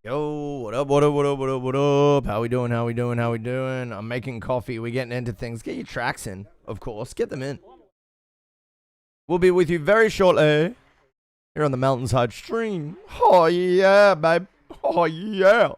Yo, what up, what up, what up, what up, what up? How we doing, how we doing, how we doing? I'm making coffee. We're getting into things. Get your tracks in, of course. Get them in. We'll be with you very shortly here on the MountainsHide stream. Oh, yeah, babe. Oh, yeah.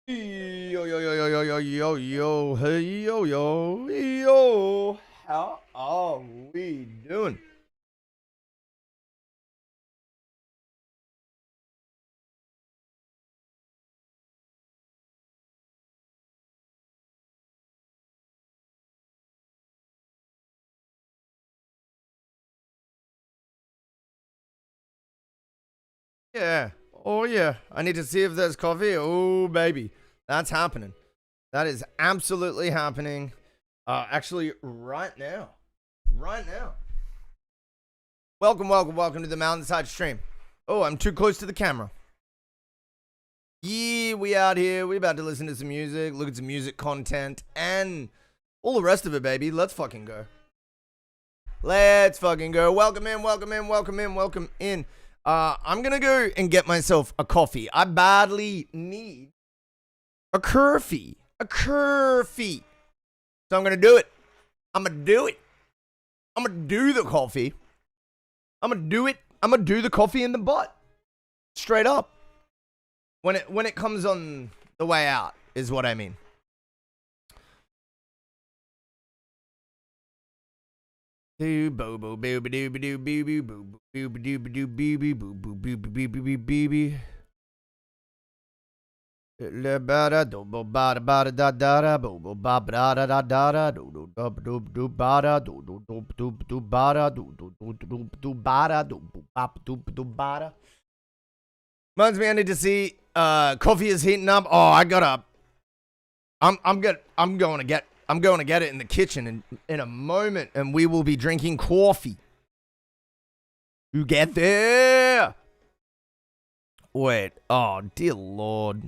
Yo, yo, yo, yo, yo, yo, yo, yo, hey, yo, yo, yo. How are we doing? Yeah. Oh, yeah. I need to see if there's coffee. Oh, baby. That's happening. That is absolutely happening. Actually, right now. Right now. Welcome, welcome, welcome to the Mountainside stream. Oh, I'm too close to the camera. Yeah, we out here. We about to listen to some music, look at some music content, and all the rest of it, baby. Let's fucking go. Let's fucking go. Welcome in, welcome in, welcome in, welcome in. I'm gonna go and get myself a coffee. I badly need a curfy. A curfy. So I'm gonna do it. I'm gonna do it. I'm gonna do the coffee. I'm gonna do it. I'm gonna do the coffee in the butt. Straight up. When it comes on the way out is what I mean. Reminds me, I need to see. Coffee is heating up. Oh, I gotta. I'm going to get it in the kitchen in a moment, and we will be drinking coffee. You get there. Wait. Oh, dear Lord.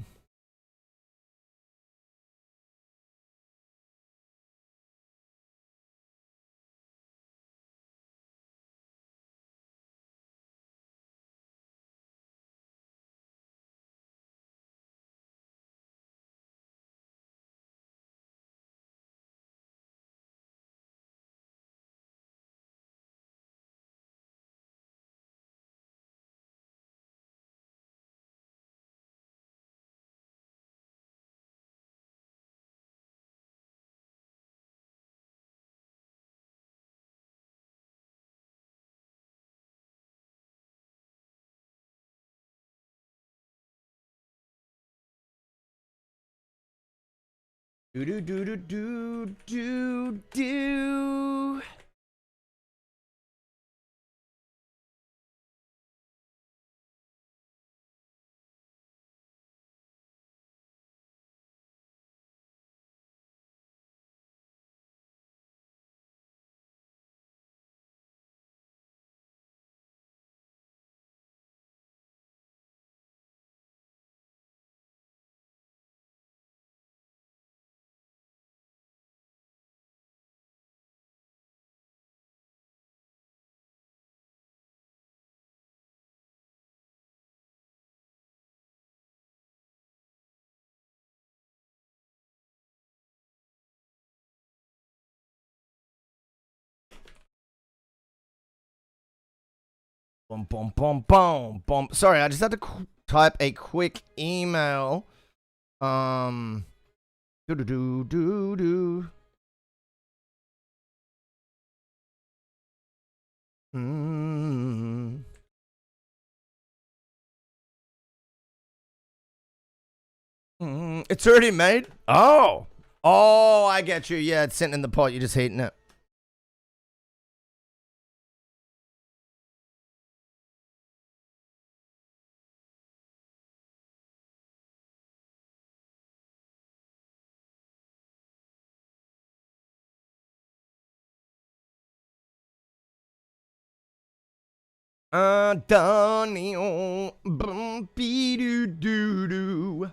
Do do do do do do do. Boom, boom, boom, boom, boom. Sorry, I just had to type a quick email. Do do do do do. It's already made. Oh, I get you. Yeah, it's sitting in the pot. You're just heating it. Donnie, bumpy doo doo doo.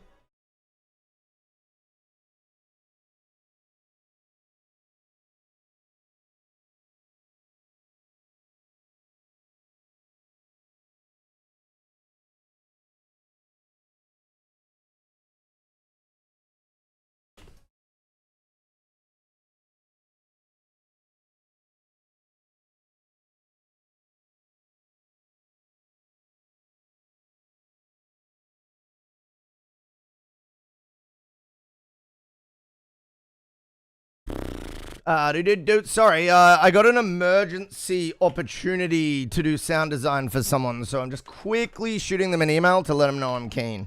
Sorry, I got an emergency opportunity to do sound design for someone, so I'm just quickly shooting them an email to let them know I'm keen.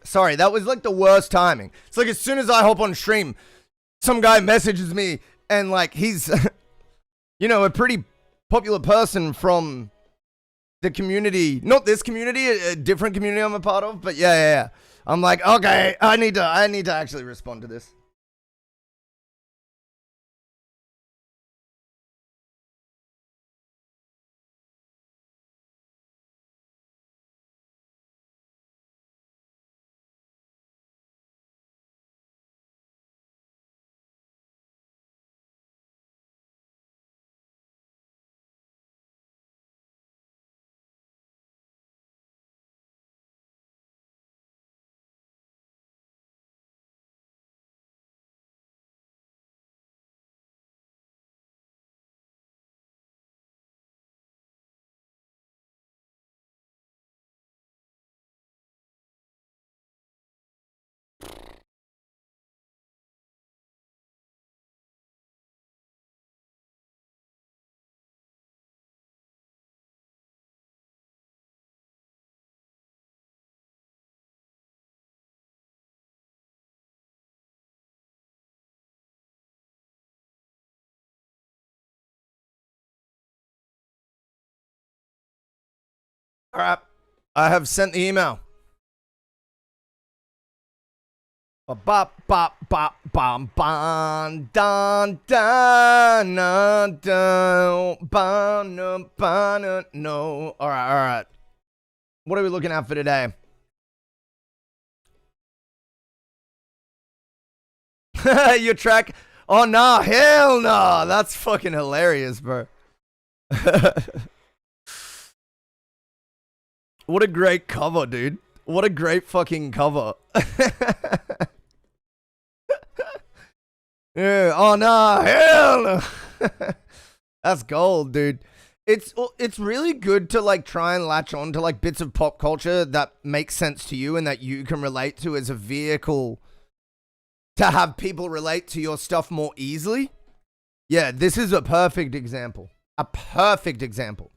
Sorry, that was like the worst timing. It's like as soon as I hop on stream, some guy messages me and like he's, you know, a pretty popular person from the community, not this community, a different community I'm a part of, but yeah. I'm like, okay, I need to actually respond to this. All right. I have sent the email. Bop bop bop bom bom dun dun dun dun dun dun no. All right. What are we looking at for today? Your track? Oh no, hell no! That's fucking hilarious, bro. What a great cover, dude. What a great fucking cover. Yeah, oh no, hell no. That's gold, dude. It's really good to like try and latch on to like bits of pop culture that make sense to you and that you can relate to as a vehicle to have people relate to your stuff more easily. Yeah, this is a perfect example. A perfect example.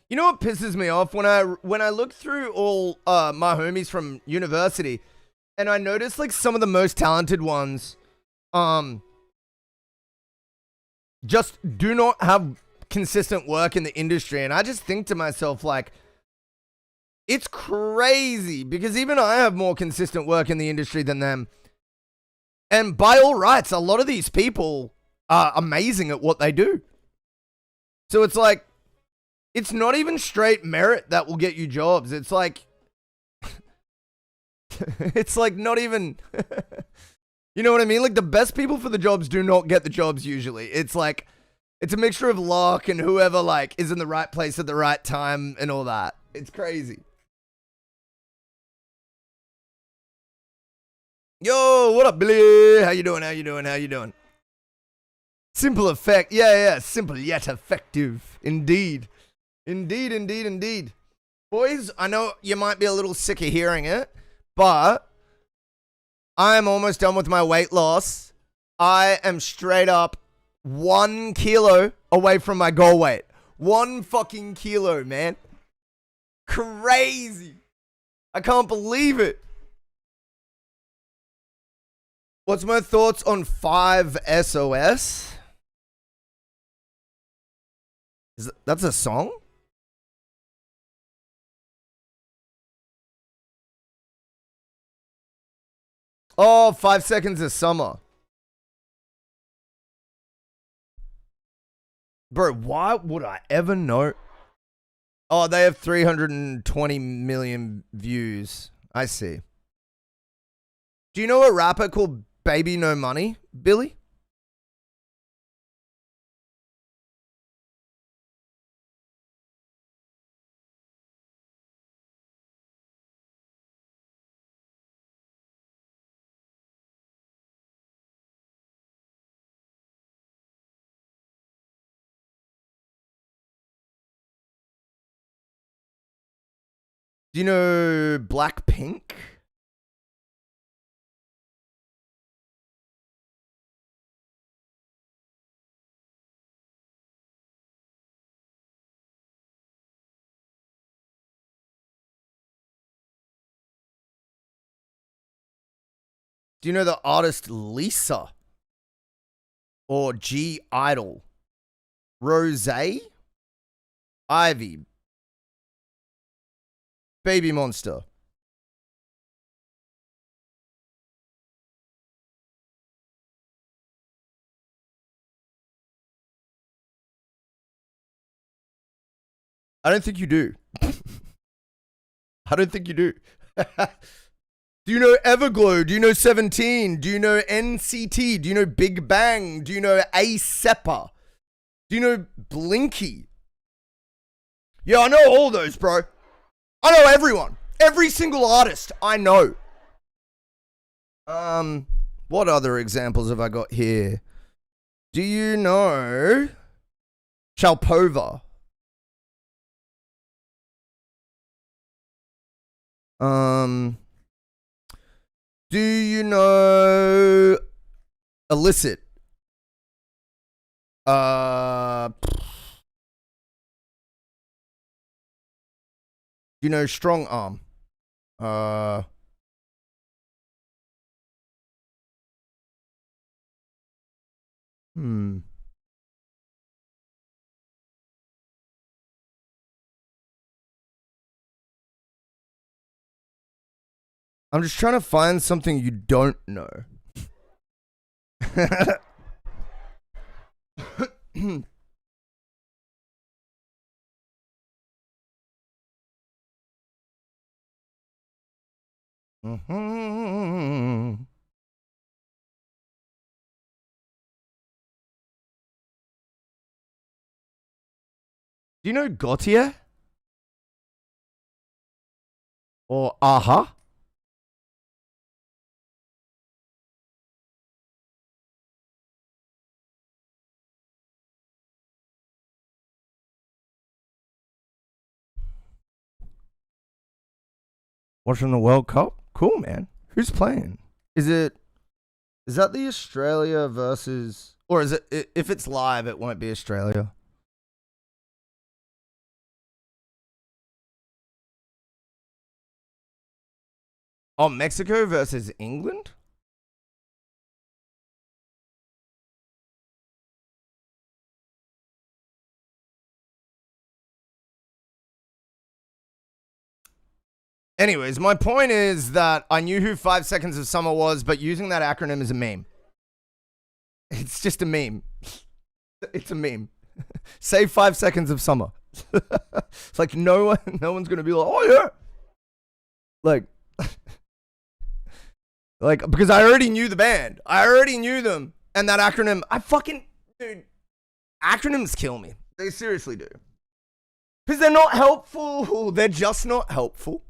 You know what pisses me off when I look through all my homies from university, and I notice like some of the most talented ones, just do not have consistent work in the industry, and I just think to myself like, it's crazy because even I have more consistent work in the industry than them, and by all rights, a lot of these people are amazing at what they do. So it's like, it's not even straight merit that will get you jobs. It's like, it's like not even, you know what I mean? Like the best people for the jobs do not get the jobs usually. It's like, it's a mixture of luck and whoever like is in the right place at the right time and all that. It's crazy. Yo, what up, Billy? How you doing? How you doing? How you doing? Simple effect. Yeah. Simple yet effective. Indeed. Indeed. Boys, I know you might be a little sick of hearing it, but I'm almost done with my weight loss. I am straight up 1 kilo away from my goal weight. 1 fucking kilo, man. Crazy. I can't believe it. What's my thoughts on 5SOS? That's a song? Oh, 5 Seconds of Summer. Bro, why would I ever know? Oh, they have 320 million views. I see. Do you know a rapper called Baby No Money, Billy? Do you know Blackpink? Do you know the artist Lisa? Or G Idol? Rose? Ivy? Baby Monster? I don't think you do. I don't think you do. Do you know Everglow? Do you know 17? Do you know NCT? Do you know Big Bang? Do you know ASEPA? Do you know Blinky? Yeah, I know all those, bro. I know everyone. Every single artist I know. What other examples have I got here? Do you know Shalpova? Do you know Illicit? Do you know strong arm? I'm just trying to find something you don't know. Do you know Gautier? Or Aha? Watching the World Cup? Cool, man. Who's playing? Is that the Australia versus, or is it, if it's live, it won't be Australia? Oh, Mexico versus England? Anyways, my point is that I knew who 5 Seconds of Summer was, but using that acronym is a meme. It's just a meme. It's a meme. Say 5 Seconds of Summer. It's like no one's gonna be like, oh yeah. Like, because I already knew the band. I already knew them. And that acronym, dude, acronyms kill me. They seriously do. Because they're not helpful. They're just not helpful.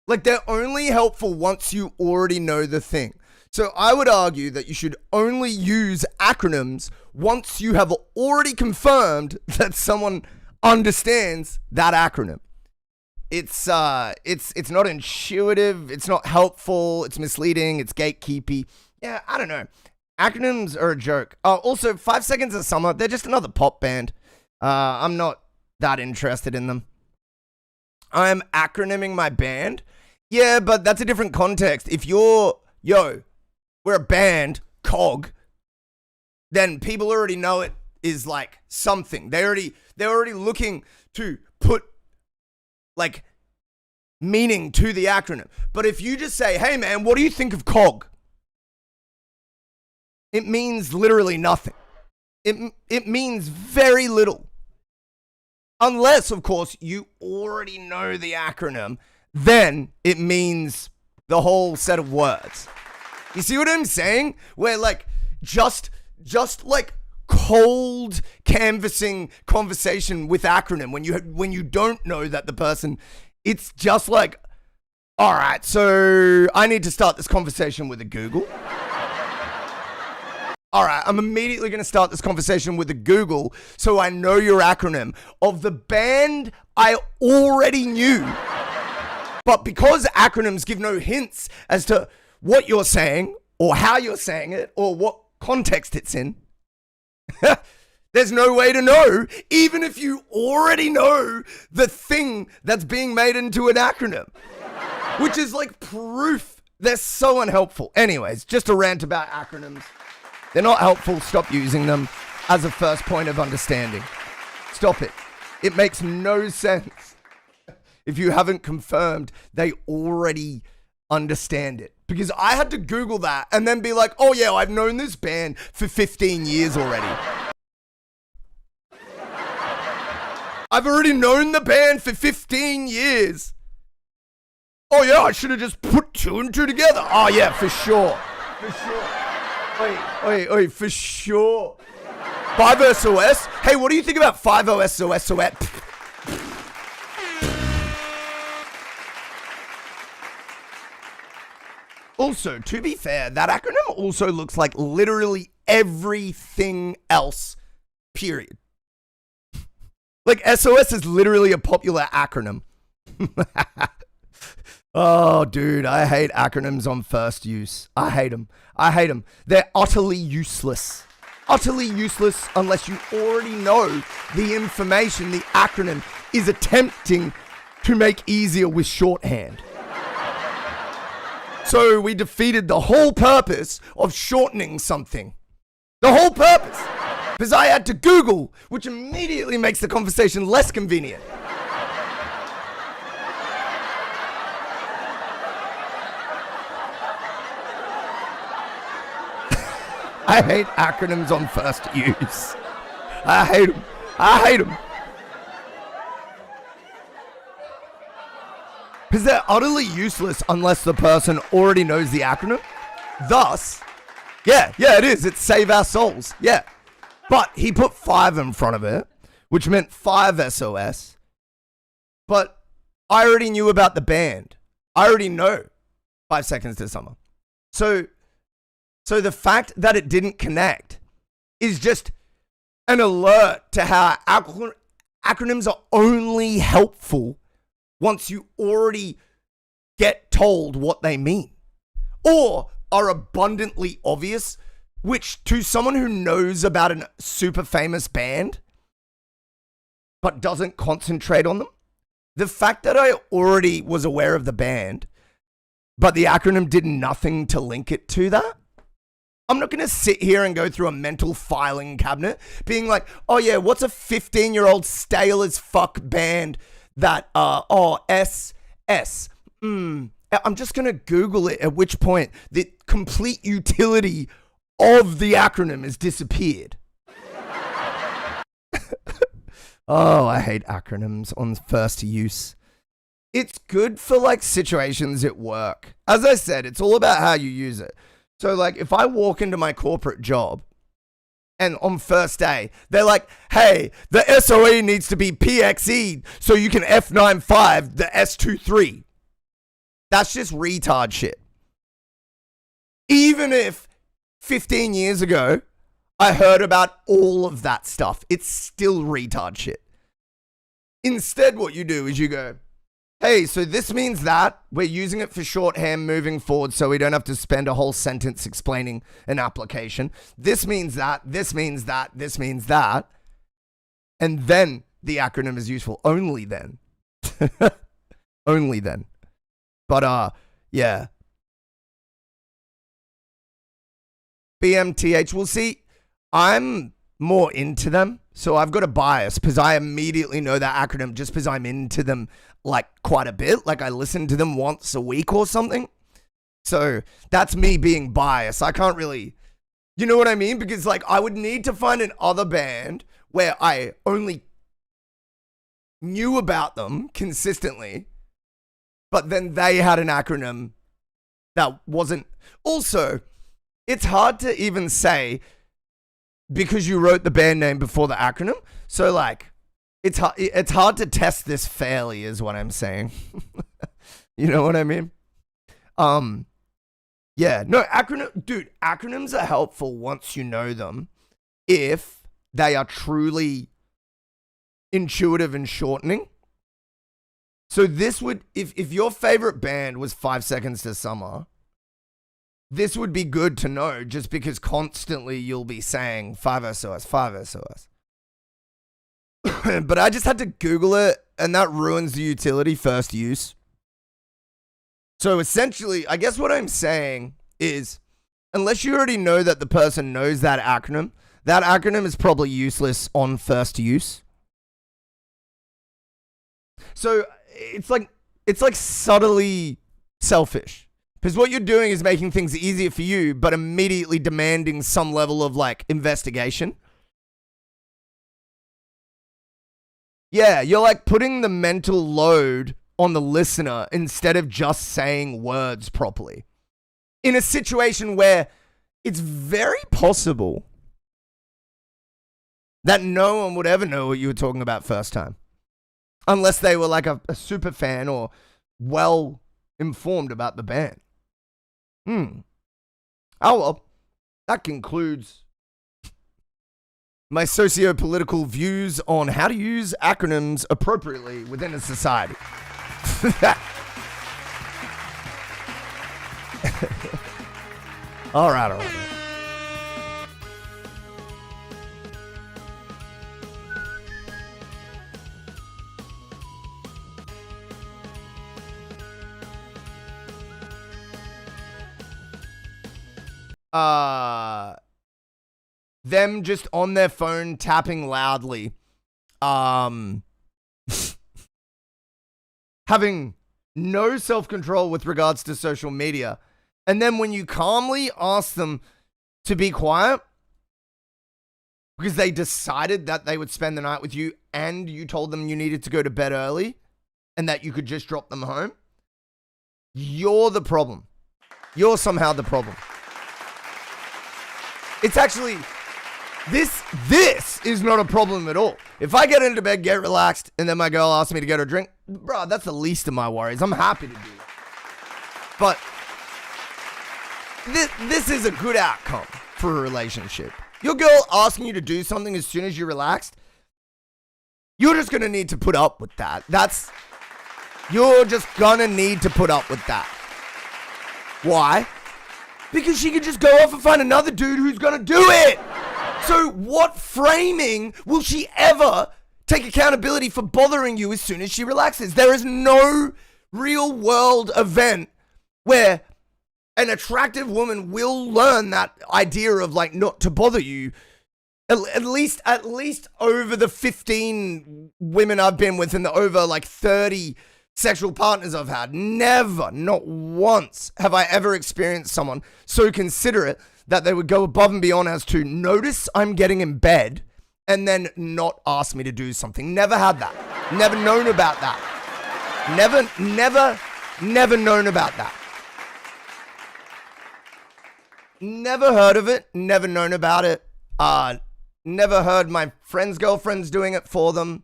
Like, they're only helpful once you already know the thing. So I would argue that you should only use acronyms once you have already confirmed that someone understands that acronym. It's not intuitive, it's not helpful, it's misleading, it's gatekeepy. Yeah, I don't know. Acronyms are a joke. Also, 5 Seconds of Summer, they're just another pop band. I'm not that interested in them. I'm acronyming my band. Yeah, but that's a different context. If you're, we're a band, COG, then people already know it is like something. They're already looking to put like meaning to the acronym. But if you just say, hey man, what do you think of COG? It means literally nothing. It means very little. Unless, of course, you already know the acronym, then it means the whole set of words. You see what I'm saying? Where like just like cold canvassing conversation with acronym when you don't know that the person, it's just like, all right, so I need to start this conversation with a Google. All right, I'm immediately going to start this conversation with a Google so I know your acronym of the band I already knew. But because acronyms give no hints as to what you're saying or how you're saying it or what context it's in, there's no way to know, even if you already know the thing that's being made into an acronym, which is like proof they're so unhelpful. Anyways, just a rant about acronyms. They're not helpful. Stop using them as a first point of understanding. Stop it. It makes no sense if you haven't confirmed they already understand it. Because I had to Google that and then be like, oh yeah, I've known this band for 15 years already. I've already known the band for 15 years. Oh yeah, I should have just put 2 and 2 together. Oh yeah, for sure. For sure. Wait, for sure. 5OS OS? Hey, what do you think about 5OS OS? Also, to be fair, that acronym also looks like literally everything else, period. Like, SOS is literally a popular acronym. Oh, dude, I hate acronyms on first use. I hate them. They're utterly useless. Utterly useless unless you already know the information the acronym is attempting to make easier with shorthand. So we defeated the whole purpose of shortening something. The whole purpose. Because I had to Google, which immediately makes the conversation less convenient. I hate acronyms on first use. I hate them. I hate them. Because they're utterly useless unless the person already knows the acronym. Thus, yeah, it is. It's Save Our Souls. Yeah. But he put 5 in front of it, which meant 5 SOS. But I already knew about the band. I already know 5 Seconds to Summer. So the fact that it didn't connect is just an alert to how acronyms are only helpful once you already get told what they mean or are abundantly obvious, which to someone who knows about a super famous band but doesn't concentrate on them, the fact that I already was aware of the band but the acronym did nothing to link it to that, I'm not going to sit here and go through a mental filing cabinet being like, oh yeah, what's a 15-year-old stale as fuck band that, SS. I'm just going to Google it, at which point the complete utility of the acronym has disappeared. Oh, I hate acronyms on first use. It's good for like situations at work. As I said, it's all about how you use it. So like if I walk into my corporate job and on first day, they're like, hey, the SOE needs to be PXE so you can F95 the S23. That's just retard shit. Even if 15 years ago, I heard about all of that stuff, it's still retard shit. Instead, what you do is you go, hey, so this means that we're using it for shorthand moving forward so we don't have to spend a whole sentence explaining an application. This means that, this means that, this means that. And then the acronym is useful. Only then. Only then. But, yeah. BMTH, we'll see. I'm more into them. So I've got a bias because I immediately know that acronym just because I'm into them like quite a bit. Like I listen to them once a week or something. So that's me being biased. I can't really, you know what I mean? Because like I would need to find another band where I only knew about them consistently, but then they had an acronym that wasn't. Also, it's hard to even say because you wrote the band name before the acronym. So like, it's hard to test this fairly is what I'm saying. You know what I mean? Yeah, no, acronyms are helpful once you know them if they are truly intuitive and shortening. So this would, if your favorite band was 5 Seconds to Summer, this would be good to know just because constantly you'll be saying 5 SOS, 5 SOS. But I just had to Google it and that ruins the utility first use. So essentially, I guess what I'm saying is, unless you already know that the person knows that acronym is probably useless on first use. So it's like subtly selfish. Because what you're doing is making things easier for you, but immediately demanding some level of like investigation. Yeah, you're like putting the mental load on the listener instead of just saying words properly. In a situation where it's very possible that no one would ever know what you were talking about first time. Unless they were like a super fan or well informed about the band. Oh well, that concludes my socio-political views on how to use acronyms appropriately within a society. All right. them just on their phone tapping loudly, having no self-control with regards to social media. And then when you calmly ask them to be quiet because they decided that they would spend the night with you and you told them you needed to go to bed early and that you could just drop them home, you're the problem. You're somehow the problem. It's actually, this is not a problem at all. If I get into bed, get relaxed, and then my girl asks me to get her a drink, bro, that's the least of my worries. I'm happy to do that. But this is a good outcome for a relationship. Your girl asking you to do something as soon as you're relaxed, you're just gonna need to put up with that. You're just gonna need to put up with that. Why? Because she could just go off and find another dude who's gonna do it. So what framing will she ever take accountability for bothering you as soon as she relaxes? There is no real world event where an attractive woman will learn that idea of like not to bother you. At least over the 15 women I've been with and the over like 30 sexual partners I've had, never, not once have I ever experienced someone so considerate that they would go above and beyond as to notice I'm getting in bed and then not ask me to do something. Never had that. Never known about that. Never known about that. Never heard of it. Never known about it. Never heard my friends' girlfriends doing it for them.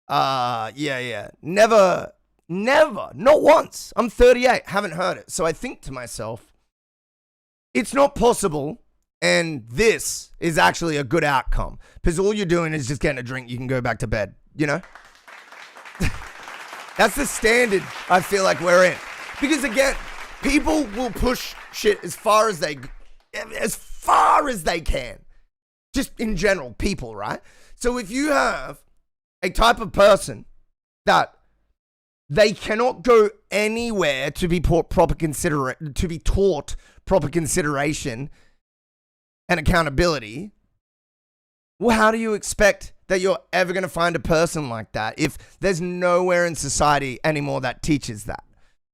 Yeah. Never, not once. I'm 38, haven't heard it. So I think to myself, it's not possible, and this is actually a good outcome. Because all you're doing is just getting a drink, you can go back to bed, you know? That's the standard I feel like we're in. Because again, people will push shit as far as they can. Just in general, people, right? So if you have a type of person that they cannot go anywhere to be taught proper consideration and accountability, well, how do you expect that you're ever going to find a person like that if there's nowhere in society anymore that teaches that?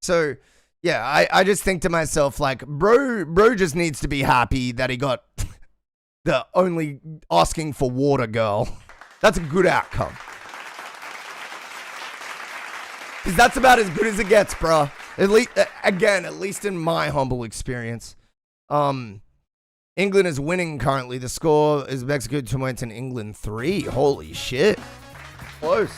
So, yeah, I just think to myself, like, bro just needs to be happy that he got the only asking for water girl. That's a good outcome. Because that's about as good as it gets, bro. At least in my humble experience. England is winning currently. The score is Mexico 2 points and England 3. Holy shit. Close.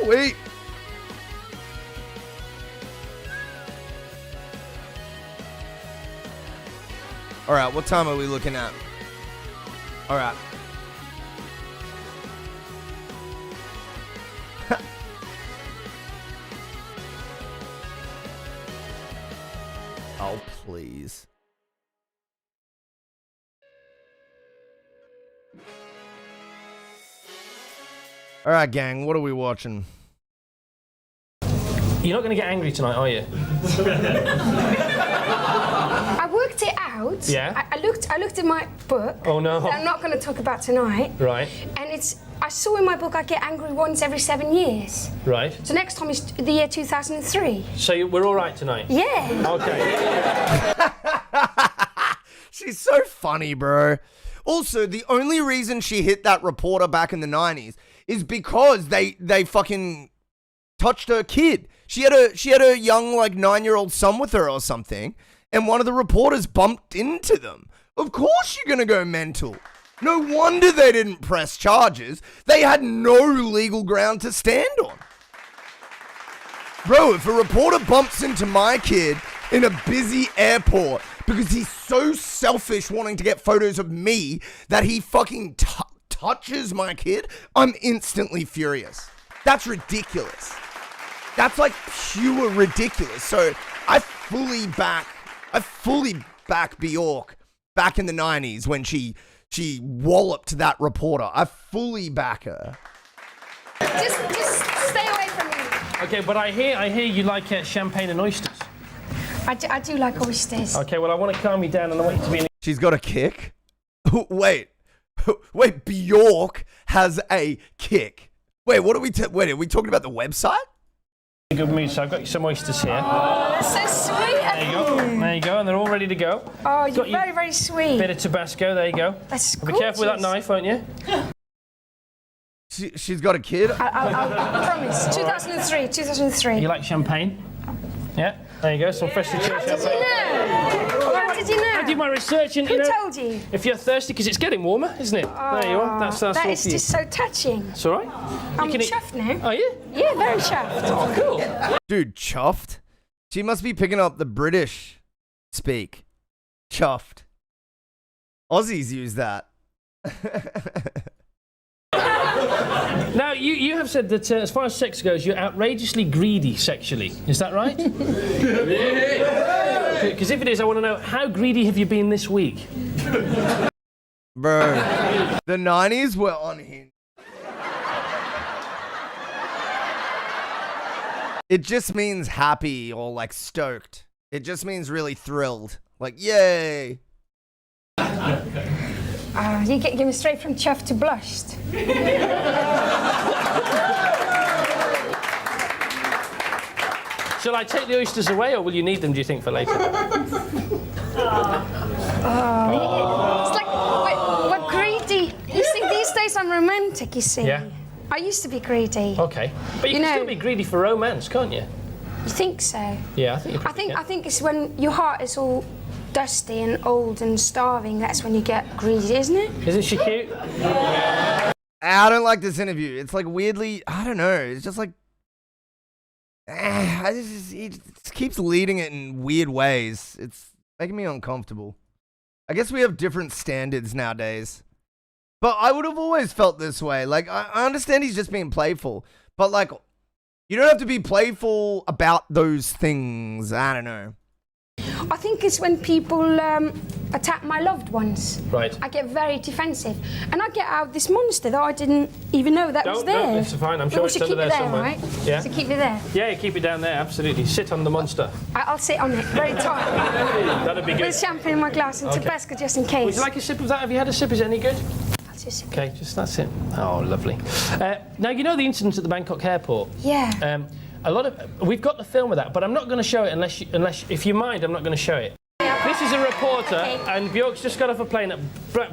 Wait. All right, what time are we looking at? All right. Oh, please. All right, gang, what are we watching? You're not going to get angry tonight, are you? I worked it out. Yeah. I looked at my book. Oh no. That I'm not going to talk about tonight. Right. And I saw in my book I get angry once every 7 years. Right. So next time is the year 2003. So we're all right tonight? Yeah. Okay. She's so funny, bro. Also, the only reason she hit that reporter back in the 90s is because they fucking touched her kid. She had a young, like, 9-year-old son with her or something, and one of the reporters bumped into them. Of course you're gonna go mental. No wonder they didn't press charges. They had no legal ground to stand on. Bro, if a reporter bumps into my kid in a busy airport because he's so selfish wanting to get photos of me that he fucking touches my kid, I'm instantly furious. That's ridiculous. That's like pure ridiculous. So I fully back Bjork back in the 90s when she walloped that reporter. I fully back her. Just stay away from me. Okay, but I hear you like champagne and oysters. I do like oysters. Okay, well, I want to calm you down and I want you to be in She's got a kick? Wait, Bjork has a kick. Wait, what are we talking about the website? a good mood, so I've got you some oysters here. That's so sweet. There you go. There you go, and they're all ready to go. Oh, you're very, very sweet. Bit of Tabasco, there you go. That's Be careful with that knife, won't you? She's got a kid? I promise. 2003. You like champagne? Yeah, there you go, some freshly chilled champagne. How did you know? I did my research and Who told you? if you're thirsty, because it's getting warmer, isn't it? There you are. That's That all is for you. just so touching. It's all right. I'm chuffed now. Are you? Yeah, very chuffed. Oh, cool. Dude, chuffed? She must be picking up the British speak. Chuffed. Aussies use that. Now, you have said that as far as sex goes, you're outrageously greedy sexually. Is that right? Because if it is, I want to know, how greedy have you been this week? Bro, the 90s were on him. It just means happy or like stoked. It just means really thrilled. Like, yay. You get me straight from chuffed to blushed. Shall I take the oysters away, or will you need them, do you think, for later? It's like, we're greedy. You see, these days I'm romantic, you see. Yeah. I used to be greedy. Okay. But you can still be greedy for romance, can't you? You think so? Yeah, I think you probably I think it's when your heart is all dusty and old and starving, that's when you get greedy, isn't it? Isn't she cute? I don't like this interview. It's like weirdly, I don't know. It's just like, he just keeps leading it in weird ways. It's making me uncomfortable. I guess we have different standards nowadays. But I would have always felt this way. Like, I understand he's just being playful. But like, you don't have to be playful about those things. I don't know. I think it's when people attack my loved ones. Right. I get very defensive. And I get out this monster that I didn't even know that was there. No, it's fine. I'm sure we it's should under keep there it there, somewhere. right? Yeah. So keep it there. Yeah, keep it down there, absolutely. Sit on the monster. I'll sit on it, very tight. That'd be good. With champagne in my glass and Tabasco just in case. Would you like a sip of that? Have you had a sip? Is it any good? I'll just sip. Okay, just that's it. Oh, lovely. Now, you know the incident at the Bangkok airport? Yeah. We've got the film of that, but I'm not going to show it unless, if you mind, I'm not going to show it. This is a reporter, and Bjork's just got off a plane at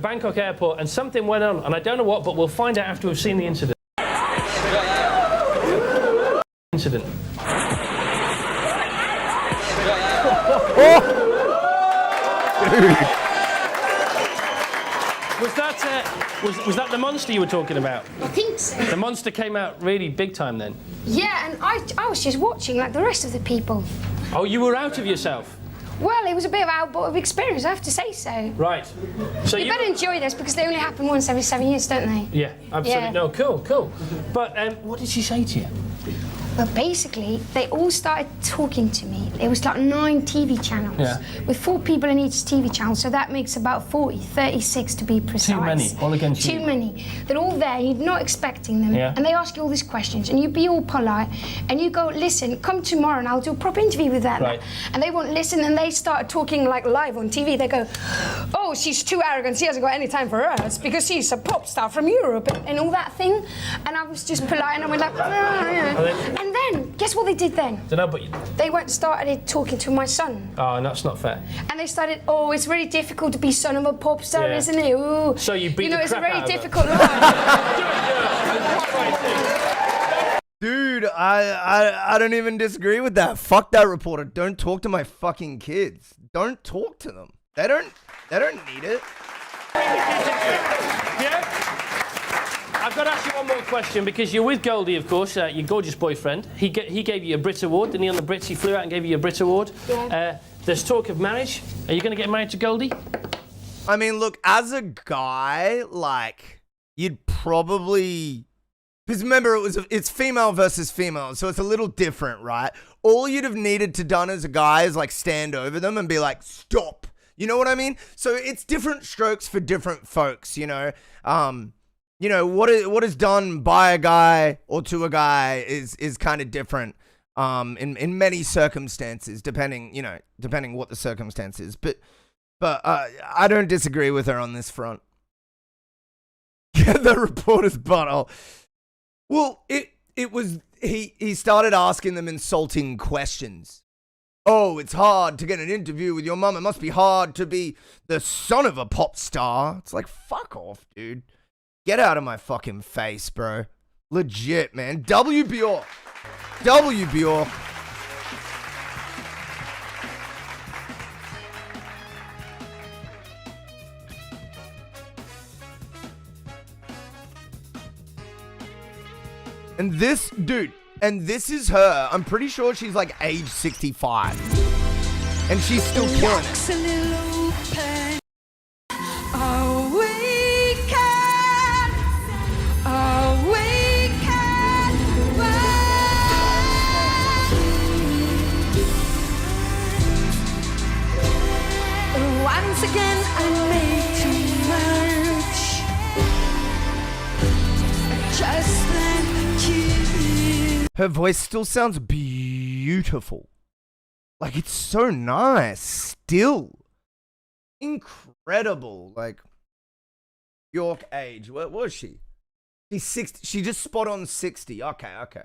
Bangkok airport, and something went on, and I don't know what, but we'll find out after we've seen the incident. Was that the monster you were talking about? I think so. The monster came out really big time then? Yeah, and I was just watching like the rest of the people. Oh, you were out of yourself? Well, it was a bit of out of experience, I have to say so. Right. So you better enjoy this because they only happen once every 7 years, don't they? Yeah, absolutely. Yeah. No, cool. But what did she say to you? Well, basically, they all started talking to me. It was like 9 TV channels, with 4 people in each TV channel, so that makes about 40, 36 to be precise. Too many, all against you. Too many. They're all there, you're not expecting them, Yeah. and they ask you all these questions, and you be all polite, and you go, listen, come tomorrow and I'll do a proper interview with that. Right. And they won't listen, and they start talking like live on TV. They go, oh, she's too arrogant, she hasn't got any time for us, because she's a pop star from Europe, and all that thing. And I was just polite, and I went like, and then, guess what they did then? Dunno, but They started talking to my son. oh, that's not fair. And they started, oh, it's really difficult to be son of a pop star, Yeah. isn't it? Ooh. So you beat You know, the it's a crap very out of her. difficult life. Dude, I don't even disagree with that. Fuck that reporter. Don't talk to my fucking kids. Don't talk to them. They don't need it. Yeah? I've got to ask you one more question, because you're with Goldie, of course, your gorgeous boyfriend. He gave you a Brit Award, didn't he, on the Brits? He flew out and gave you a Brit Award. Yeah. There's talk of marriage. Are you going to get married to Goldie? I mean, look, as a guy, like, you'd probably... Because remember, it's female versus female, so it's a little different, right? All you'd have needed to done as a guy is, like, stand over them and be like, stop. You know what I mean? So it's different strokes for different folks, you know? you know, what is done by a guy or to a guy is kind of different in many circumstances, depending what the circumstance is. But I don't disagree with her on this front. Get the reporter's butthole. Well, it was he started asking them insulting questions. Oh, it's hard to get an interview with your mum. It must be hard to be the son of a pop star. It's like, fuck off, dude. Get out of my fucking face, bro. Legit, man. W. Bjork. W. Bjork. And this, dude, and this is her. I'm pretty sure she's like age 65. And she's still killing it. Once again, I made too much. Just like you. Her voice still sounds beautiful. Like, it's so nice. Still. Incredible. Like, York age. What was she? She's 60. She just spot on 60. Okay.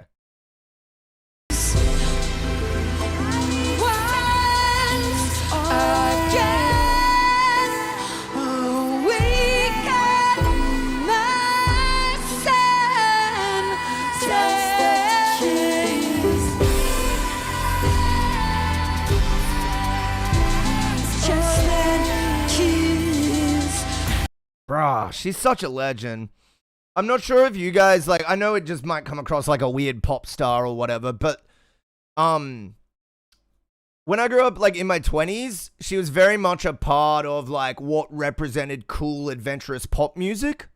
Bruh, she's such a legend. I'm not sure if you guys, like, I know it just might come across like a weird pop star or whatever, but, when I grew up, like, in my 20s, she was very much a part of, like, what represented cool, adventurous pop music.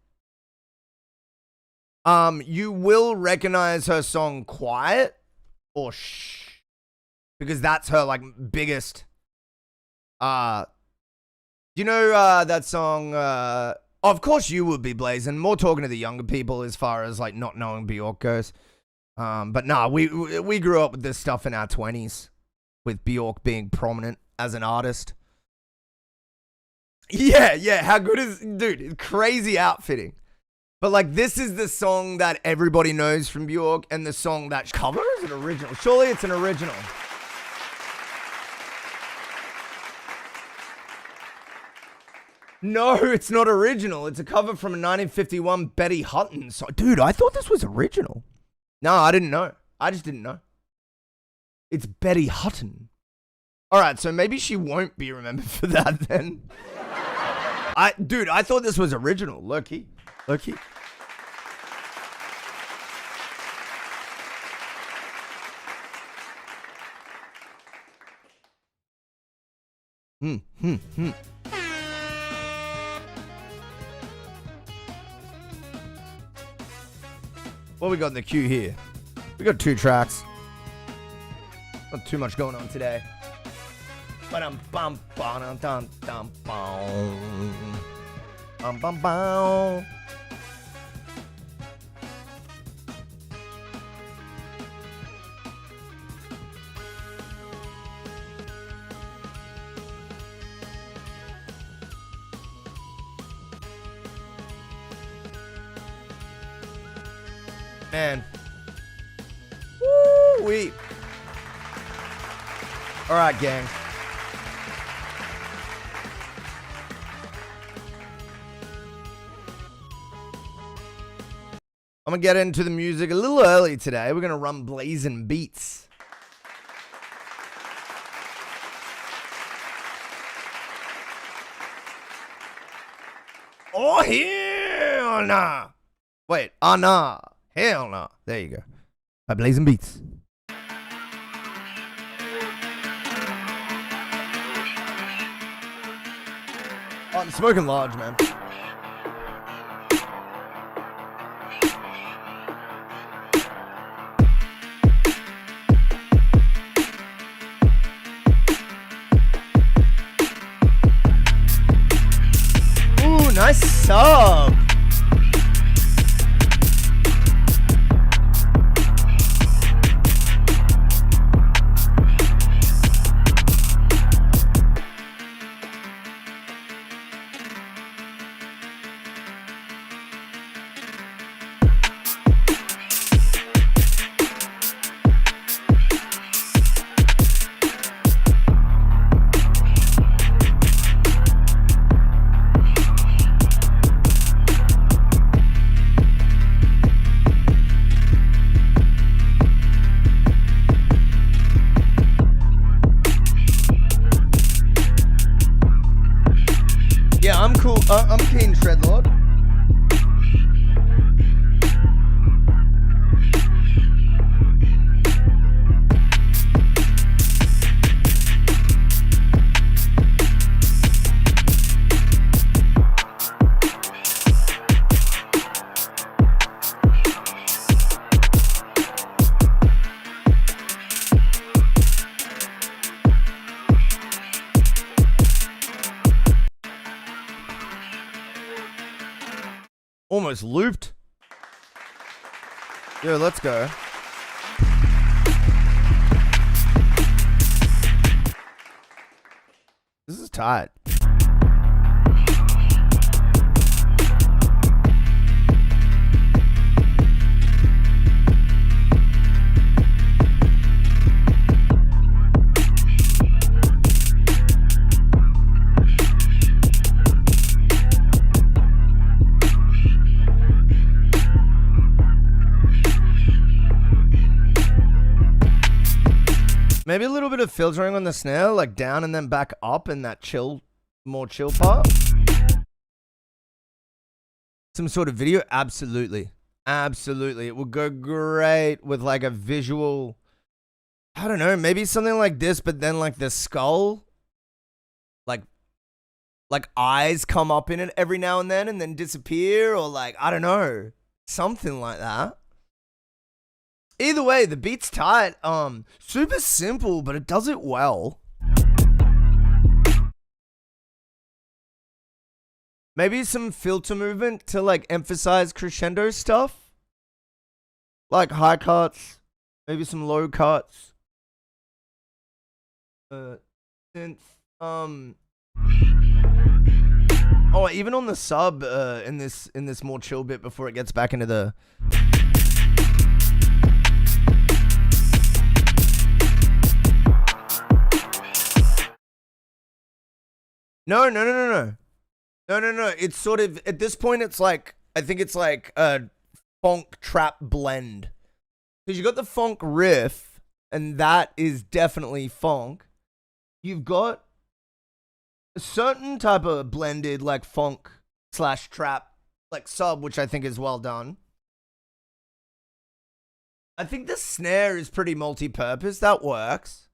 You will recognize her song Quiet, or Shh, because that's her, like, biggest, you know, that song, of course you would be blazing. More talking to the younger people as far as, like, not knowing Bjork goes. But nah, we grew up with this stuff in our 20s, with Bjork being prominent as an artist. Yeah, how good is, dude, crazy outfitting. But, like, this is the song that everybody knows from Bjork, and the song that cover is an original. Surely it's an original. No, it's not original. It's a cover from a 1951 Betty Hutton song. Dude, I thought this was original. No, I didn't know. I just didn't know. It's Betty Hutton. All right, so maybe she won't be remembered for that then. Dude, I thought this was original. Low-key. What we got in the queue here? We got 2 tracks. Not too much going on today. Man. Woo-wee. All right, gang. I'm going to get into the music a little early today. We're going to run blazing beats. Oh, hell nah. Wait, nah. Hell nah. There you go. By Blazing Beats. Oh, I'm smoking large, man. Ooh, nice sub. Shredlord. Almost looped. Yo, let's go. This is tight. Maybe a little bit of filtering on the snare, like down and then back up in that chill, more chill part. Some sort of video? Absolutely. Absolutely. It would go great with like a visual, I don't know, maybe something like this, but then like the skull, like eyes come up in it every now and then disappear, or like, I don't know, something like that. Either way, the beat's tight. Super simple, but it does it well. Maybe some filter movement to like emphasize crescendo stuff. Like high cuts, maybe some low cuts. Synth. Oh, even on the sub in this more chill bit before it gets back into the No. It's sort of, at this point, it's like, I think it's like a funk trap blend. Because you got the funk riff, and that is definitely funk. You've got a certain type of blended, like funk / trap, like sub, which I think is well done. I think the snare is pretty multi-purpose. That works.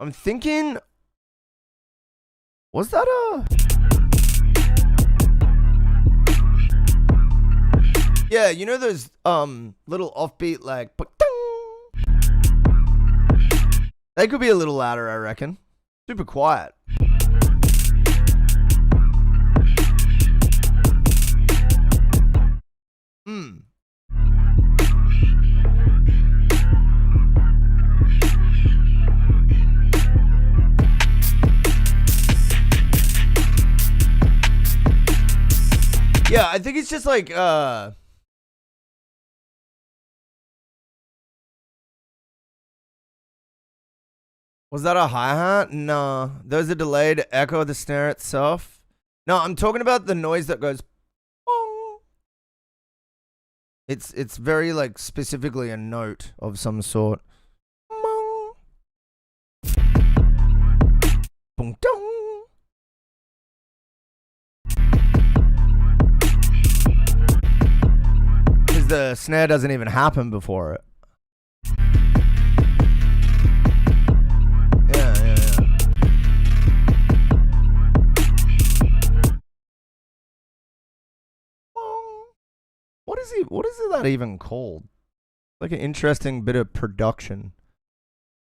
I'm thinking, was that a... Yeah, you know those little offbeat like... They could be a little louder, I reckon. Super quiet. Yeah, I think it's just like, was that a hi-hat? No. There's a delayed echo of the snare itself. No, I'm talking about the noise that goes, bong. It's very, like, specifically a note of some sort. Bong. Bong, dong. The snare doesn't even happen before it. Yeah. What is that even called? Like an interesting bit of production.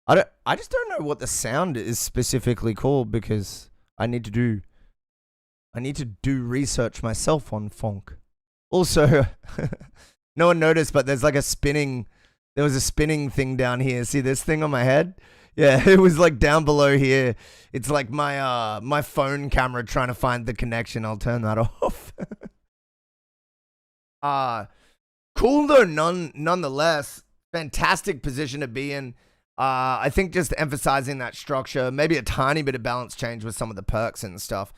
I just don't know what the sound is specifically called, because I need to do research myself on funk. Also, no one noticed, but there's like there was a spinning thing down here. See this thing on my head? Yeah, it was like down below here. It's like my phone camera trying to find the connection. I'll turn that off. Cool though, nonetheless. Fantastic position to be in. I think just emphasizing that structure, maybe a tiny bit of balance change with some of the perks and stuff.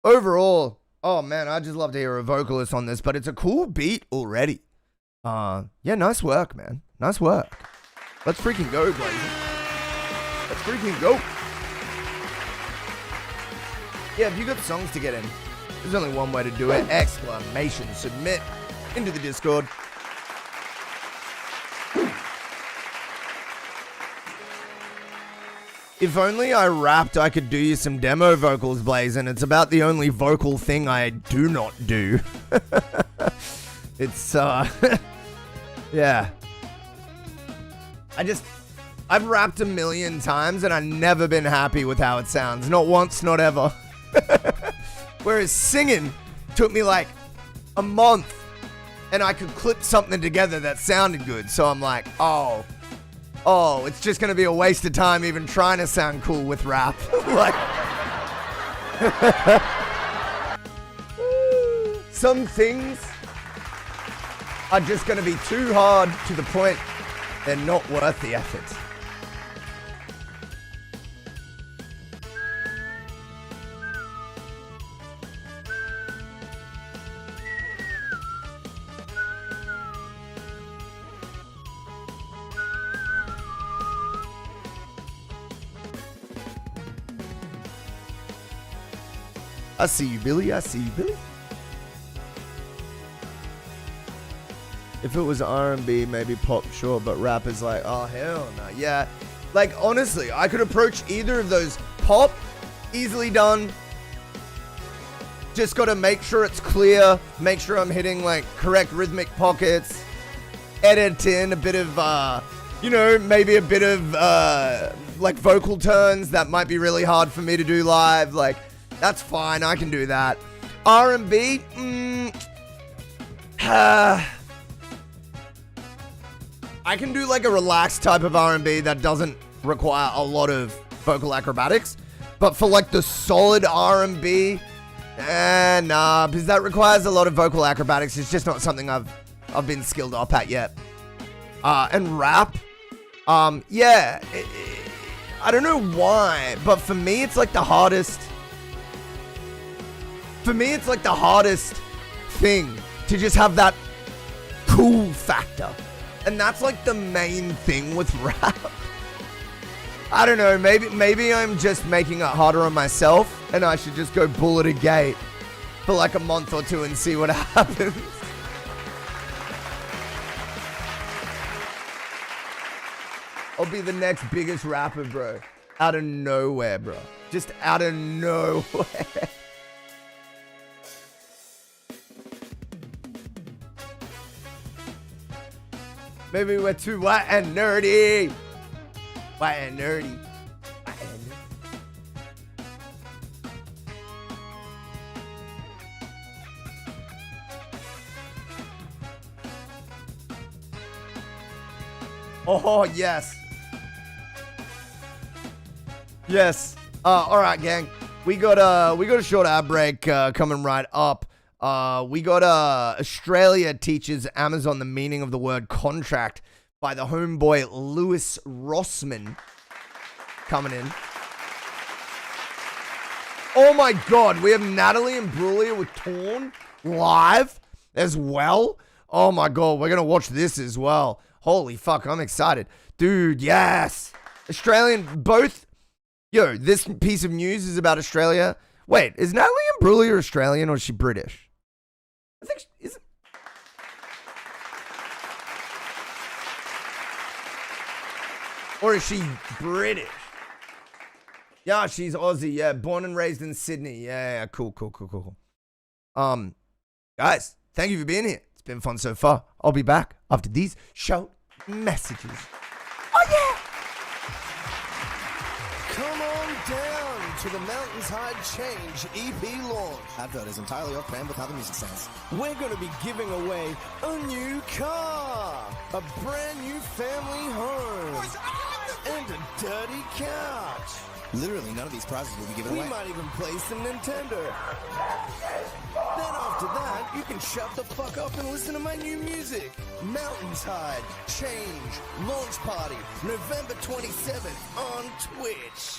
Overall, oh man, I just love to hear a vocalist on this, but it's a cool beat already. Yeah, nice work, man. Nice work. Let's freaking go, Blazer. Let's freaking go. Yeah, if you got songs to get in, there's only one way to do it. Exclamation submit into the Discord. If only I rapped, I could do you some demo vocals, Blaze, and it's about the only vocal thing I do not do. It's, yeah. I've rapped a million times and I've never been happy with how it sounds. Not once, not ever. Whereas singing took me like a month and I could clip something together that sounded good. So I'm like, oh, it's just going to be a waste of time even trying to sound cool with rap. Like, some things are just going to be too hard to the point they're not worth the effort. I see you, Billy. I see you, Billy. If it was R&B, maybe pop, sure, but rap is like, oh, hell no. Yeah, like, honestly, I could approach either of those. Pop, easily done. Just got to make sure it's clear, make sure I'm hitting, like, correct rhythmic pockets, edit in a bit of, you know, maybe a bit of, like, vocal turns that might be really hard for me to do live, like, that's fine, I can do that. R&B, I can do like a relaxed type of R&B that doesn't require a lot of vocal acrobatics. But for like the solid R&B, nah, because that requires a lot of vocal acrobatics. It's just not something I've been skilled up at yet. And rap, yeah, I don't know why, but for me it's like the hardest. For me, it's like the hardest thing to just have that cool factor. And that's like the main thing with rap. I don't know, maybe I'm just making it harder on myself and I should just go bullet a gate for like a month or two and see what happens. I'll be the next biggest rapper, bro. Out of nowhere, bro. Just out of nowhere. Maybe we're too white and nerdy. White and nerdy. White and nerdy. Oh, yes. Yes. All right, gang. We got a short ad break coming right up. We got Australia teaches Amazon the meaning of the word contract by the homeboy Lewis Rossman coming in. Oh my god, we have Natalie Imbruglia with Torn live as well. Oh my god, we're gonna watch this as well. Holy fuck, I'm excited. Dude, yes. Australian, both. Yo, this piece of news is about Australia. Wait, is Natalie Imbruglia Australian or is she British? I think she is. Or is she British? Yeah, she's Aussie. Yeah, born and raised in Sydney. Yeah, cool. Guys, thank you for being here. It's been fun so far. I'll be back after these short messages. Oh yeah! Come on down to the MountainsHide Change EP launch. Advert is entirely off brand with how the music sounds. We're going to be giving away a new car, a brand new family home, and a dirty couch. Literally, none of these prizes will be given away. We might even play some Nintendo. Then after that, you can shut the fuck up and listen to my new music. MountainsHide Change Launch Party, November 27th on Twitch.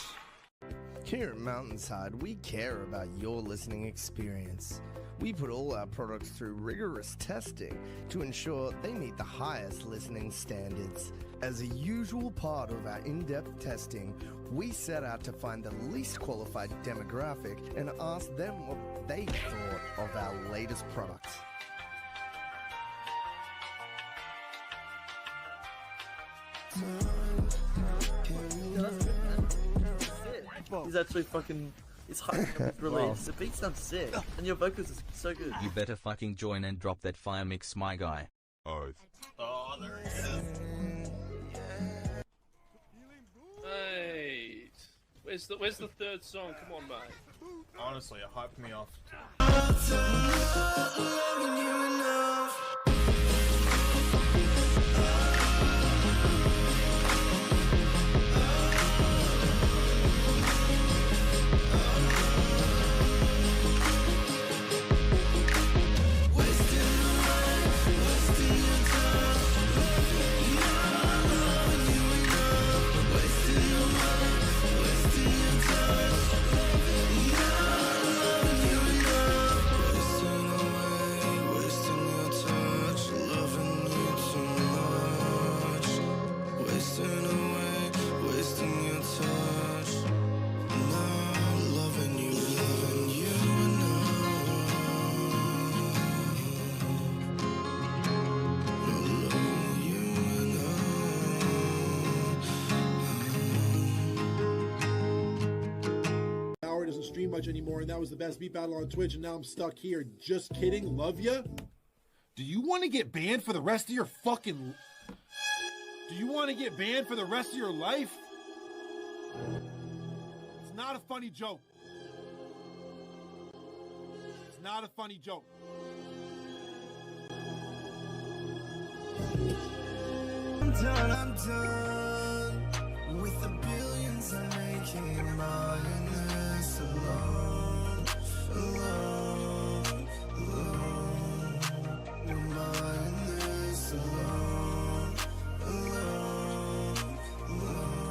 Here at MountainsHide, we care about your listening experience. We put all our products through rigorous testing to ensure they meet the highest listening standards. As a usual part of our in-depth testing, we set out to find the least qualified demographic and ask them what they thought of our latest products. He's actually fucking... He's hyping up his release. The beat sounds sick. And your vocals is so good. You better fucking join and drop that fire mix, my guy. Oath. Oh, there he is. Hey, where's the third song? Come on, mate. Honestly, it hyped me off. Doesn't stream much anymore, and that was the best beat battle on Twitch, and now I'm stuck here. Just kidding. Love ya. Do you want to get banned for the rest of your fucking... Do you want to get banned for the rest of your life? It's not a funny joke. It's not a funny joke. I'm done with the billions I'm making. My alone, alone, alone. We're in this alone, alone, alone.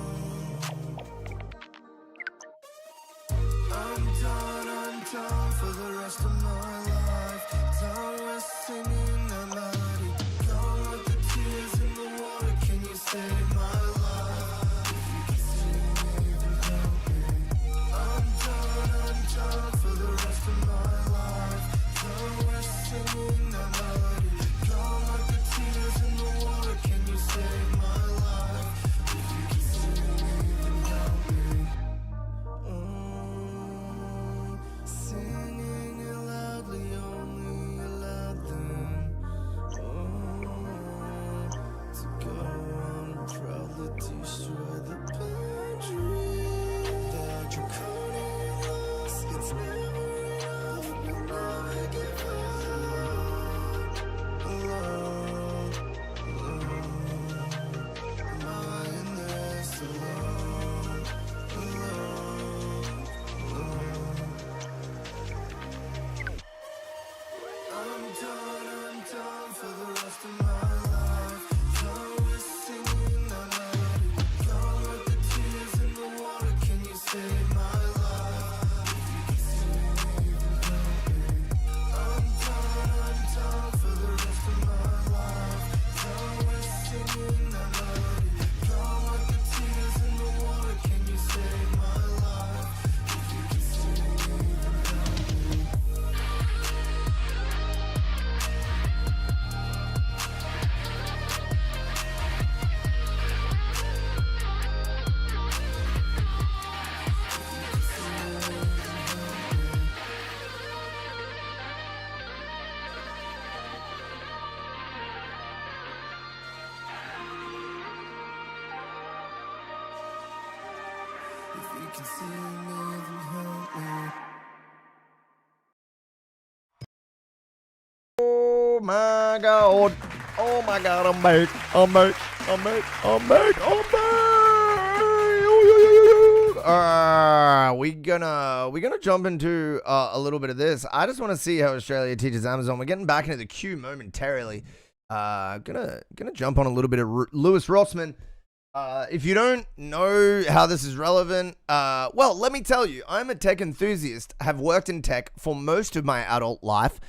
I'm done for the rest of my life. Done with singing that melody. Gone with the tears in the water. Can you save my life? For the rest of my life, done with singing that melody. Gone like the tears in the water. Can you save my life? If you can sing and help me. Oh, singing it loudly, only allowed them. Oh, to go on and proudly destroy the boundary that you're calling. It's never enough, we'll never give up. Alone, alone. Am I in this alone? Alone, alone. I'm done for the rest of my life. Done with singing that melody. Gone with the tears in the water. Can you save my life? If you can see me, then help me. Oh my god. Oh my god, I'm back. We're gonna jump into a little bit of this. I just want to see how Australia teaches Amazon. We're getting back into the queue momentarily. Gonna jump on a little bit of Lewis Rossman. If you don't know how this is relevant, well, let me tell you, I'm a tech enthusiast, have worked in tech for most of my adult life.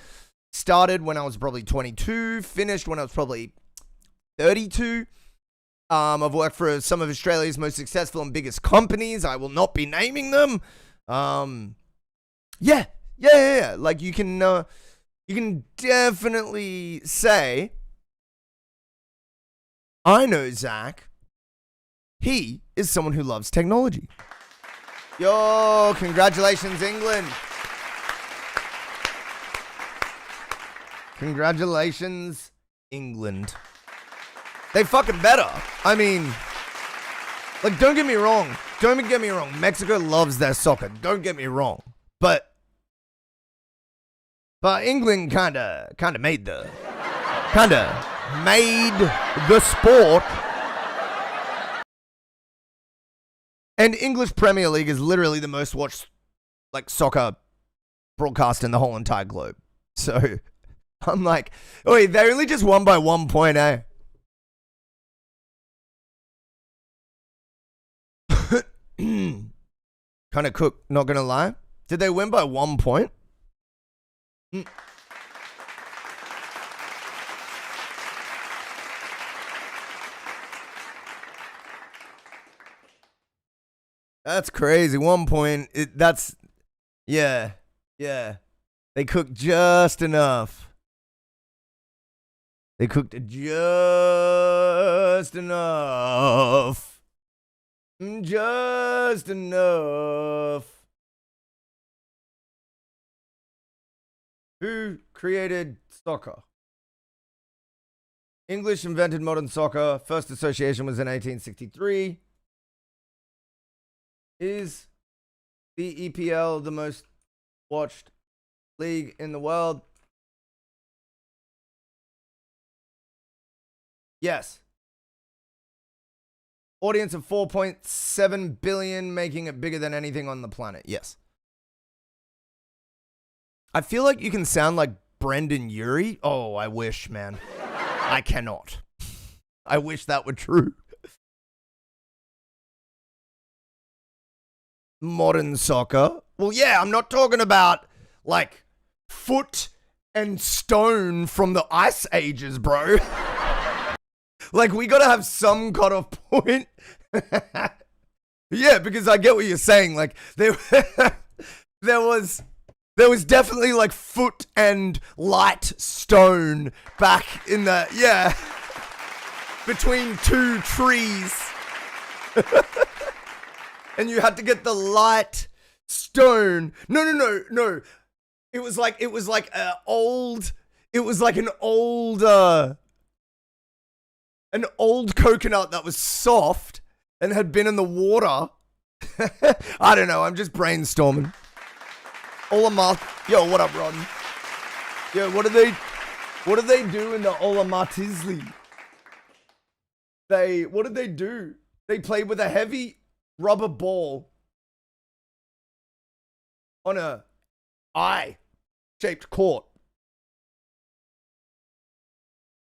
Started when I was probably 22, finished when I was probably 32. I've worked for some of Australia's most successful and biggest companies. I will not be naming them. Yeah. Like you can definitely say, I know Zach. He is someone who loves technology. Yo, congratulations, England. Congratulations, England. They fucking better. I mean, like, don't get me wrong. Don't get me wrong. Mexico loves their soccer. Don't get me wrong. But England kind of made the sport. And English Premier League is literally the most watched, like, soccer broadcast in the whole entire globe. So I'm like, wait, they only just won by 1 point, eh? Kind of cooked, not gonna lie. Did they win by 1 point? That's crazy. 1 point. Yeah. They cooked just enough. Just enough. Who created soccer? English invented modern soccer. First association was in 1863. Is the EPL the most watched league in the world? Yes. Audience of 4.7 billion, making it bigger than anything on the planet. Yes. I feel like you can sound like Brendan Urie. Oh, I wish, man. I cannot. I wish that were true. Modern soccer. Well, yeah, I'm not talking about, like, foot and stone from the ice ages, bro. Like, we gotta have some cutoff point. Yeah, because I get what you're saying. Like, there was definitely, like, foot and light stone back in the, yeah, between two trees. And you had to get the light stone. No. It was like an old coconut that was soft and had been in the water. I don't know. I'm just brainstorming. Yo, what up, Ron? Yo, what do they do in the Olamatisli? What did they do? They played with a heavy rubber ball on a eye-shaped court.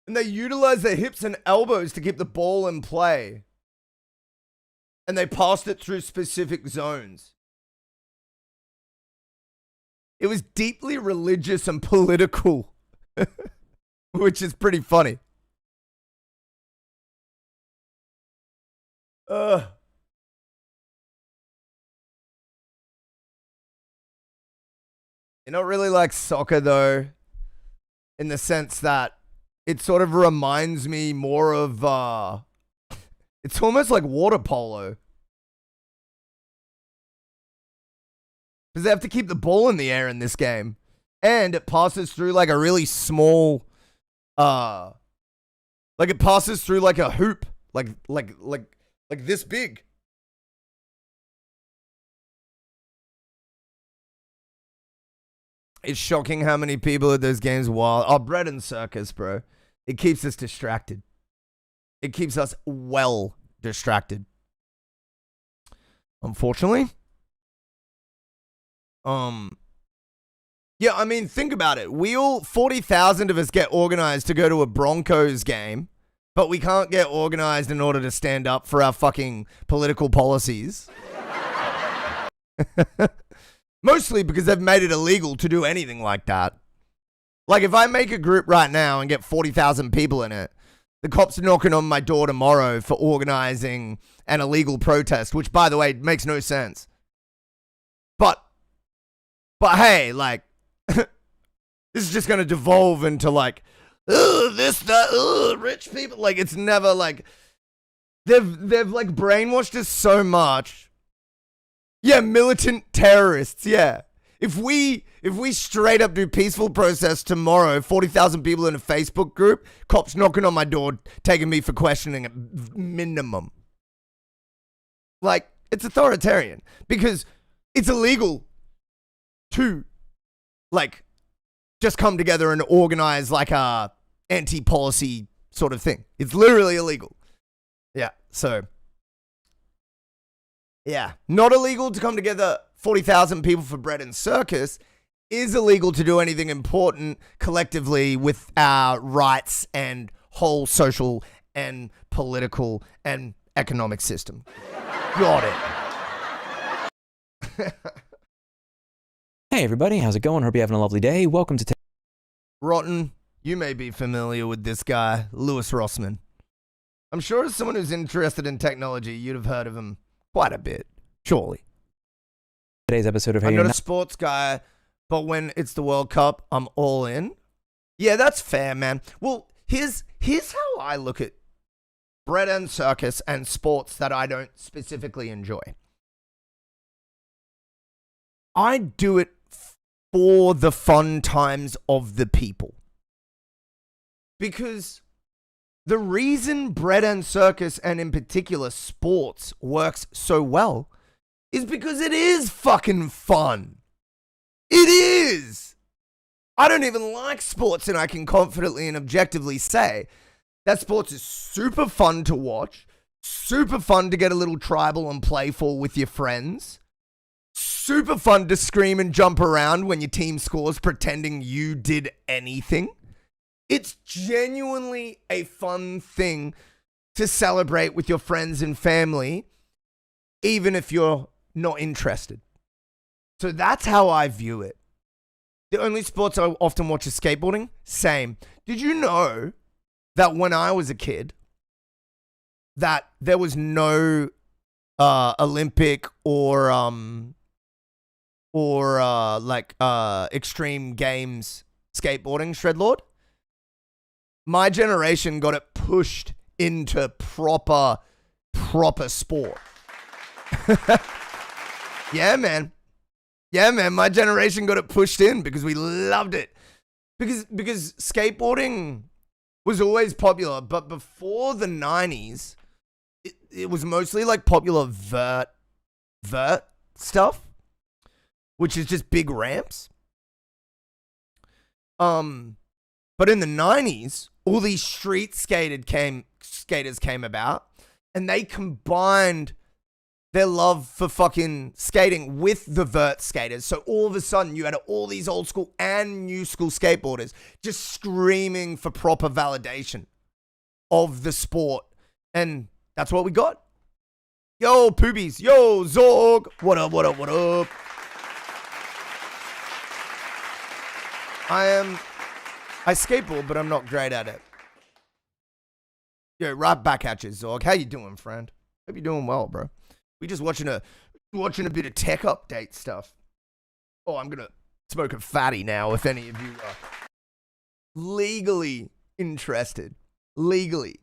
And they utilized their hips and elbows to keep the ball in play. And they passed it through specific zones. It was deeply religious and political, which is pretty funny. You don't really like soccer, though, in the sense that it sort of reminds me more of, it's almost like water polo. Because they have to keep the ball in the air in this game. And it passes through like a really small, like it passes through like a hoop, like this big. It's shocking how many people at those games wild. Oh, bread and circus, bro. It keeps us distracted. It keeps us well distracted. Unfortunately. Yeah, I mean, think about it. 40,000 of us get organized to go to a Broncos game. but we can't get organized in order to stand up for our fucking political policies. Mostly because they've made it illegal to do anything like that. Like, if I make a group right now and get 40,000 people in it, the cops are knocking on my door tomorrow for organizing an illegal protest, which, by the way, makes no sense. But hey, like, this is just going to devolve into, like, this, that, rich people. Like, it's never, like, they've like, brainwashed us so much. Yeah, militant terrorists, yeah. If we straight up do peaceful protests tomorrow, 40,000 people in a Facebook group, cops knocking on my door, taking me for questioning at minimum. Like, it's authoritarian because it's illegal to, like, just come together and organize like a anti-policy sort of thing. It's literally illegal. Yeah, so, yeah. Not illegal to come together 40,000 people for bread and circus. Is illegal to do anything important collectively with our rights and whole social and political and economic system. Got it. Hey everybody, how's it going? Hope you're having a lovely day. Welcome to Rotten, you may be familiar with this guy, Louis Rossmann. I'm sure as someone who's interested in technology, you'd have heard of him quite a bit, surely. Today's episode of Hey I'm You're not a sports guy, but when it's the World Cup, I'm all in. Yeah, that's fair, man. Well, here's how I look at bread and circus and sports that I don't specifically enjoy. I do it for the fun times of the people. Because the reason bread and circus, and in particular sports, works so well is because it is fucking fun. It is. I don't even like sports, and I can confidently and objectively say that sports is super fun to watch, super fun to get a little tribal and playful with your friends, super fun to scream and jump around when your team scores pretending you did anything. It's genuinely a fun thing to celebrate with your friends and family, even if you're not interested. So that's how I view it. The only sports I often watch is skateboarding. Same. Did you know that when I was a kid, that there was no Olympic or extreme games skateboarding, Shredlord? My generation got it pushed into proper sport. Yeah, man. Yeah, man. My generation got it pushed in because we loved it. Because skateboarding was always popular, but before the 90s, it was mostly like popular vert stuff, which is just big ramps. But in the 90s, all these street skaters came about, and they combined their love for fucking skating with the vert skaters. So all of a sudden, you had all these old school and new school skateboarders just screaming for proper validation of the sport. And that's what we got. Yo, Poobies. Yo, Zorg. What up, what up, what up? I skateboard, but I'm not great at it. Yo, right back at you, Zorg. How you doing, friend? Hope you're doing well, bro. We just watching a bit of tech update stuff. Oh, I'm gonna smoke a fatty now if any of you are legally interested. Legally.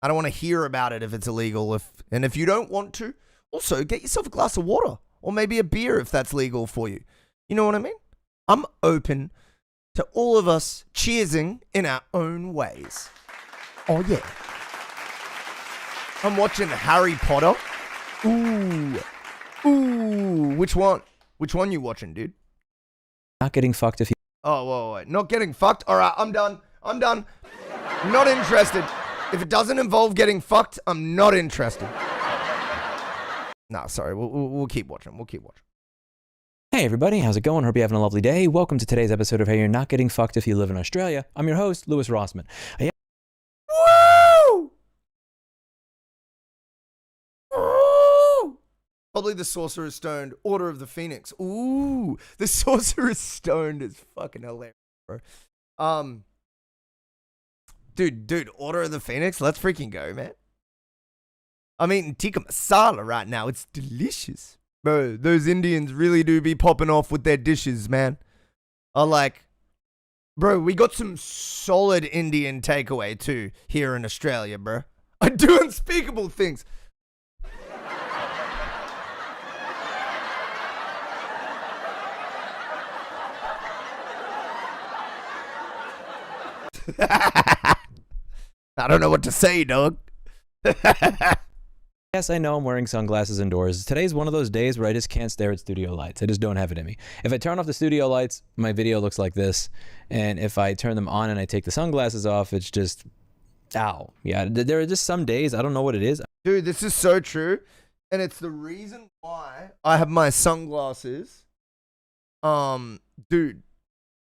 I don't want to hear about it if it's illegal. If you don't want to, also get yourself a glass of water or maybe a beer if that's legal for you. You know what I mean? I'm open to all of us cheersing in our own ways. Oh yeah. I'm watching Harry Potter. Ooh, which one? Which one you watching, dude? Not getting fucked if you... Oh, wait. Not getting fucked? All right, I'm done. Not interested. If it doesn't involve getting fucked, I'm not interested. Nah, sorry. We'll keep watching. Hey everybody, how's it going? Hope you're having a lovely day. Welcome to today's episode of Hey You're Not Getting Fucked If You Live in Australia. I'm your host, Louis Rossmann. Probably the Sorcerer's Stone, Order of the Phoenix. Ooh, the Sorcerer's Stone is fucking hilarious, bro. Dude, Order of the Phoenix, let's freaking go, man. I'm eating tikka masala right now. It's delicious. Bro, those Indians really do be popping off with their dishes, man. I like, bro, we got some solid Indian takeaway too here in Australia, bro. I do unspeakable things. I don't know what to say, dog. Yes, I know I'm wearing sunglasses indoors. Today's one of those days where I just can't stare at studio lights. I just don't have it in me. If I turn off the studio lights, my video looks like this. And if I turn them on and I take the sunglasses off, it's just, ow. Yeah, there are just some days, I don't know what it is. Dude, this is so true. And it's the reason why I have my sunglasses. Dude,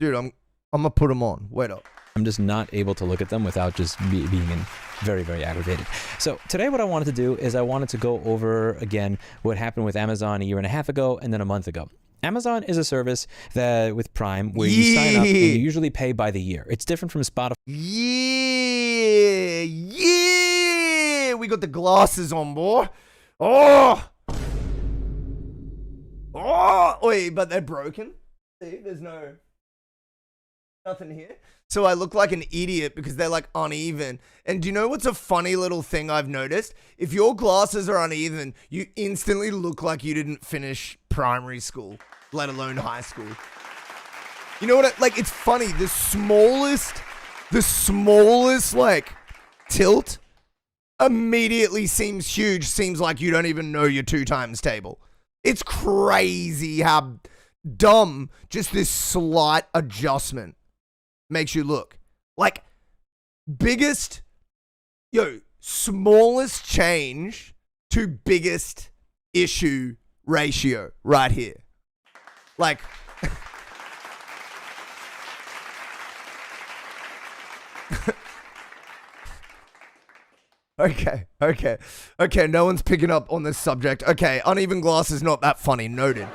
I'm gonna put them on. Wait up. I'm just not able to look at them without just being very, very aggravated. So today what I wanted to do is I wanted to go over again what happened with Amazon a year and a half ago and then a month ago. Amazon is a service that with Prime where you sign up and you usually pay by the year. It's different from Spotify. Yeah. We got the glasses on, boy. Oh, wait, but they're broken. See, there's nothing here. So I look like an idiot because they're like uneven. And do you know what's a funny little thing I've noticed? If your glasses are uneven, you instantly look like you didn't finish primary school, let alone high school. You know what? Like, it's funny. The smallest like tilt immediately seems huge. Seems like you don't even know your 2 times table. It's crazy how dumb just this slight adjustment makes you look. Like, smallest change to biggest issue ratio right here. Like, okay, no one's picking up on this subject. Okay, uneven glass is not that funny. Noted.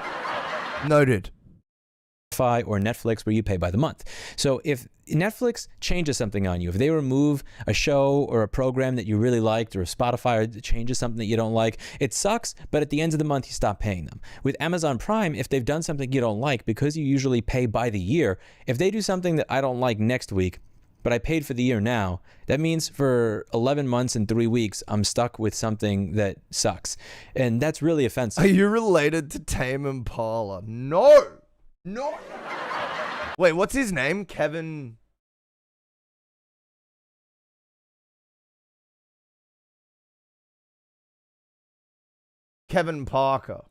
Or Netflix where you pay by the month. So if Netflix changes something on you, if they remove a show or a program that you really liked, or if Spotify changes something that you don't like, it sucks, but at the end of the month you stop paying them. With Amazon Prime, if they've done something you don't like, because you usually pay by the year, if they do something that I don't like next week, but I paid for the year now, that means for 11 months and 3 weeks, I'm stuck with something that sucks. And that's really offensive. Are you related to Tame Impala? No. Wait, what's his name? Kevin Parker.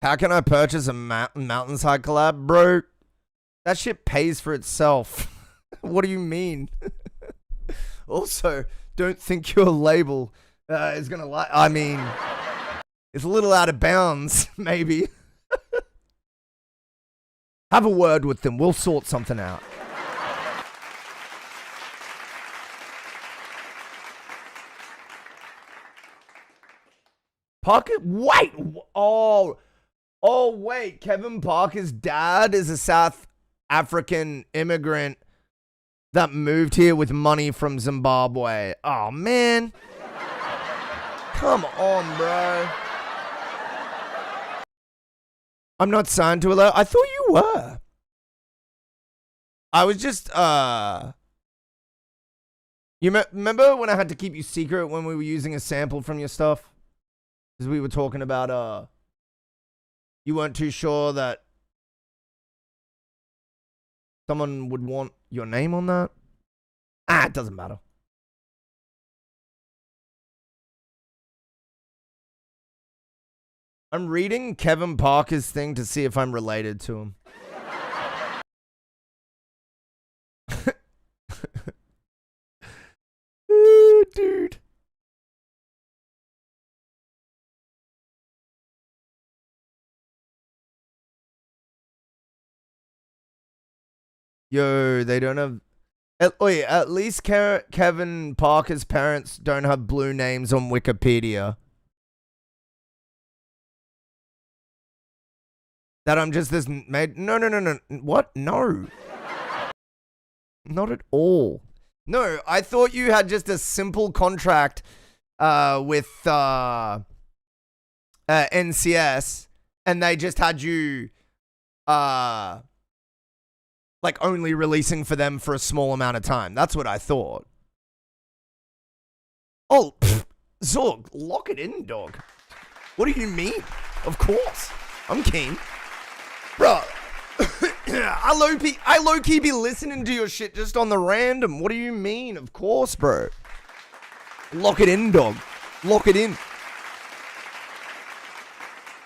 How can I purchase a MountainsHide collab? Bro, that shit pays for itself. What do you mean? Also, don't think your label is gonna like. I mean, it's a little out of bounds, maybe. Have a word with them. We'll sort something out. Parker, wait. Oh, wait. Kevin Parker's dad is a South African immigrant that moved here with money from Zimbabwe. Oh, man. Come on, bro. I'm not signed to alert. I thought you were. I was just, You remember when I had to keep you secret when we were using a sample from your stuff? Because we were talking about, you weren't too sure that someone would want your name on that? It doesn't matter. I'm reading Kevin Parker's thing to see if I'm related to him. Ooh, dude. Yo, they don't have At least Kevin Parker's parents don't have blue names on Wikipedia. That I'm just this made. No. What? No. Not at all. No, I thought you had just a simple contract with NCS, and they just had you like only releasing for them for a small amount of time. That's what I thought. Oh, Zorg, lock it in, dog. What do you mean? Of course. I'm keen. Bro, I low-key be listening to your shit just on the random. What do you mean? Of course, bro. Lock it in, dog. Lock it in.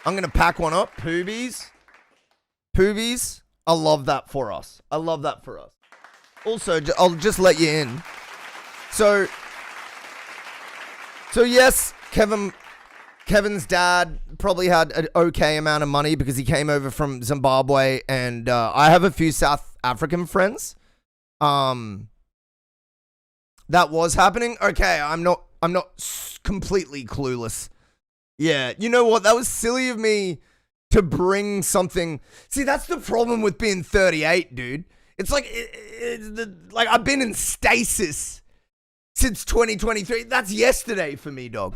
I'm going to pack one up. Poobies. I love that for us. Also, I'll just let you in. So yes, Kevin's dad probably had an okay amount of money because he came over from Zimbabwe, and I have a few South African friends. That was happening. Okay, I'm not completely clueless. Yeah, you know what? That was silly of me to bring something. See, that's the problem with being 38, dude. It's like like I've been in stasis since 2023. That's yesterday for me, dog.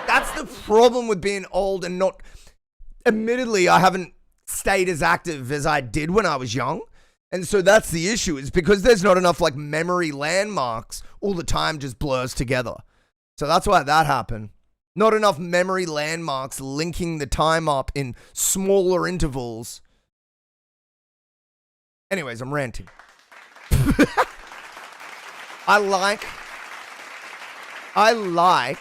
That's the problem with being old and not... Admittedly, I haven't stayed as active as I did when I was young. And so that's the issue, is because there's not enough like memory landmarks, all the time just blurs together. So that's why that happened. Not enough memory landmarks linking the time up in smaller intervals. Anyways, I'm ranting. I like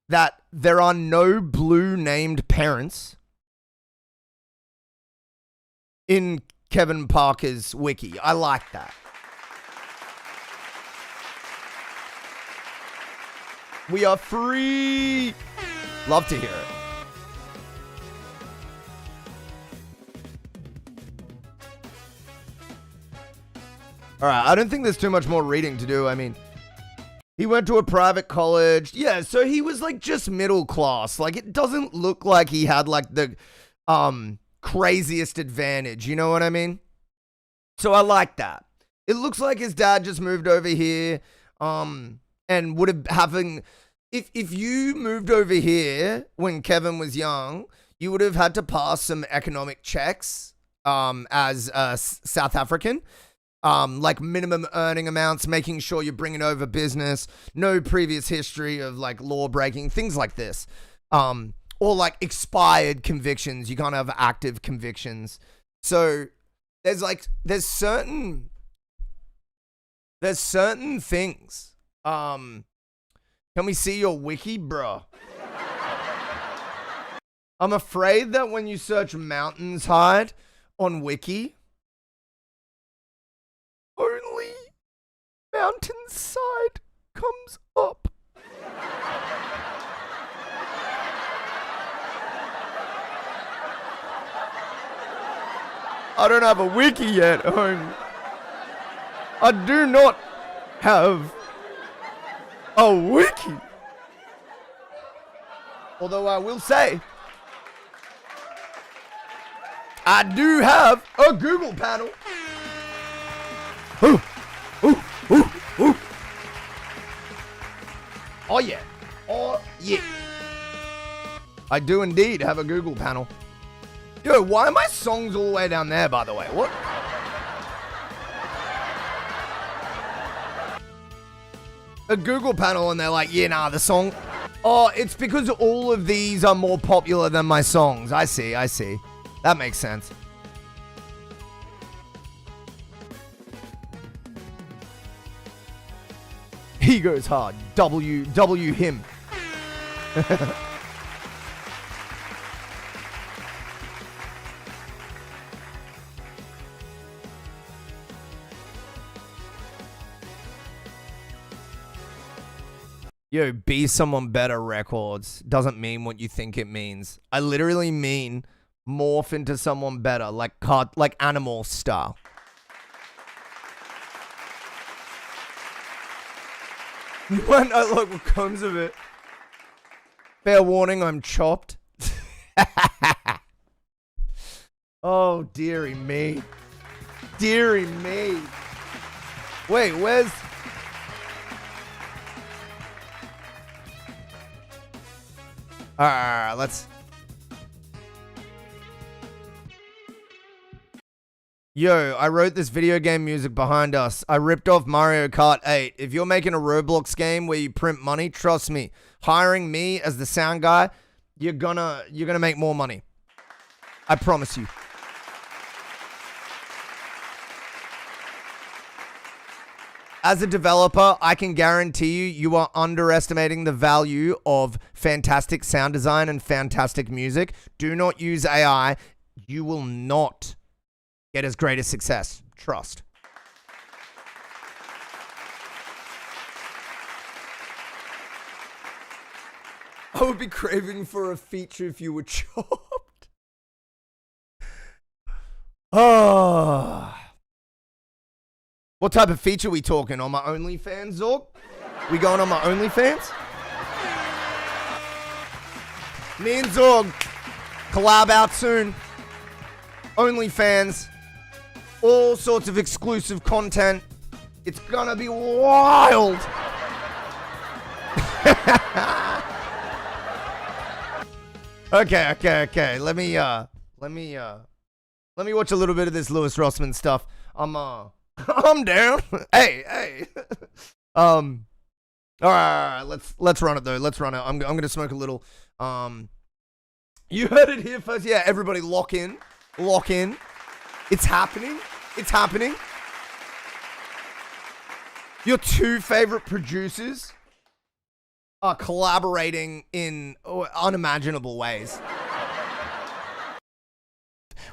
that there are no blue named parents in Kevin Parker's wiki. I like that. We are free. Love to hear it. All right, I don't think there's too much more reading to do. I mean, he went to a private college. Yeah, so he was like just middle class. Like, it doesn't look like he had like the craziest advantage. You know what I mean? So I like that. It looks like his dad just moved over here and would have having... If you moved over here when Kevin was young, you would have had to pass some economic checks as a South African. Like minimum earning amounts, making sure you're bringing over business, no previous history of like law breaking, things like this. Or like expired convictions. You can't have active convictions. So there's certain things. Can we see your wiki, bro? I'm afraid that when you search MountainsHide on wiki, only MountainsHide comes up. I don't have a wiki yet, home. I do not have a wiki. Although I will say, I do have a Google panel. Ooh. Oh yeah. I do indeed have a Google panel. Yo, why are my songs all the way down there, by the way? What? A Google panel, and they're like, yeah, nah, the song. Oh, it's because all of these are more popular than my songs. I see. That makes sense. He goes hard. W him. Yo, Be Someone Better Records doesn't mean what you think it means. I literally mean morph into someone better, like animal style. You might not like what comes of it. Fair warning, I'm chopped. Oh, dearie me. Dearie me. Wait, where's... Alright, let's... Yo, I wrote this video game music behind us. I ripped off Mario Kart 8. If you're making a Roblox game where you print money, trust me, hiring me as the sound guy, you're gonna make more money. I promise you. As a developer, I can guarantee you are underestimating the value of fantastic sound design and fantastic music. Do not use AI. You will not get as great a success. Trust. I would be craving for a feature if you were chopped. Oh. What type of feature we talking? On my OnlyFans, Zorg? We going on my OnlyFans? Me and Zorg collab out soon. OnlyFans. All sorts of exclusive content. It's gonna be wild. Okay. Let me watch a little bit of this Louis Rossman stuff. I'm down. Hey. All right. Let's run it though. Let's run it. I'm gonna smoke a little. You heard it here first. Yeah, everybody, lock in. It's happening. Your two favorite producers are collaborating in unimaginable ways.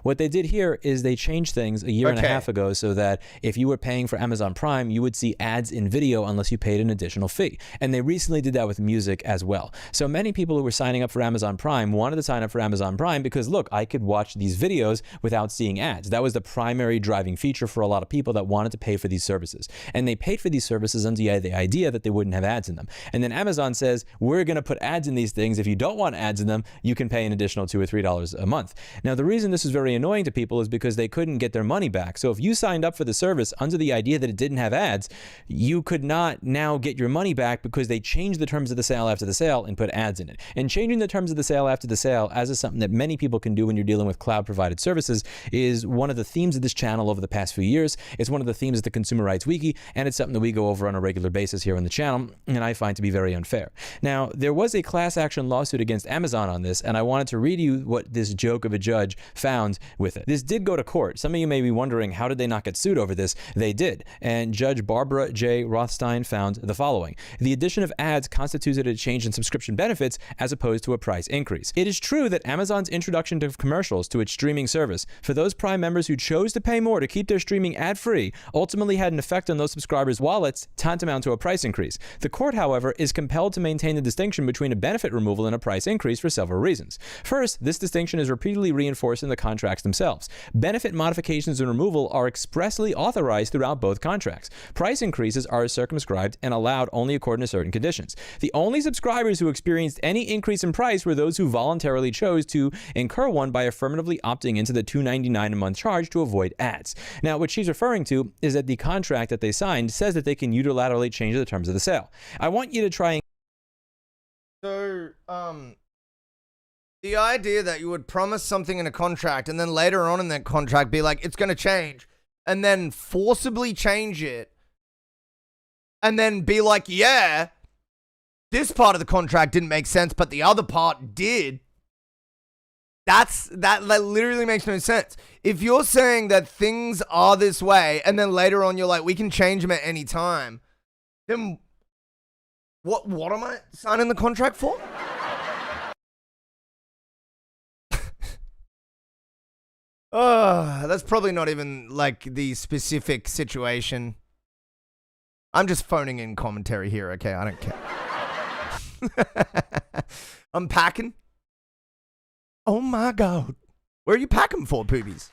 What they did here is they changed things a year and a half ago so that if you were paying for Amazon Prime, you would see ads in video unless you paid an additional fee. And they recently did that with music as well. So many people who were signing up for Amazon Prime wanted to sign up for Amazon Prime because, look, I could watch these videos without seeing ads. That was the primary driving feature for a lot of people that wanted to pay for these services. And they paid for these services under the idea that they wouldn't have ads in them. And then Amazon says, we're going to put ads in these things. If you don't want ads in them, you can pay an additional $2 or $3 a month. Now, the reason this is very annoying to people is because they couldn't get their money back. So if you signed up for the service under the idea that it didn't have ads, you could not now get your money back because they changed the terms of the sale after the sale and put ads in it. And changing the terms of the sale after the sale, as is something that many people can do when you're dealing with cloud provided services, is one of the themes of this channel over the past few years. It's one of the themes of the Consumer Rights Wiki, and it's something that we go over on a regular basis here on the channel, and I find to be very unfair. Now, there was a class action lawsuit against Amazon on this, and I wanted to read you what this joke of a judge found with it. This did go to court. Some of you may be wondering, how did they not get sued over this? They did. And Judge Barbara J. Rothstein found the following. The addition of ads constituted a change in subscription benefits as opposed to a price increase. It is true that Amazon's introduction of commercials to its streaming service for those Prime members who chose to pay more to keep their streaming ad-free ultimately had an effect on those subscribers' wallets tantamount to a price increase. The court, however, is compelled to maintain the distinction between a benefit removal and a price increase for several reasons. First, this distinction is repeatedly reinforced in the contracts themselves. Benefit modifications and removal are expressly authorized throughout both contracts. Price increases are circumscribed and allowed only according to certain conditions. The only subscribers who experienced any increase in price were those who voluntarily chose to incur one by affirmatively opting into the $2.99 a month charge to avoid ads. Now, what she's referring to is that the contract that they signed says that they can unilaterally change the terms of the sale. I want you to try and... So, the idea that you would promise something in a contract and then later on in that contract be like, it's going to change, and then forcibly change it, and then be like, yeah, this part of the contract didn't make sense, but the other part did. That literally makes no sense. If you're saying that things are this way, and then later on you're like, we can change them at any time, then what am I signing the contract for? That's probably not even like the specific situation. I'm just phoning in commentary here, okay? I don't care. I'm packing. Oh my God. Where are you packing for, poobies?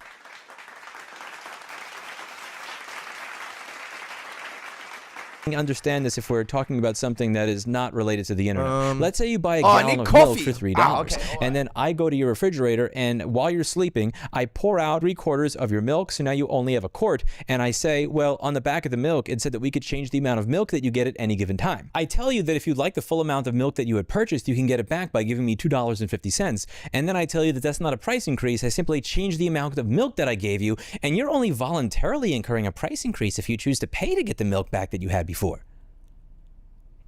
understand this if we're talking about something that is not related to the internet. Let's say you buy a I gallon need of milk coffee. for $3, okay, all right. and then I go to your refrigerator, and while you're sleeping, I pour out 3/4 of your milk, so now you only have a quart, and I say, well, on the back of the milk, it said that we could change the amount of milk that you get at any given time. I tell you that if you'd like the full amount of milk that you had purchased, you can get it back by giving me $2.50, and then I tell you that that's not a price increase. I simply change the amount of milk that I gave you, and you're only voluntarily incurring a price increase if you choose to pay to get the milk back that you had before.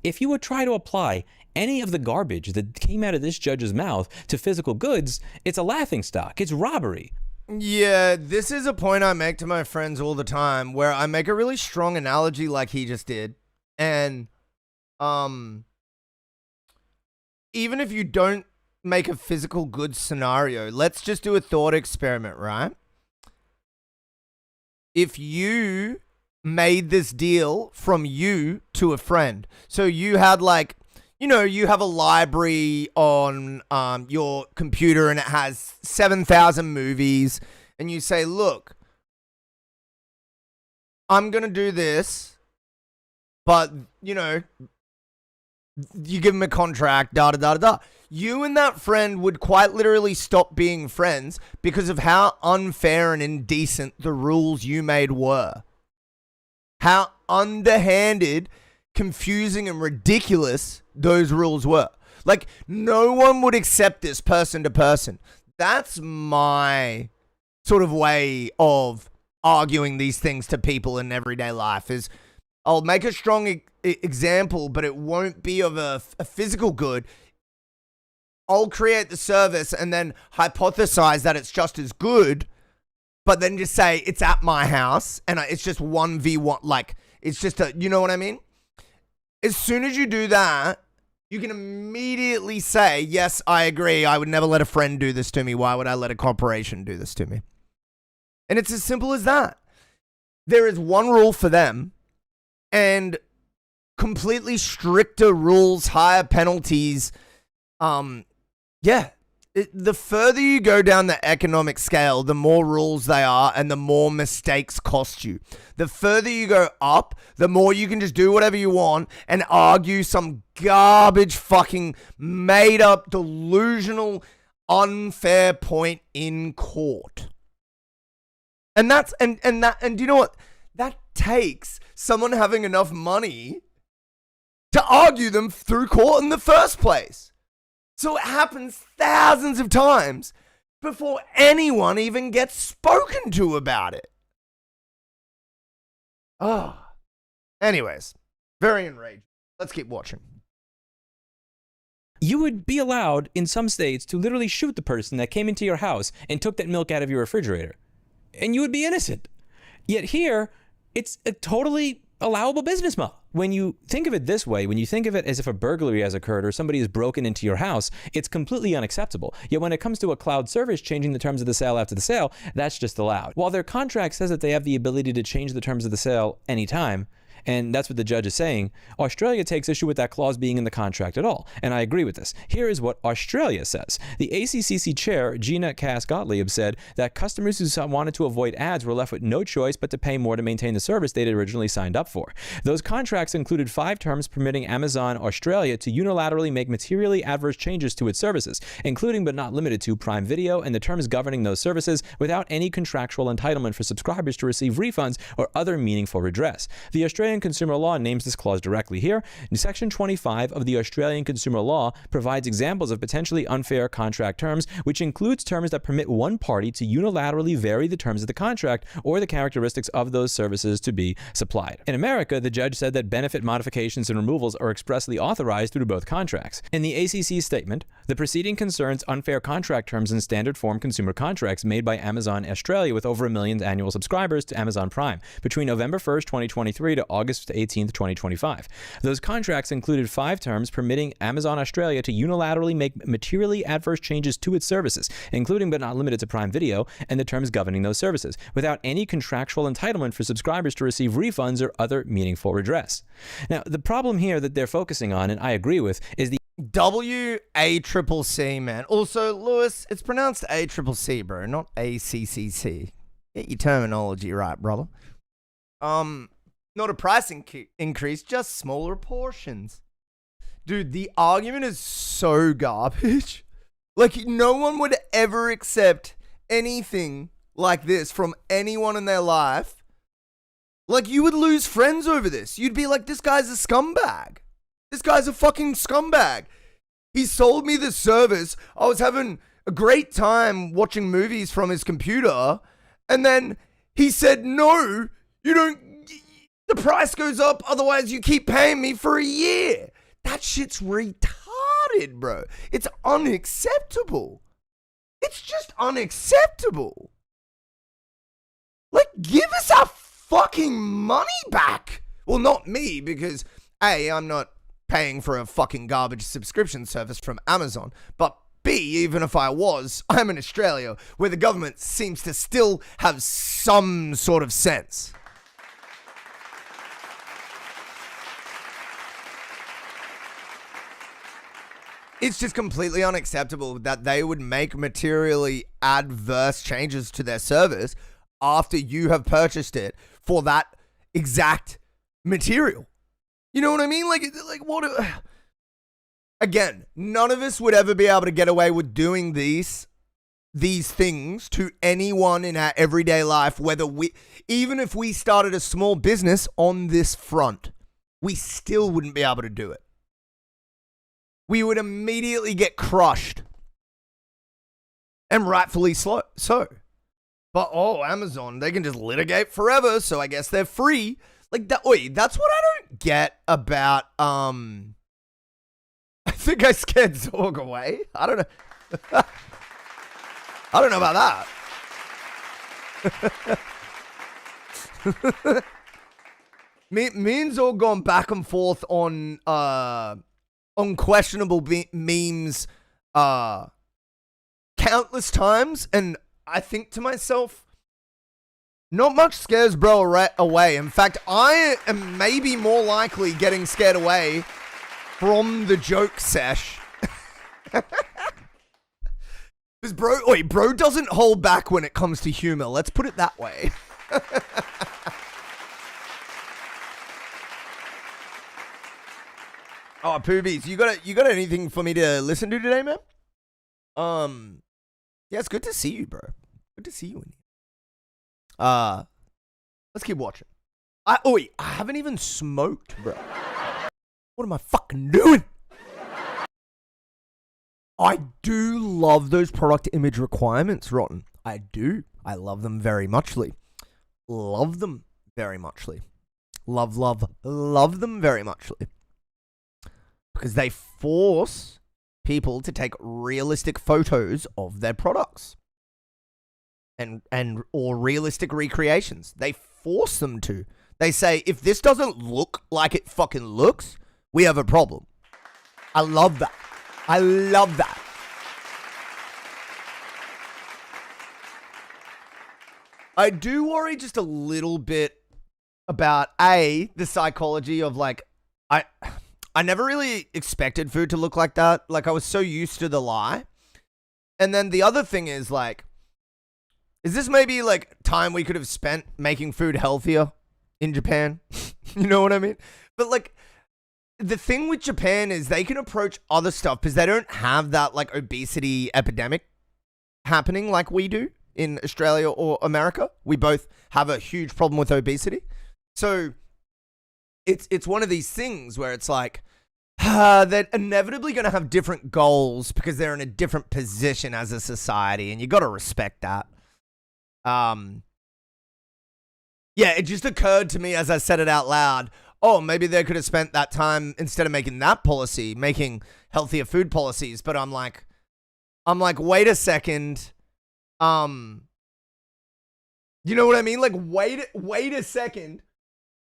If you would try to apply any of the garbage that came out of this judge's mouth to physical goods, it's a laughingstock. It's robbery. Yeah, this is a point I make to my friends all the time, where I make a really strong analogy like he just did. And even if you don't make a physical goods scenario, let's just do a thought experiment, right? If you made this deal from you to a friend, so you had like, you know, you have a library on your computer and it has 7,000 movies, and you say, look, I'm gonna do this, but you know, you give them a contract, da da da da. You and that friend would quite literally stop being friends because of how unfair and indecent the rules you made were. How underhanded, confusing, and ridiculous those rules were. Like, no one would accept this person to person. That's my sort of way of arguing these things to people in everyday life, is I'll make a strong example, but it won't be of a physical good. I'll create the service and then hypothesize that it's just as good, but then just say it's at my house and it's just 1v1. Like, it's just a, you know what I mean? As soon as you do that, you can immediately say, yes, I agree. I would never let a friend do this to me. Why would I let a corporation do this to me? And it's as simple as that. There is one rule for them, and completely stricter rules, higher penalties. The further you go down the economic scale, the more rules they are and the more mistakes cost you. The further you go up, the more you can just do whatever you want and argue some garbage fucking made up, delusional, unfair point in court. And that's, and do you know what? That takes someone having enough money to argue them through court in the first place. So it happens thousands of times before anyone even gets spoken to about it. Oh. Anyways, very enraged. Let's keep watching. You would be allowed in some states to literally shoot the person that came into your house and took that milk out of your refrigerator. And you would be innocent. Yet here, it's a totally allowable business model. When you think of it this way, when you think of it as if a burglary has occurred or somebody has broken into your house, it's completely unacceptable. Yet when it comes to a cloud service changing the terms of the sale after the sale, that's just allowed. While their contract says that they have the ability to change the terms of the sale anytime, and that's what the judge is saying, Australia takes issue with that clause being in the contract at all. And I agree with this. Here is what Australia says. The ACCC chair, Gina Cass-Gottlieb, said that customers who wanted to avoid ads were left with no choice but to pay more to maintain the service they'd originally signed up for. Those contracts included 5 terms permitting Amazon Australia to unilaterally make materially adverse changes to its services, including but not limited to Prime Video and the terms governing those services, without any contractual entitlement for subscribers to receive refunds or other meaningful redress. The Australian consumer law names this clause directly here. In Section 25 of the Australian consumer law provides examples of potentially unfair contract terms, which includes terms that permit one party to unilaterally vary the terms of the contract or the characteristics of those services to be supplied. In America, the judge said that benefit modifications and removals are expressly authorized through both contracts. In the ACC statement, the proceeding concerns unfair contract terms in standard form consumer contracts made by Amazon Australia with over 1 million annual subscribers to Amazon Prime between November 1st, 2023 to August 18th, 2025. Those contracts included 5 terms permitting Amazon Australia to unilaterally make materially adverse changes to its services, including but not limited to Prime Video, and the terms governing those services, without any contractual entitlement for subscribers to receive refunds or other meaningful redress. Now, the problem here that they're focusing on, and I agree with, is the WACCC, man. Also, Lewis, it's pronounced ACCC, bro, not ACCC. Get your terminology right, brother. Not a price increase, just smaller portions. Dude, the argument is so garbage. Like, no one would ever accept anything like this from anyone in their life. Like, you would lose friends over this. You'd be like, this guy's a scumbag. This guy's a fucking scumbag. He sold me this service. I was having a great time watching movies from his computer. And then he said, no, you don't. The price goes up. Otherwise, you keep paying me for a year. That shit's retarded, bro. It's unacceptable. It's just unacceptable. Like, give us our fucking money back. Well, not me, because A, I'm not paying for a fucking garbage subscription service from Amazon. But B, even if I was, I'm in Australia, where the government seems to still have some sort of sense. It's just completely unacceptable that they would make materially adverse changes to their service after you have purchased it for that exact material. You know what I mean? Like what? Again, none of us would ever be able to get away with doing these things to anyone in our everyday life, even if we started a small business on this front, we still wouldn't be able to do it. We would immediately get crushed. And rightfully so. But, Amazon, they can just litigate forever, so I guess they're free. Like, that's what I don't get about, I think I scared Zorg away. I don't know. I don't know about that. me and Zorg gone back and forth on questionable memes countless times, and I think to myself, not much scares bro away. In fact, I am maybe more likely getting scared away from the joke sesh. Because bro doesn't hold back when it comes to humor. Let's put it that way. Oh, Poobies, you got anything for me to listen to today, man? Yeah, it's good to see you, bro. Good to see you in here. Let's keep watching. I haven't even smoked, bro. What am I fucking doing? I do love those product image requirements, Rotten. I do. I love them very muchly. Love them very muchly. Love them very muchly. Because they force people to take realistic photos of their products. Or realistic recreations. They force them to. They say, if this doesn't look like it fucking looks, we have a problem. I love that. I love that. I do worry just a little bit about the psychology of like, I never really expected food to look like that. Like, I was so used to the lie. And then the other thing is like, is this maybe like time we could have spent making food healthier in Japan? You know what I mean? But like, the thing with Japan is they can approach other stuff because they don't have that like obesity epidemic happening like we do in Australia or America. We both have a huge problem with obesity. So it's one of these things where it's like, they're inevitably going to have different goals because they're in a different position as a society, and you got to respect that. Yeah, it just occurred to me as I said it out loud. Oh, maybe they could have spent that time instead of making that policy, making healthier food policies. But I'm like, wait a second. You know what I mean? Like, wait a second.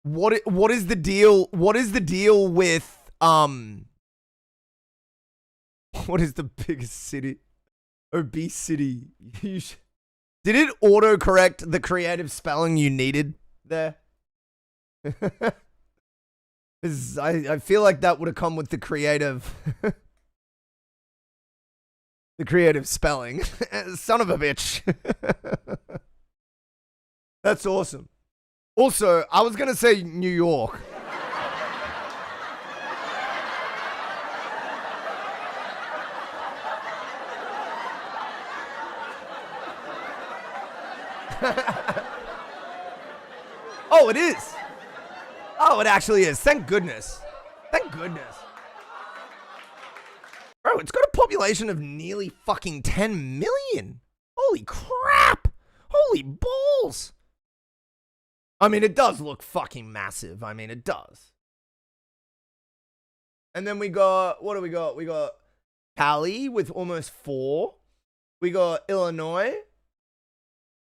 What is the deal? What is the deal with what is the biggest city? Obesity. Did it autocorrect the creative spelling you needed there? I feel like that would have come with the creative the creative spelling. Son of a bitch. That's awesome. Also, I was gonna say New York. Oh, it is. Oh, it actually is. Thank goodness. Thank goodness. Bro, it's got a population of nearly fucking 10 million. Holy crap. Holy balls. I mean, it does look fucking massive. I mean, it does. And then we got, what do we got? We got Cali with almost 4. We got Illinois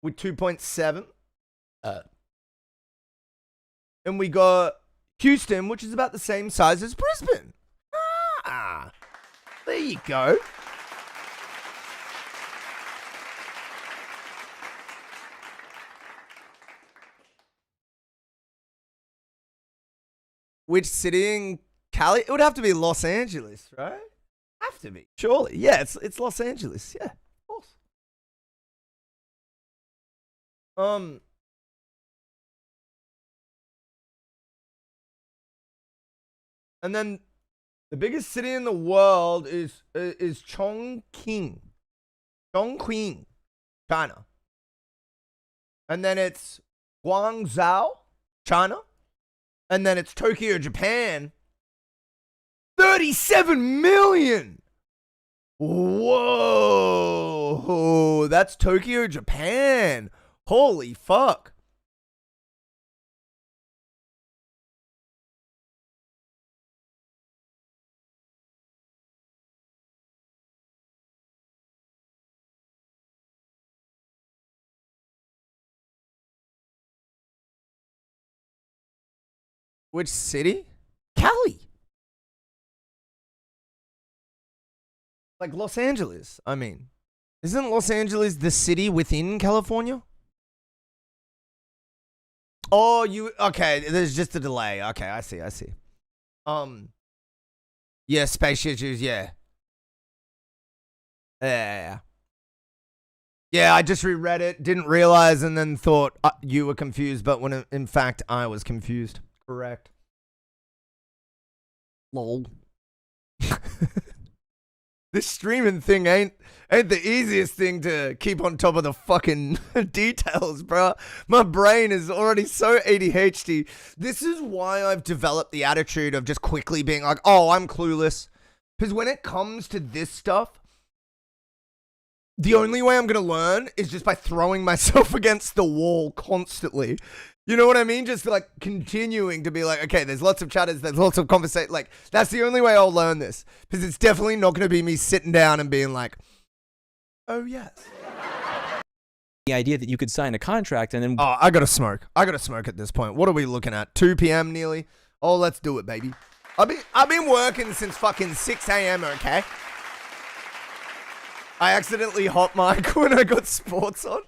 with 2.7. And we got Houston, which is about the same size as Brisbane. Ah, there you go. Which city in Cali? It would have to be Los Angeles, right? Have to be, surely. Yeah, it's Los Angeles. Yeah, of course. And then the biggest city in the world is Chongqing, China. And then it's Guangzhou, China. And then it's Tokyo, Japan. 37 million. Whoa, that's Tokyo, Japan. Holy fuck. Which city? Cali. Like Los Angeles, I mean. Isn't Los Angeles the city within California? Oh, okay, there's just a delay. Okay, I see. Yeah, space issues, yeah. Yeah, I just reread it, didn't realize, and then thought you were confused, but when in fact I was confused. Correct. Lol. This streaming thing ain't the easiest thing to keep on top of the fucking details, bro. My brain is already so ADHD. This is why I've developed the attitude of just quickly being like, oh, I'm clueless. Because when it comes to this stuff, the only way I'm going to learn is just by throwing myself against the wall constantly. You know what I mean? Just like continuing to be like, okay, there's lots of chatters, there's lots of conversation. Like, that's the only way I'll learn this. Because it's definitely not going to be me sitting down and being like, oh, yes. The idea that you could sign a contract and then... Oh, I got to smoke. I got to smoke at this point. What are we looking at? 2 p.m. nearly? Oh, let's do it, baby. I've been working since fucking 6 a.m., okay? I accidentally hot mic when I got sports on.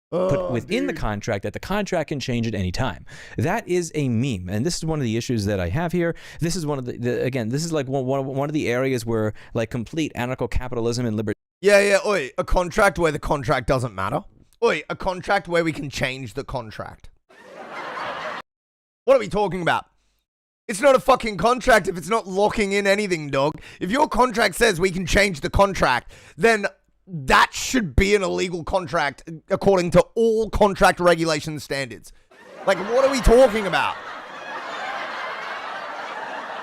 Put within the contract that the contract can change at any time. That is a meme, and this is one of the issues that I have here. This is one of again, this is like one of the areas where like complete anarcho-capitalism and liberty. Yeah, oi, a contract where the contract doesn't matter. Oi, a contract where we can change the contract. What are we talking about? It's not a fucking contract if it's not locking in anything, dog. If your contract says we can change the contract, then that should be an illegal contract according to all contract regulation standards. Like, what are we talking about?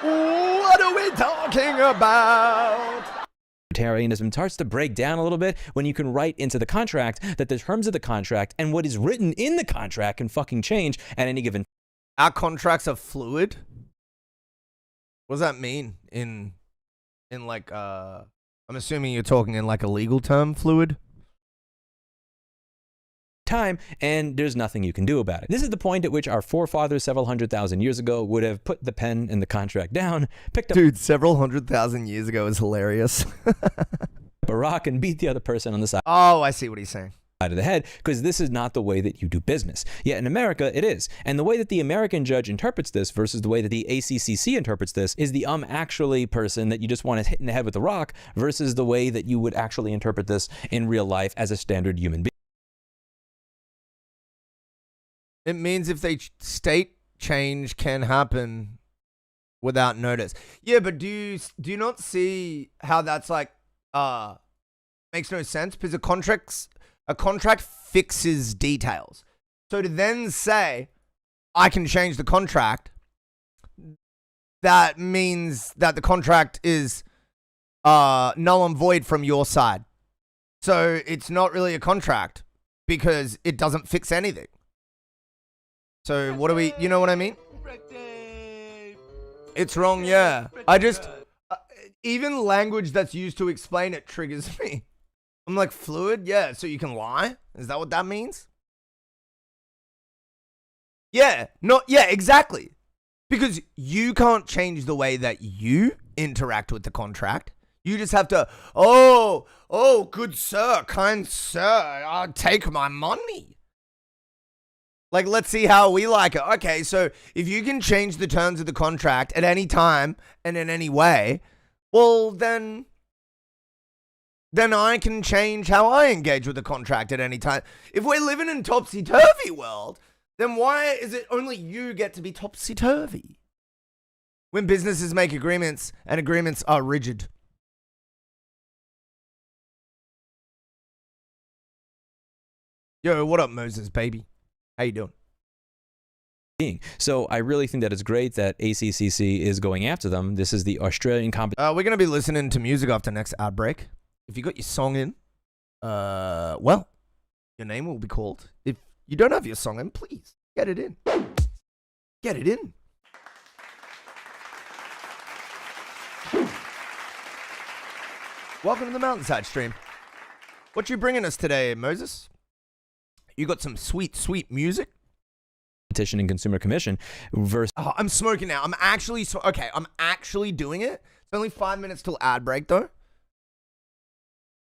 What are we talking about? Libertarianism starts to break down a little bit when you can write into the contract that the terms of the contract and what is written in the contract can fucking change at any given. Our contracts are fluid. What does that mean in like I'm assuming you're talking in like a legal term, fluid? Time, and there's nothing you can do about it. This is the point at which our forefathers several 100,000 years ago would have put the pen and the contract down, picked up... Dude, several 100,000 years ago is hilarious. a rock and beat the other person on the side. Oh, I see what he's saying. Of the head, because this is not the way that you do business. Yet in America, it is. And the way that the American judge interprets this versus the way that the ACCC interprets this is the actually person that you just want to hit in the head with a rock versus the way that you would actually interpret this in real life as a standard human being. It means if they state change can happen without notice. Yeah, but do you not see how that's like makes no sense? Because a contract fixes details. So to then say I can change the contract, that means that the contract is null and void from your side. So it's not really a contract because it doesn't fix anything. So what do we, you know what I mean? It's wrong, yeah. I just, even language that's used to explain it triggers me. I'm like, fluid? Yeah, so you can lie? Is that what that means? Yeah, yeah, exactly. Because you can't change the way that you interact with the contract. You just have to, oh, good sir, kind sir, take my money. Like, let's see how we like it. Okay, so if you can change the terms of the contract at any time and in any way, well, then I can change how I engage with the contract at any time. If we're living in topsy-turvy world, then why is it only you get to be topsy-turvy? When businesses make agreements and agreements are rigid. Yo, what up, Moses, baby? How you doing? So I really think that it's great that ACCC is going after them. This is the Australian competition. We're going to be listening to music after next ad break. If you got your song in, well, your name will be called. If you don't have your song in, please get it in. Get it in. Welcome to the Mountainside stream. What you bringing us today, Moses? You got some sweet, sweet music? Competition and Consumer Commission versus... Oh, I'm smoking now. I'm actually doing it. It's only 5 minutes till ad break, though.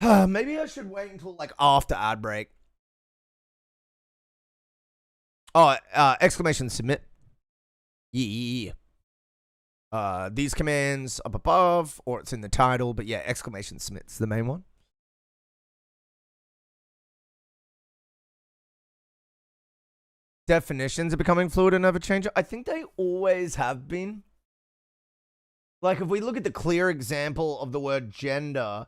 Maybe I should wait until, like, after ad break. Oh, exclamation submit. Yeah. These commands up above, or it's in the title, but yeah, exclamation submit's the main one. Definitions are becoming fluid and never change. I think they always have been. Like, if we look at the clear example of the word gender,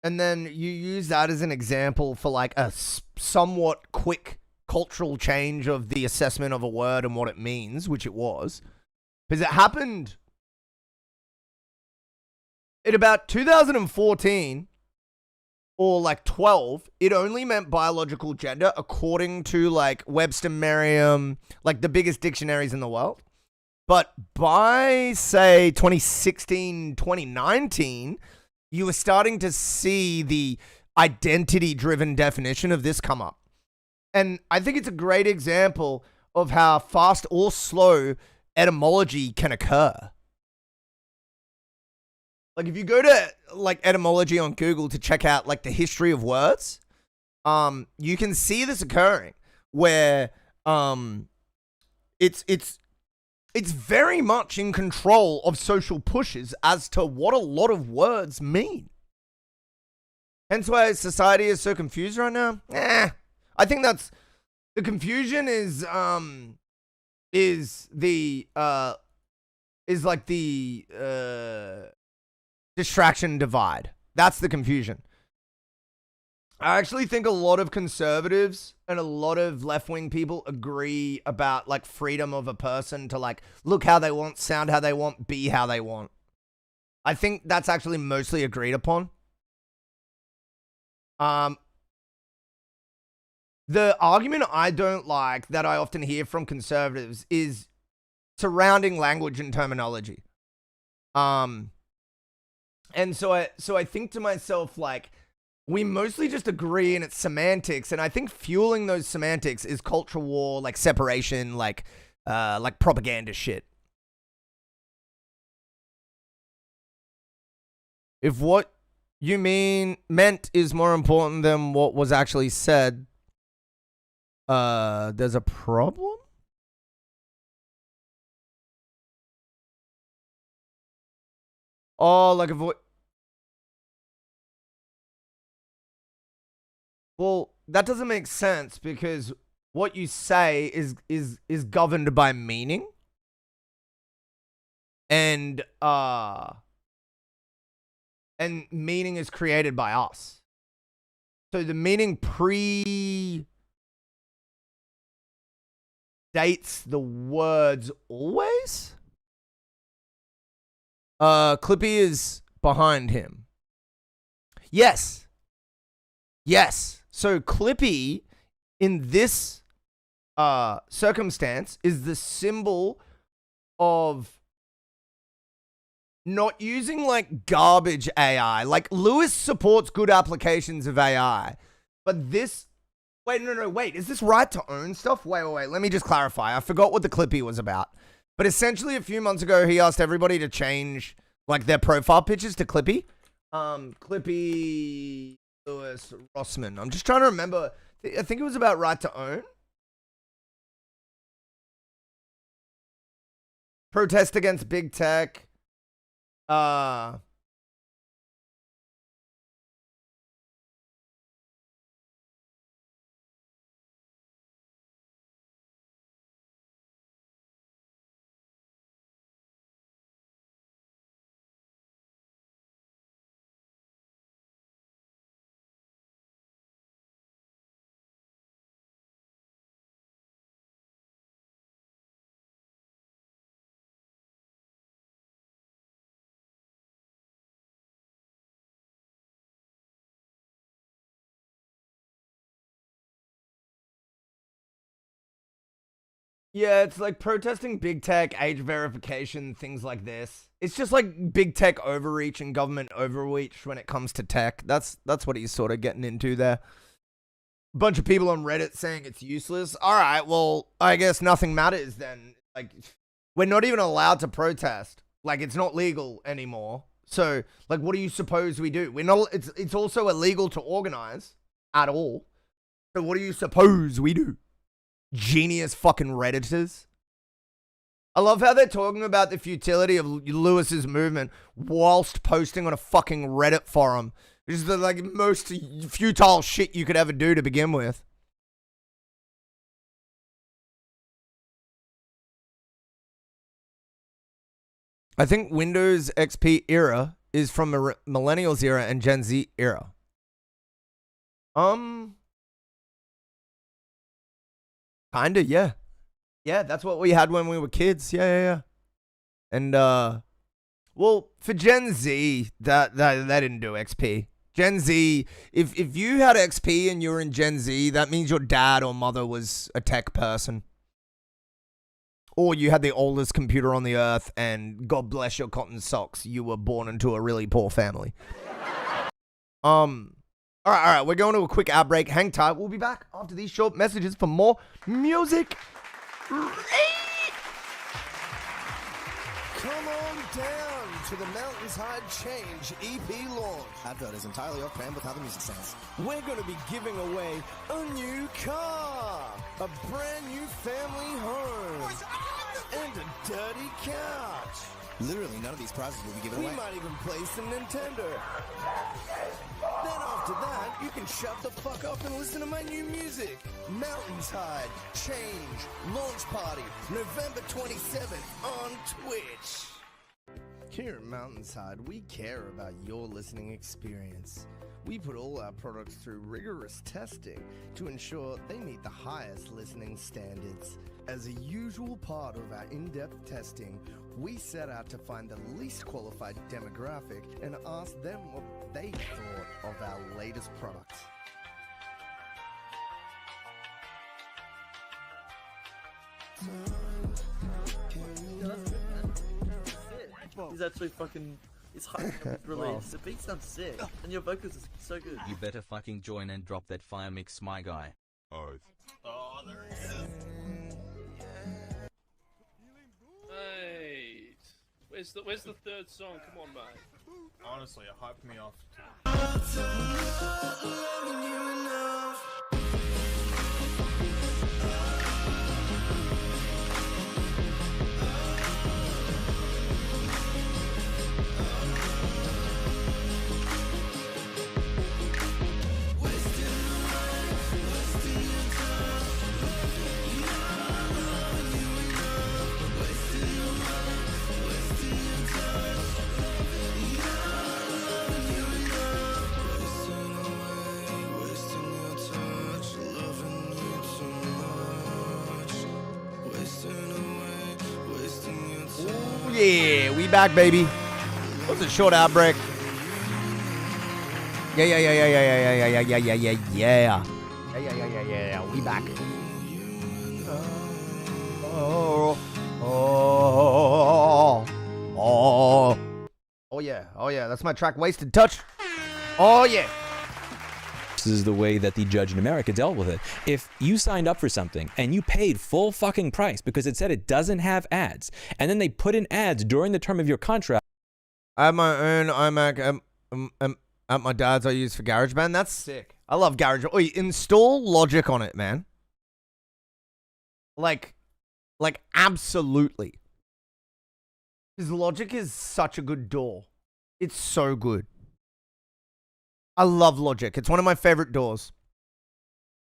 and then you use that as an example for like a somewhat quick cultural change of the assessment of a word and what it means, which it was, because it happened in about 2014 or like 12, it only meant biological gender according to like Webster, Merriam, like the biggest dictionaries in the world. But by, say, 2016, 2019, you were starting to see the identity-driven definition of this come up. And I think it's a great example of how fast or slow etymology can occur. Like, if you go to, like, etymology on Google to check out, like, the history of words, you can see this occurring where it's very much in control of social pushes as to what a lot of words mean. Hence why society is so confused right now. I think that's the confusion is like the distraction divide. That's the confusion. I actually think a lot of conservatives and a lot of left-wing people agree about like freedom of a person to like look how they want, sound how they want, be how they want. I think that's actually mostly agreed upon. The argument I don't like that I often hear from conservatives is surrounding language and terminology. And so I think to myself, like, we mostly just agree and it's semantics, and I think fueling those semantics is culture war, like separation, like propaganda shit. If what you meant is more important than what was actually said, there's a problem? Oh, like well, that doesn't make sense because what you say is governed by meaning. And meaning is created by us. So the meaning predates the words always. Clippy is behind him. Yes. Yes. So Clippy in this circumstance is the symbol of not using like garbage AI. Like Lewis supports good applications of AI, but this, wait, is this right to own stuff? Wait, let me just clarify. I forgot what the Clippy was about. But essentially a few months ago, he asked everybody to change like their profile pictures to Clippy. Clippy Lewis Rossman. I'm just trying to remember. I think it was about right to own. Protest against big tech. Yeah, it's like protesting big tech, age verification, things like this. It's just like big tech overreach and government overreach when it comes to tech. That's what he's sort of getting into there. Bunch of people on Reddit saying it's useless. All right, well, I guess nothing matters then. Like, we're not even allowed to protest. Like, it's not legal anymore. So, like, what do you suppose we do? We're not. It's also illegal to organize at all. So, what do you suppose we do? Genius fucking Redditors. I love how they're talking about the futility of Lewis's movement whilst posting on a fucking Reddit forum. Which is the like most futile shit you could ever do to begin with. I think Windows XP era is from a Millennials era and Gen Z era. Kinda, yeah. Yeah, that's what we had when we were kids. Yeah. And, well, for Gen Z, that they didn't do XP. Gen Z, if you had XP and you were in Gen Z, that means your dad or mother was a tech person. Or you had the oldest computer on the earth and God bless your cotton socks, you were born into a really poor family. All right, we're going to a quick ad break. Hang tight. We'll be back after these short messages for more music. Come on down to the MountainsHide Change EP launch. Advert is entirely off brand with how the music sounds. We're going to be giving away a new car, a brand new family home, and a dirty couch. Literally, none of these prizes will be given away. We might even play some Nintendo. Then after that, you can shut the fuck up and listen to my new music. MountainsHide Change Launch Party, November 27th on Twitch. Here at MountainsHide, we care about your listening experience. We put all our products through rigorous testing to ensure they meet the highest listening standards. As a usual part of our in-depth testing, we set out to find the least qualified demographic and ask them what they thought of our latest products. He's actually fucking... It's hyping up his release. The beat sounds sick, and your vocals are so good. You better fucking join and drop that fire mix, my guy. Oh, there he is. Hey, where's the third song? Come on, mate. Honestly, it hyped me off. yeah, we back, baby. What's a short outbreak? Yeah. We back. Oh yeah. That's my track, Wasted Touch. Oh yeah. This is the way that the judge in America dealt with it. If you signed up for something and you paid full fucking price because it said it doesn't have ads, and then they put in ads during the term of your contract. I have my own iMac at my dad's I use for GarageBand. That's sick. I love GarageBand. Oh, install Logic on it, man. Like absolutely. Because Logic is such a good DAW. It's so good. I love Logic. It's one of my favorite DAWs.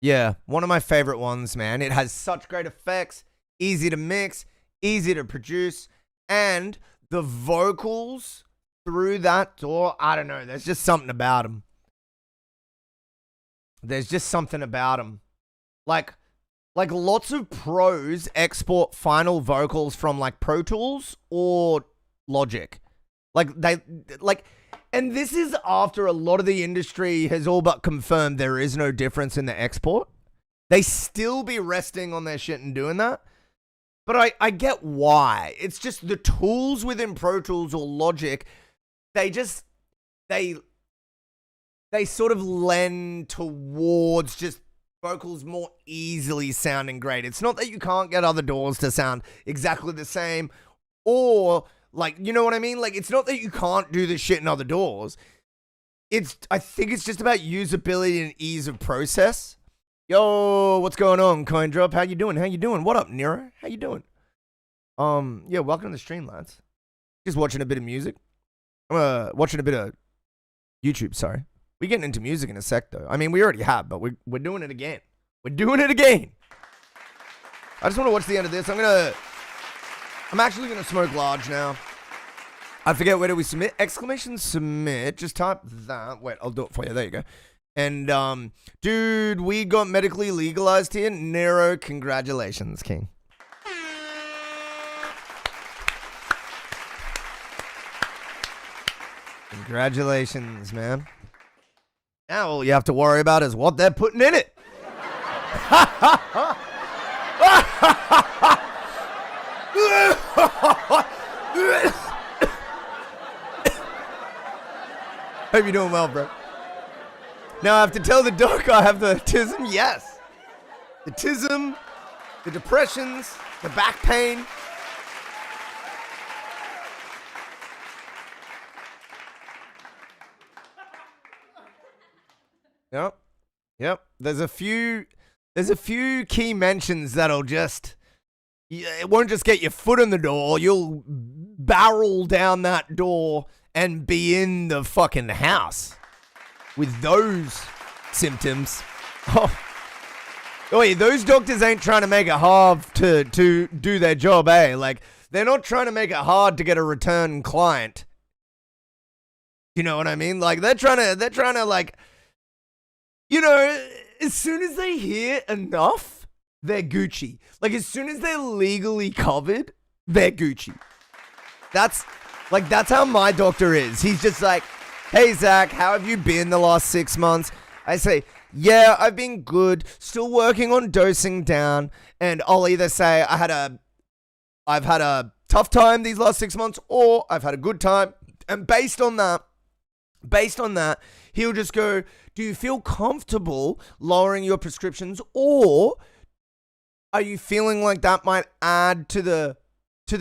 Yeah, one of my favorite ones, man. It has such great effects, easy to mix, easy to produce, and the vocals through that DAW, I don't know, there's just something about them. There's just something about them. Like lots of pros export final vocals from like Pro Tools or Logic. And this is after a lot of the industry has all but confirmed there is no difference in the export. They still be resting on their shit and doing that. But I get why. It's just the tools within Pro Tools or Logic, they sort of lend towards just vocals more easily sounding great. It's not that you can't get other DAWs to sound exactly the same, or like, you know what I mean? Like, it's not that you can't do this shit in other DAWs. I think it's just about usability and ease of process. Yo, what's going on, Coin Drop? How you doing? What up, Nero? How you doing? Yeah, welcome to the stream, lads. Just watching a bit of music. Watching a bit of YouTube, sorry. We're getting into music in a sec, though. I mean, we already have, but we're doing it again. We're doing it again. I just want to watch the end of this. I'm actually going to smoke large now. I forget, where do we submit? Exclamation submit. Just type that. Wait, I'll do it for you. There you go. And, dude, we got medically legalized here. Nero, congratulations, King. Congratulations, man. Now all you have to worry about is what they're putting in it. Hope you're doing well, bro. Now I have to tell the doc I have the tism. Yes. The tism, the depressions, the back pain. Yep. There's a few key mentions that'll just, it won't just get your foot in the door. You'll barrel down that door and be in the fucking house with those symptoms. Oh yeah, those doctors ain't trying to make it hard to do their job, eh? Like, they're not trying to make it hard to get a return client. You know what I mean? Like, they're trying to like, you know, as soon as they hear enough, they're Gucci. Like, as soon as they're legally covered, they're Gucci. That's how my doctor is. He's just like, hey, Zach, how have you been the last 6 months? I say, yeah, I've been good. Still working on dosing down. And I'll either say I've had a tough time these last 6 months, or I've had a good time. And based on that, he'll just go, do you feel comfortable lowering your prescriptions, or are you feeling like that might add to the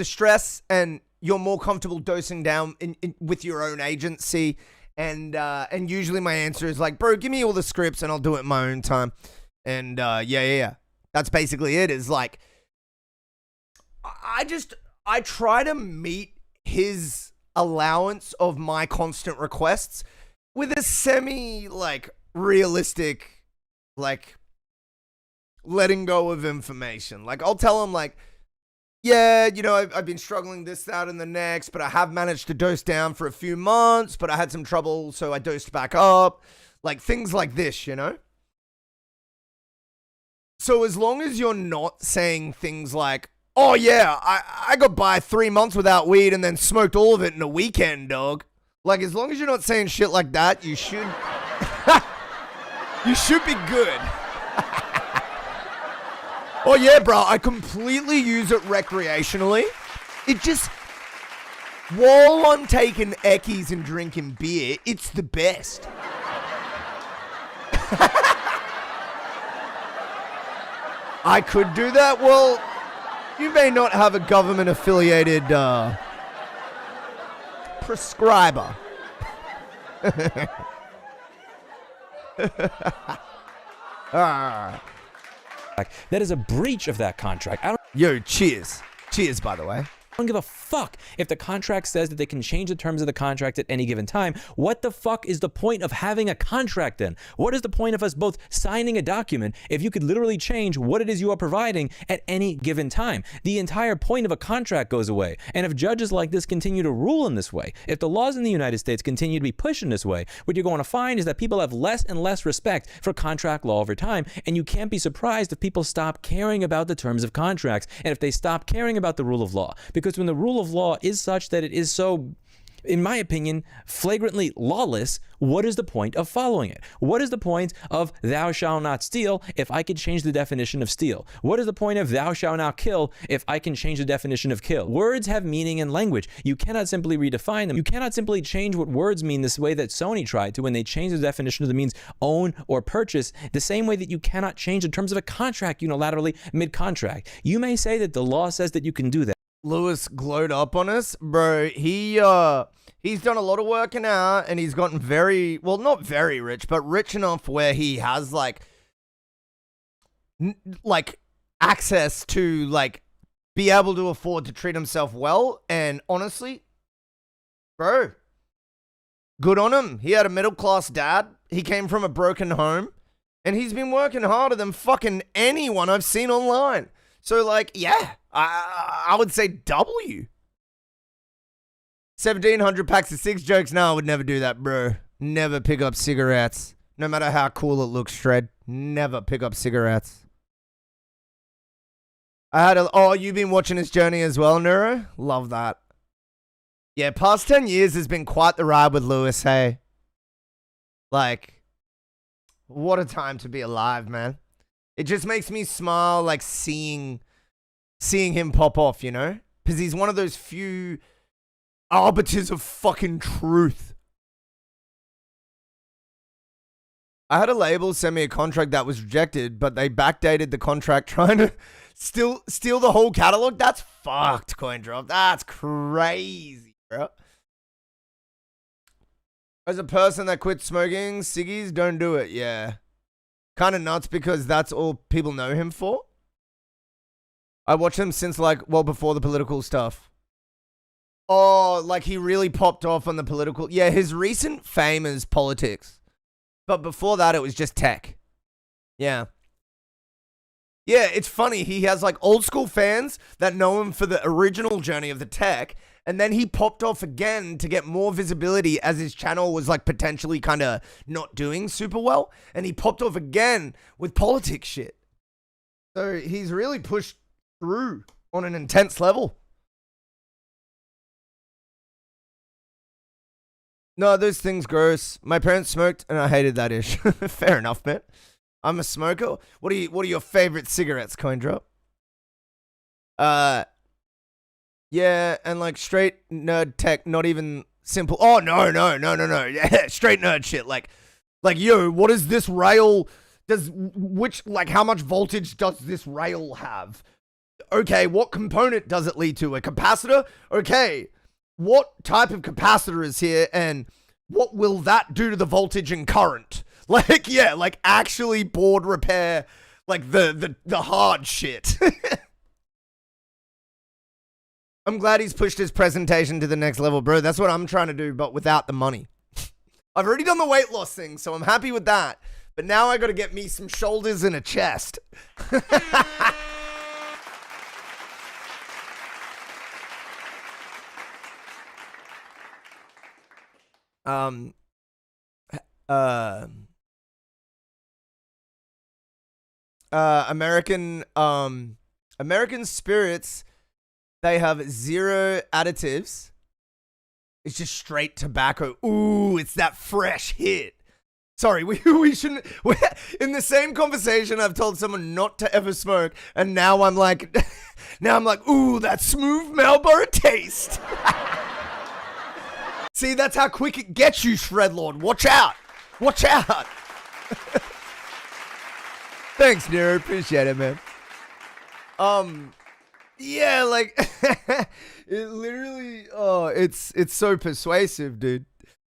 stress and you're more comfortable dosing down with your own agency? And usually my answer is like, bro, give me all the scripts and I'll do it in my own time. And yeah. That's basically it. Is like, I try to meet his allowance of my constant requests with a semi, like, realistic, like, letting go of information. Like, I'll tell him, like, yeah, you know, I've been struggling this, that, and the next, but I have managed to dose down for a few months, but I had some trouble, so I dosed back up. Like, things like this, you know? So as long as you're not saying things like, Oh yeah, I got by 3 months without weed and then smoked all of it in a weekend, dog. Like, as long as you're not saying shit like that, you should you should be good. Oh yeah, bro, I completely use it recreationally. It just, while I'm taking eckies and drinking beer, it's the best. I could do that. Well, you may not have a government-affiliated prescriber. That is a breach of that contract. Yo, cheers. Cheers, by the way. I don't give a fuck if the contract says that they can change the terms of the contract at any given time. What the fuck is the point of having a contract then? What is the point of us both signing a document if you could literally change what it is you are providing at any given time? The entire point of a contract goes away. And if judges like this continue to rule in this way, if the laws in the United States continue to be pushed in this way, what you're going to find is that people have less and less respect for contract law over time. And you can't be surprised if people stop caring about the terms of contracts and if they stop caring about the rule of law. Because when the rule of law is such that it is so, in my opinion, flagrantly lawless, what is the point of following it? What is the point of thou shalt not steal if I can change the definition of steal? What is the point of thou shalt not kill if I can change the definition of kill? Words have meaning and language. You cannot simply redefine them. You cannot simply change what words mean this way that Sony tried to when they changed the definition of the means own or purchase, the same way that you cannot change the terms of a contract unilaterally mid-contract. You may say that the law says that you can do that. Lewis glowed up on us, bro. He's done a lot of working out, and he's gotten very, well, not very rich, but rich enough where he has like access to like be able to afford to treat himself well. And honestly, bro, good on him. He had a middle class dad. He came from a broken home, and he's been working harder than fucking anyone I've seen online. So, like, yeah, I would say W. 1,700 packs of 6 jokes. No, I would never do that, bro. Never pick up cigarettes. No matter how cool it looks, Shred. Never pick up cigarettes. Oh, you've been watching his journey as well, Neuro? Love that. Yeah, past 10 years has been quite the ride with Lewis, hey? Like, what a time to be alive, man. It just makes me smile, like, seeing him pop off, you know? Because he's one of those few arbiters of fucking truth. I had a label send me a contract that was rejected, but they backdated the contract trying to still steal the whole catalog. That's fucked, CoinDrop. That's crazy, bro. As a person that quit smoking ciggies, don't do it, yeah. Kind of nuts because that's all people know him for. I watched him since like, well, before the political stuff. Oh, like he really popped off on the political. Yeah, his recent fame is politics. But before that, it was just tech. Yeah. Yeah, it's funny. He has like old school fans that know him for the original journey of the tech. And then he popped off again to get more visibility as his channel was like potentially kind of not doing super well. And he popped off again with politics shit. So he's really pushed through on an intense level. No, those things gross. My parents smoked and I hated that ish. Fair enough, man. I'm a smoker. What are your favorite cigarettes, CoinDrop? Yeah, and like straight nerd tech, not even simple. Oh, no. Yeah, straight nerd shit. Like, yo, what is this rail? How much voltage does this rail have? Okay, what component does it lead to? A capacitor? Okay, what type of capacitor is here and what will that do to the voltage and current? Like, yeah, like actually board repair, like the hard shit. I'm glad he's pushed his presentation to the next level, bro. That's what I'm trying to do, but without the money. I've already done the weight loss thing, so I'm happy with that. But now I got to get me some shoulders and a chest. American American spirits, they have 0 additives. It's just straight tobacco. Ooh, it's that fresh hit. Sorry, we shouldn't. In the same conversation, I've told someone not to ever smoke, and now I'm like, ooh, that smooth Marlboro taste. See, that's how quick it gets you, Shredlord. Watch out. Watch out. Thanks, Nero. Appreciate it, man. Yeah, like, it literally, it's so persuasive, dude.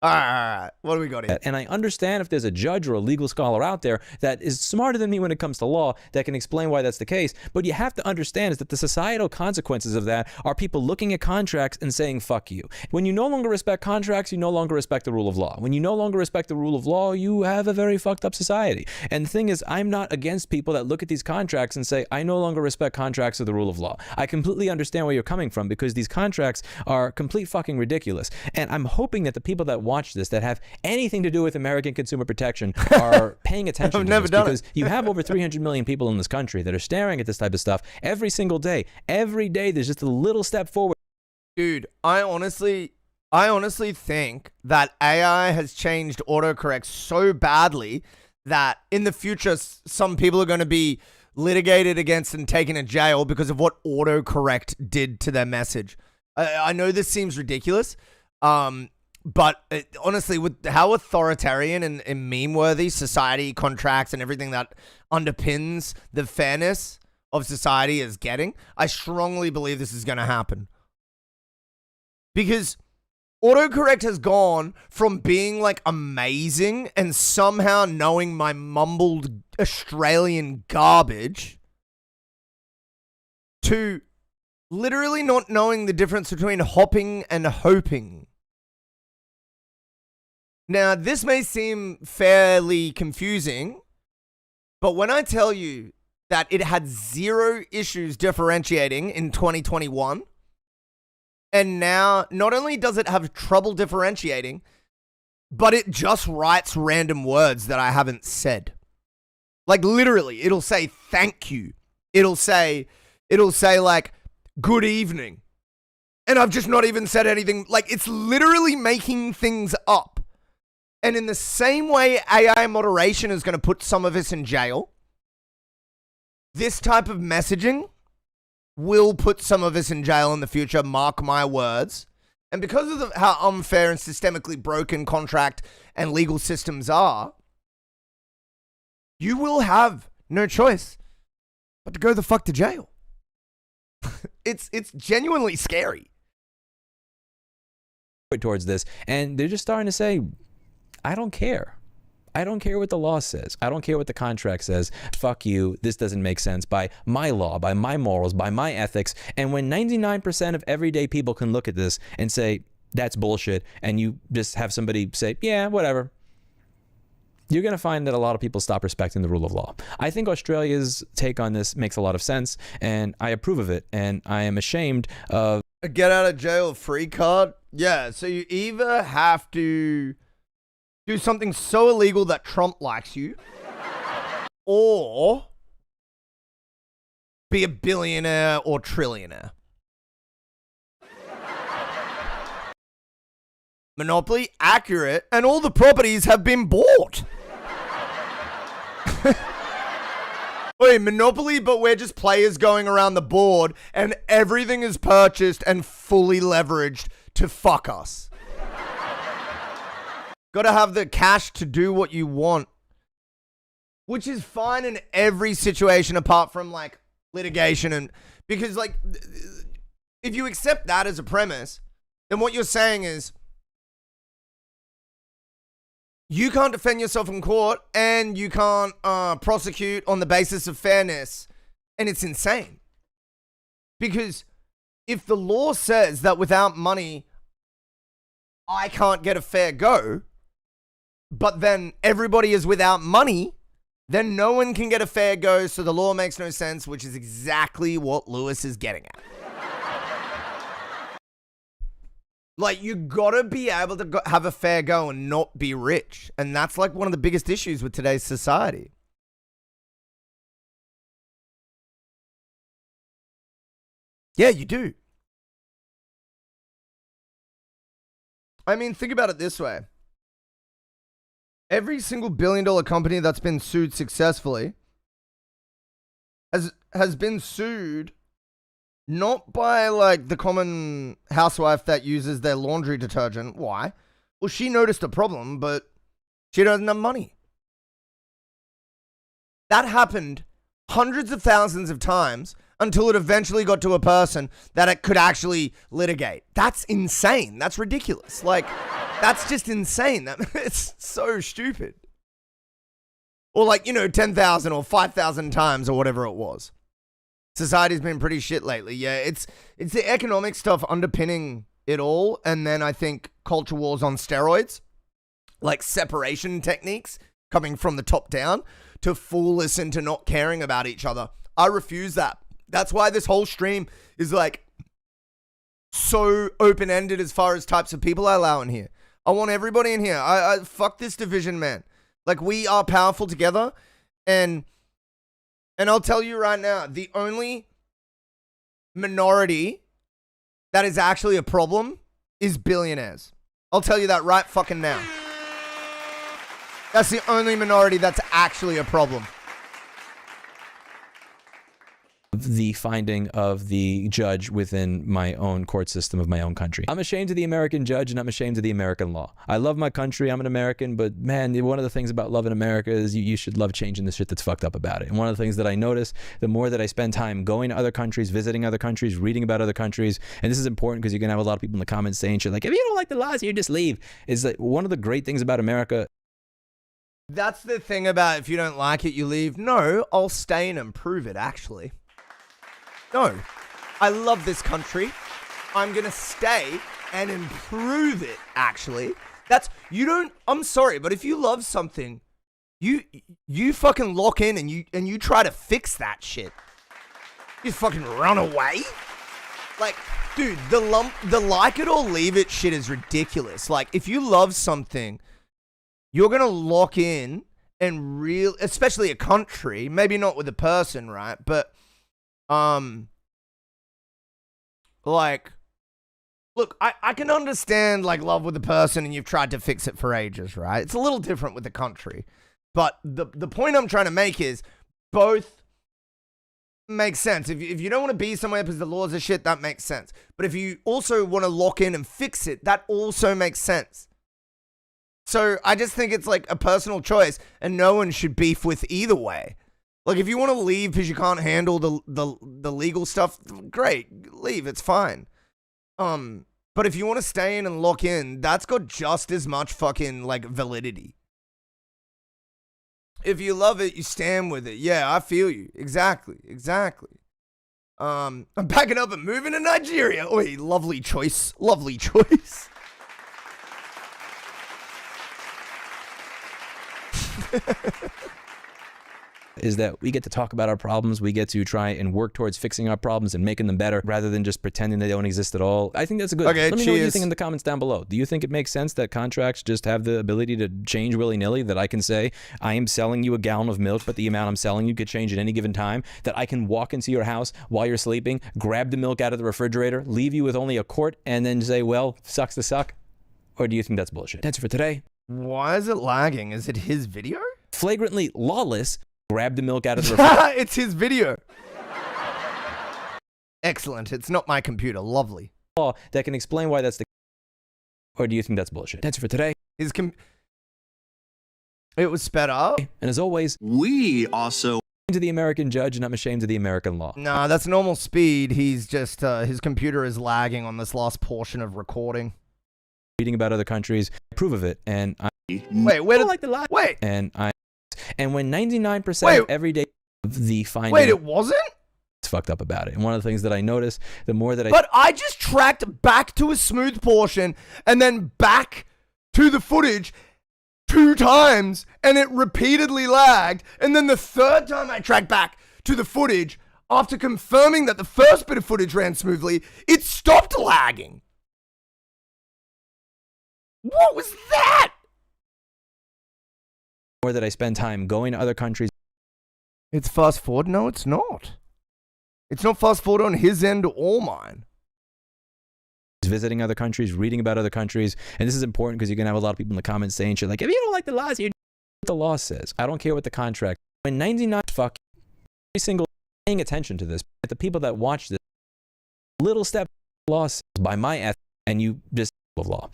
All right. What do we got here? And I understand if there's a judge or a legal scholar out there that is smarter than me when it comes to law that can explain why that's the case. But you have to understand is that the societal consequences of that are people looking at contracts and saying, fuck you. When you no longer respect contracts, you no longer respect the rule of law. When you no longer respect the rule of law, you have a very fucked up society. And the thing is, I'm not against people that look at these contracts and say, I no longer respect contracts or the rule of law. I completely understand where you're coming from because these contracts are complete fucking ridiculous. And I'm hoping that the people that watch this that have anything to do with American consumer protection are paying attention to this because you have over 300 million people in this country that are staring at this type of stuff every single day. Every day there's just a little step forward. Dude, I honestly think that AI has changed autocorrect so badly that in the future some people are going to be litigated against and taken to jail because of what autocorrect did to their message. I know this seems ridiculous, but honestly, with how authoritarian and meme-worthy society contracts and everything that underpins the fairness of society is getting, I strongly believe this is going to happen. Because autocorrect has gone from being like amazing and somehow knowing my mumbled Australian garbage to literally not knowing the difference between hopping and hoping. Now, this may seem fairly confusing, but when I tell you that it had 0 issues differentiating in 2021, and now not only does it have trouble differentiating, but it just writes random words that I haven't said. Like literally, it'll say thank you. It'll say like good evening. And I've just not even said anything. Like it's literally making things up. And in the same way AI moderation is going to put some of us in jail, this type of messaging will put some of us in jail in the future, mark my words. And because of how unfair and systemically broken contract and legal systems are, you will have no choice but to go the fuck to jail. It's genuinely scary. Towards this, and they're just starting to say, I don't care. I don't care what the law says. I don't care what the contract says. Fuck you. This doesn't make sense by my law, by my morals, by my ethics. And when 99% of everyday people can look at this and say, that's bullshit, and you just have somebody say, yeah, whatever, you're going to find that a lot of people stop respecting the rule of law. I think Australia's take on this makes a lot of sense, and I approve of it, and I am ashamed of... A get out of jail free card? Yeah, so you either have to do something so illegal that Trump likes you, or be a billionaire or trillionaire. Monopoly, accurate, and all the properties have been bought. Wait, Monopoly, but we're just players going around the board and everything is purchased and fully leveraged to fuck us. Gotta have the cash to do what you want. Which is fine in every situation apart from like litigation and... Because like, if you accept that as a premise, then what you're saying is you can't defend yourself in court and you can't prosecute on the basis of fairness. And it's insane. Because if the law says that without money, I can't get a fair go, but then everybody is without money, then no one can get a fair go, so the law makes no sense, which is exactly what Lewis is getting at. Like, you gotta be able to have a fair go and not be rich. And that's like one of the biggest issues with today's society. Yeah, you do. I mean, think about it this way. Every single billion-dollar company that's been sued successfully has been sued not by, like, the common housewife that uses their laundry detergent. Why? Well, she noticed a problem, but she doesn't have money. That happened hundreds of thousands of times until it eventually got to a person that it could actually litigate. That's insane. That's ridiculous. Like, that's just insane. It's so stupid. Or like, 10,000 or 5,000 times or whatever it was. Society's been pretty shit lately. Yeah, it's the economic stuff underpinning it all. And then I think culture wars on steroids, like separation techniques coming from the top down to fool us into not caring about each other. I refuse that. That's why this whole stream is like so open-ended as far as types of people I allow in here. I want everybody in here. I fuck this division, man. Like, we are powerful together. And I'll tell you right now, the only minority that is actually a problem is billionaires. I'll tell you that right fucking now. That's the only minority that's actually a problem. The finding of the judge within my own court system of my own country. I'm ashamed of the American judge and I'm ashamed of the American law. I love my country. I'm an American, but man, one of the things about loving America is you should love changing the shit that's fucked up about it. And one of the things that I notice, the more that I spend time going to other countries, visiting other countries, reading about other countries, and this is important because you're going to have a lot of people in the comments saying shit like, if you don't like the laws, you just leave. Is like one of the great things about America. That's the thing about if you don't like it, you leave. No, I'll stay and improve it, actually. No, I love this country. I'm going to stay and improve it, actually. I'm sorry, but if you love something, you fucking lock in and you try to fix that shit. You fucking run away? Like, dude, the like it or leave it shit is ridiculous. Like, if you love something, you're going to lock in and especially a country, maybe not with a person, right? But, like, look, I can understand, like, love with a person and you've tried to fix it for ages, right? It's a little different with the country. But the point I'm trying to make is both make sense. If you don't want to be somewhere because the laws are shit, that makes sense. But if you also want to lock in and fix it, that also makes sense. So I just think it's like a personal choice and no one should beef with either way. Like, if you want to leave because you can't handle the legal stuff, great, leave, it's fine. But if you want to stay in and lock in, that's got just as much fucking, like, validity. If you love it, you stand with it. Yeah, I feel you. Exactly. I'm packing up and moving to Nigeria. Oi, lovely choice. Lovely choice. Is that we get to talk about our problems, we get to try and work towards fixing our problems and making them better rather than just pretending they don't exist at all. I think that's a good. Okay, let me know what you think in the comments down below. Do you think it makes sense that contracts just have the ability to change willy-nilly, that I can say, I am selling you a gallon of milk, but the amount I'm selling you could change at any given time, that I can walk into your house while you're sleeping, grab the milk out of the refrigerator, leave you with only a quart, and then say, well, sucks to suck? Or do you think that's bullshit? That's it for today. Why is it lagging? Is it his video? Flagrantly lawless. Grab the milk out of the refrigerator. It's his video. Excellent. It's not my computer. Lovely. Law that can explain why that's the. Or do you think that's bullshit? That's it for today. It was sped up. And as always, we also to the American judge, and I'm ashamed of the American law. Nah, that's normal speed. He's just his computer is lagging on this last portion of recording. Reading about other countries, I approve of it, and I wait. Where did like the lie? Wait. And when 99% of every day of the finding... Wait, it wasn't? It's fucked up about it. And one of the things that I notice, the more that But I just tracked back to a smooth portion and then back to the footage 2 times and it repeatedly lagged. And then the 3rd time I tracked back to the footage, after confirming that the first bit of footage ran smoothly, it stopped lagging. What was that? More that I spend time going to other countries. It's fast forward? No, it's not. It's not fast forward on his end or mine. Visiting other countries, reading about other countries. And this is important because you're going to have a lot of people in the comments saying shit like, if you don't like the laws, you know what the law says. I don't care what the contract. When 99 fuck every single paying attention to this, the people that watch this, little step law says by my ethic, and you just of law.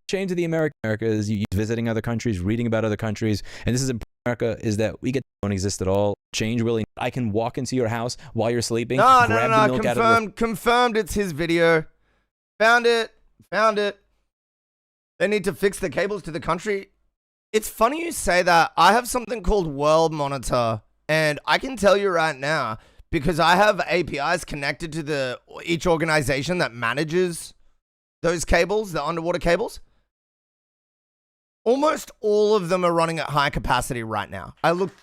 Change to the Americas, you visiting other countries, reading about other countries. And this is important. America is that we don't exist at all. Change really. I can walk into your house while you're sleeping. No, grab the milk out of the confirmed it's his video. Found it. They need to fix the cables to the country. It's funny you say that. I have something called World Monitor, and I can tell you right now, because I have APIs connected to each organization that manages those cables, the underwater cables. Almost all of them are running at high capacity right now. I look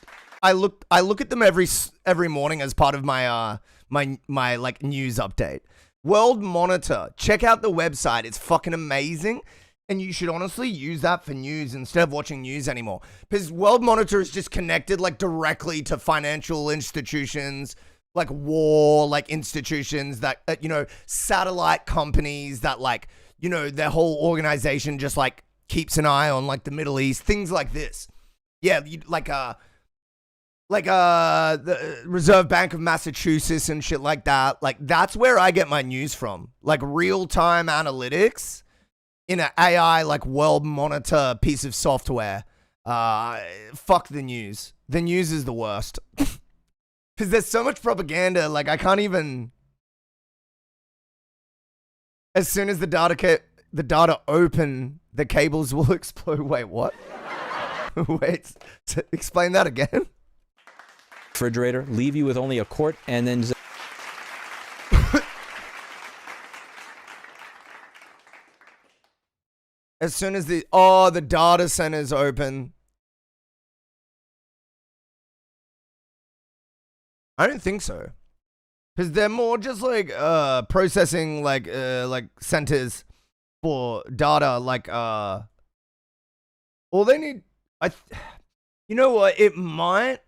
at them every morning as part of my my like news update. World Monitor. Check out the website. It's fucking amazing. And you should honestly use that for news instead of watching news anymore. Because World Monitor is just connected like directly to financial institutions, like war, like institutions that, you know, satellite companies that like, you know, their whole organization just like keeps an eye on like the Middle East, things like this. Yeah, like the Reserve Bank of Massachusetts and shit like that. Like that's where I get my news from. Like real-time analytics in an AI like World Monitor piece of software. Fuck the news. The news is the worst. Because there's so much propaganda, like I can't even... As soon as the data open, the cables will explode. Wait, what? Wait, explain that again. refrigerator, leave you with only a quart, and then... As soon as the data center's open. I don't think so. Because they're more just like processing like centers for data, like all they need, you know what, it might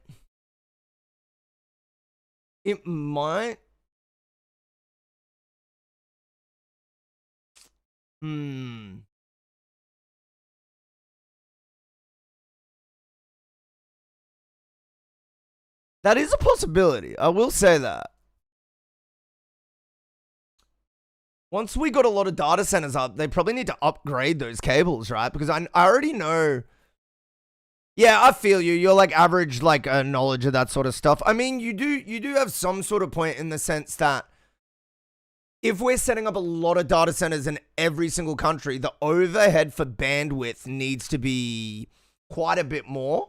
that is a possibility. I will say that. Once we got a lot of data centers up, they probably need to upgrade those cables, right? Because I already know. Yeah, I feel you. You're like average, like knowledge of that sort of stuff. I mean, you do have some sort of point in the sense that if we're setting up a lot of data centers in every single country, the overhead for bandwidth needs to be quite a bit more.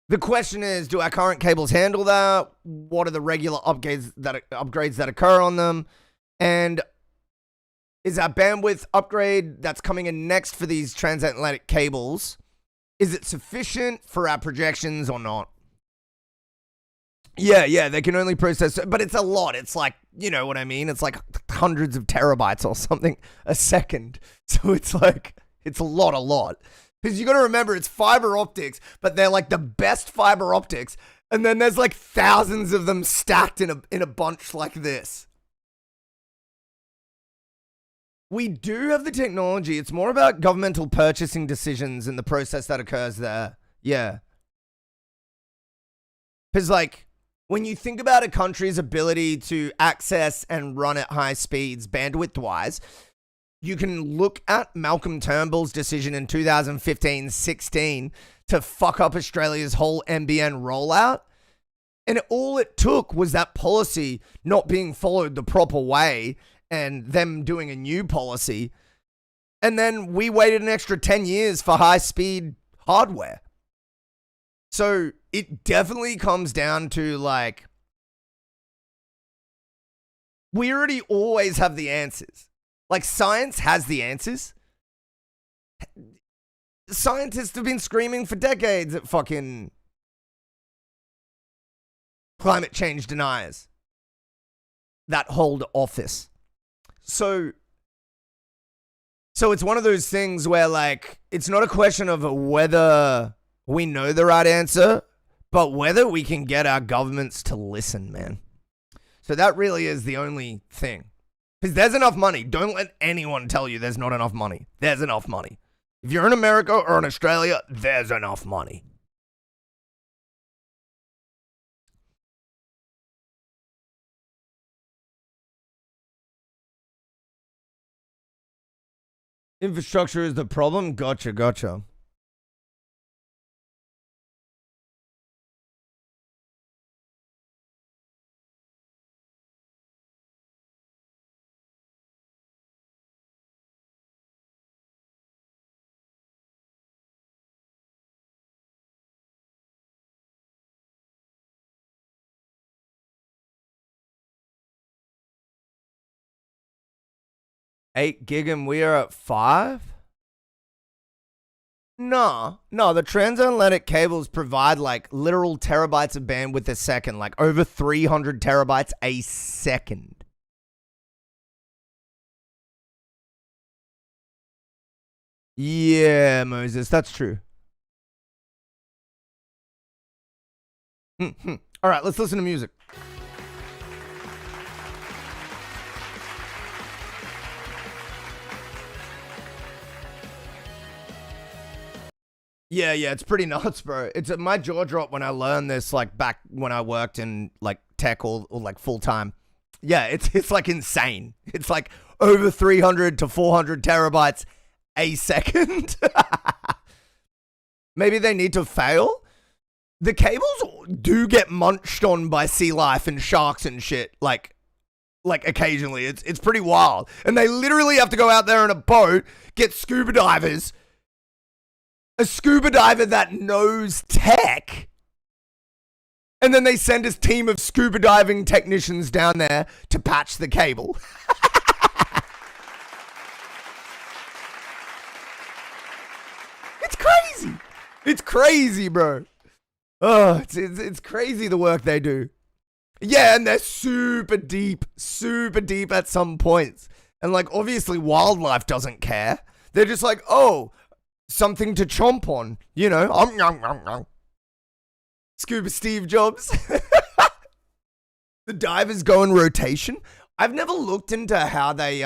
The question is, do our current cables handle that? What are the regular upgrades that occur on them? And is our bandwidth upgrade that's coming in next for these transatlantic cables, is it sufficient for our projections or not? Yeah, they can only process, but it's a lot. It's like, you know what I mean? It's like hundreds of terabytes or something a second. So it's like, it's a lot. Because you got to remember, it's fiber optics, but they're like the best fiber optics. And then there's like thousands of them stacked in a bunch like this. We do have the technology. It's more about governmental purchasing decisions and the process that occurs there. Yeah. Because like, when you think about a country's ability to access and run at high speeds, bandwidth-wise, you can look at Malcolm Turnbull's decision in 2015-16 to fuck up Australia's whole NBN rollout. And all it took was that policy not being followed the proper way and them doing a new policy. And then we waited an extra 10 years for high-speed hardware. So it definitely comes down to like, we already always have the answers. Like science has the answers. Scientists have been screaming for decades at fucking climate change deniers that hold office. So it's one of those things where like, it's not a question of whether we know the right answer, but whether we can get our governments to listen, man. So that really is the only thing. Because there's enough money. Don't let anyone tell you there's not enough money. There's enough money. If you're in America or in Australia, there's enough money. Infrastructure is the problem? Gotcha. $8 gig and we are at 5? No, the transatlantic cables provide like literal terabytes of bandwidth a second, like over 300 terabytes a second. Yeah, Moses, that's true. All right, let's listen to music. Yeah, it's pretty nuts, bro. It's my jaw dropped when I learned this, like back when I worked in like tech or like full time. Yeah, it's like insane. It's like over 300 to 400 terabytes a second. Maybe they need to fail. The cables do get munched on by sea life and sharks and shit. Like occasionally, it's pretty wild. And they literally have to go out there in a boat, get scuba divers. A scuba diver that knows tech. And then they send a team of scuba diving technicians down there to patch the cable. It's crazy. It's crazy, bro. Oh, it's crazy the work they do. Yeah, and they're super deep at some points. And like, obviously wildlife doesn't care. They're just like, oh, something to chomp on, you know. Scuba Steve Jobs. The divers go in rotation. I've never looked into how they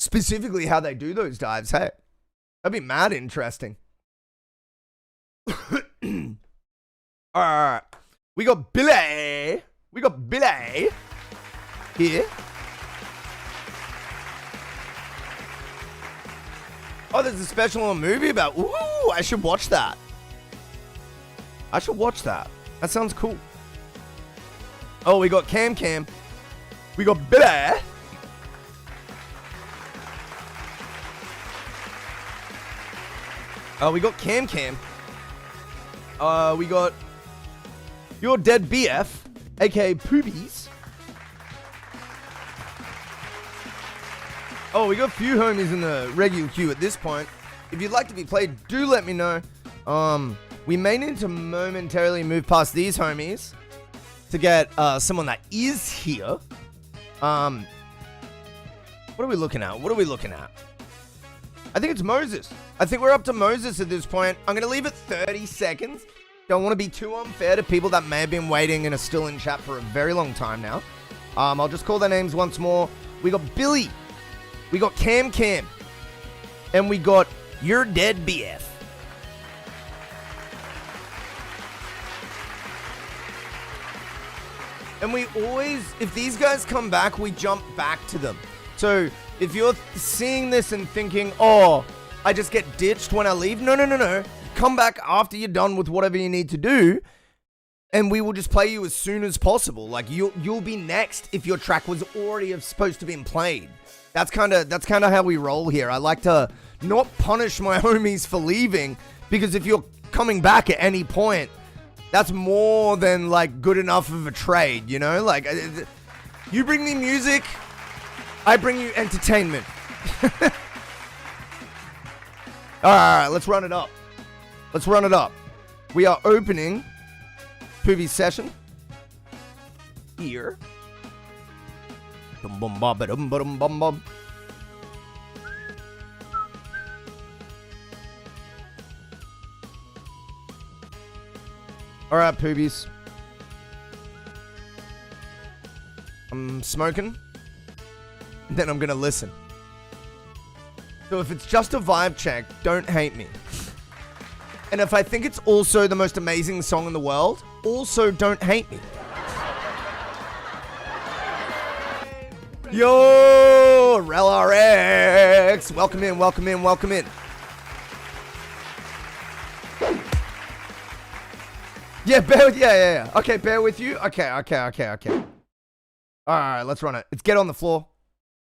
specifically how they do those dives. Hey, that'd be mad interesting. All right, we got Billy here. Oh, there's a special movie about... Ooh, I should watch that. That sounds cool. Oh, we got Cam. We got Billy. Oh, we got Cam. We got your dead BF, aka Poobies. Oh, we got a few homies in the regular queue at this point. If you'd like to be played, do let me know. We may need to momentarily move past these homies to get someone that is here. What are we looking at? I think it's Moses. I think we're up to Moses at this point. I'm going to leave it 30 seconds. Don't want to be too unfair to people that may have been waiting and are still in chat for a very long time now. I'll just call their names once more. We got Billy. We got Cam. And we got Your Dead BF. And we always, if these guys come back, we jump back to them. So if you're seeing this and thinking, oh, I just get ditched when I leave. No. Come back after you're done with whatever you need to do. And we will just play you as soon as possible. Like you'll be next if your track was already supposed to be played. That's kind of how we roll here. I like to not punish my homies for leaving, because if you're coming back at any point, that's more than like good enough of a trade, you know? Like you bring me music, I bring you entertainment. All right, let's run it up. We are opening Poobie's session here. Bum. Alright, poobies. I'm smoking. Then I'm gonna listen. So if it's just a vibe check, don't hate me. And if I think it's also the most amazing song in the world, also don't hate me. Yo, RelRX! Welcome in, welcome in, welcome in. Yeah, yeah. Okay, bear with you. Okay. Alright, let's run it. Let's get on the floor.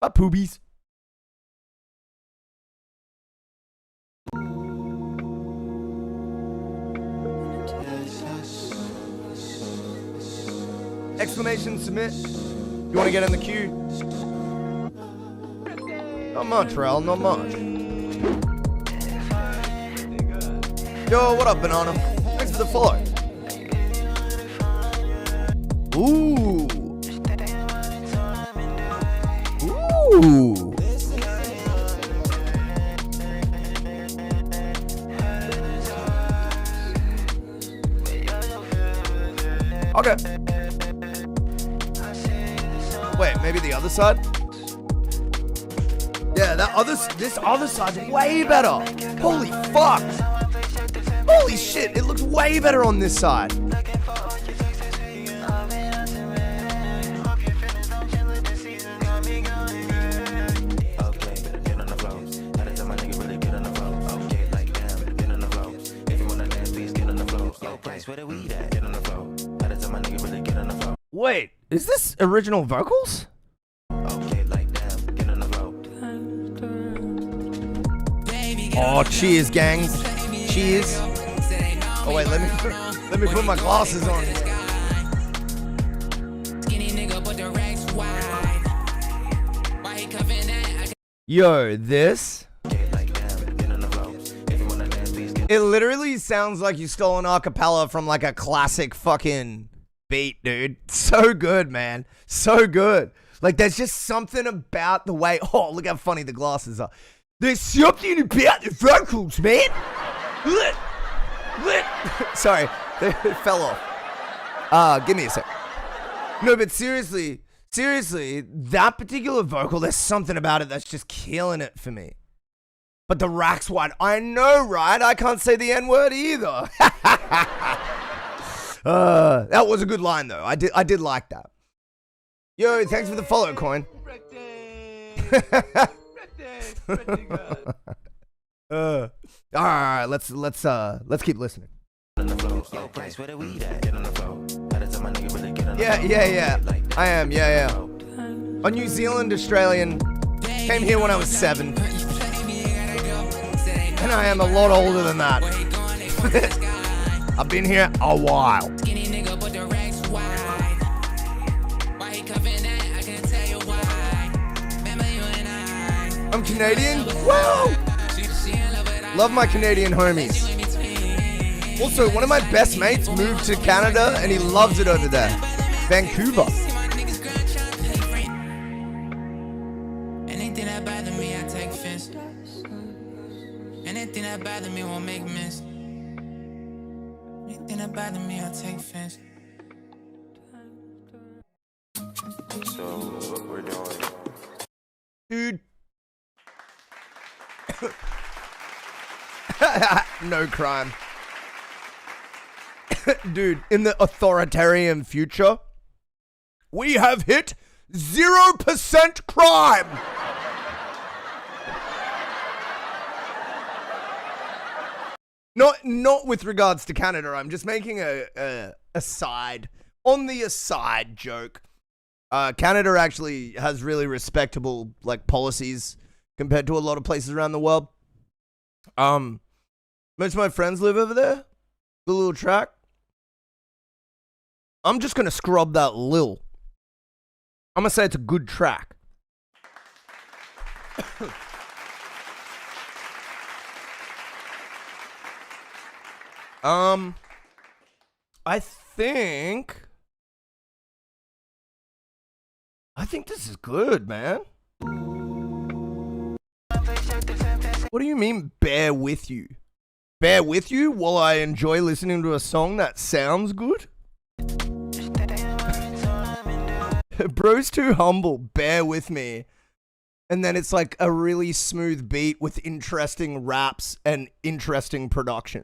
Up, poobies. Exclamation submit. You want to get in the queue? Not much, Rel, not much. Yo, what up, Banana? Thanks for the follow. Ooh. Okay. Wait, maybe the other side? Yeah, this other side's way better. Holy fuck. Holy shit, it looks way better on this side. Wait, is this original vocals? Oh, cheers, gang. Cheers. Oh wait, let me put my glasses on. Yo, this. It literally sounds like you stole an acapella from like a classic fucking beat, dude. So good, man. So good. Like, there's just something about the way. Oh, look how funny the glasses are. There's something about the vocals, man. Sorry, it fell off. Give me a sec. No, but seriously, that particular vocal, there's something about it that's just killing it for me. But the rack's wide. I know, right? I can't say the N-word either. That was a good line, though. I did like that. Yo, thanks for the follow, Coin. All right, let's keep listening. Yeah. I am, yeah. A New Zealand Australian. Came here when I was 7. And I am a lot older than that. I've been here a while. I'm Canadian? Wow! Love my Canadian homies. Also, one of my best mates moved to Canada and he loves it over there. Vancouver. Anything that bother me, I take offense. Anything that bother me won't make miss. Anything that bother me, I take offense. So, what we're doing. Dude. No crime. Dude, in the authoritarian future, we have hit 0% crime. Not with regards to Canada. I'm just making a aside. On the aside joke. Canada actually has really respectable like policies compared to a lot of places around the world. Most of my friends live over there. The little track. I'm just gonna scrub that lil. I'm gonna say it's a good track. I think this is good, man. What do you mean, bear with you? bear with you while I enjoy listening to a song that sounds good? Bro's too humble, bear with me. And then it's like a really smooth beat with interesting raps and interesting production.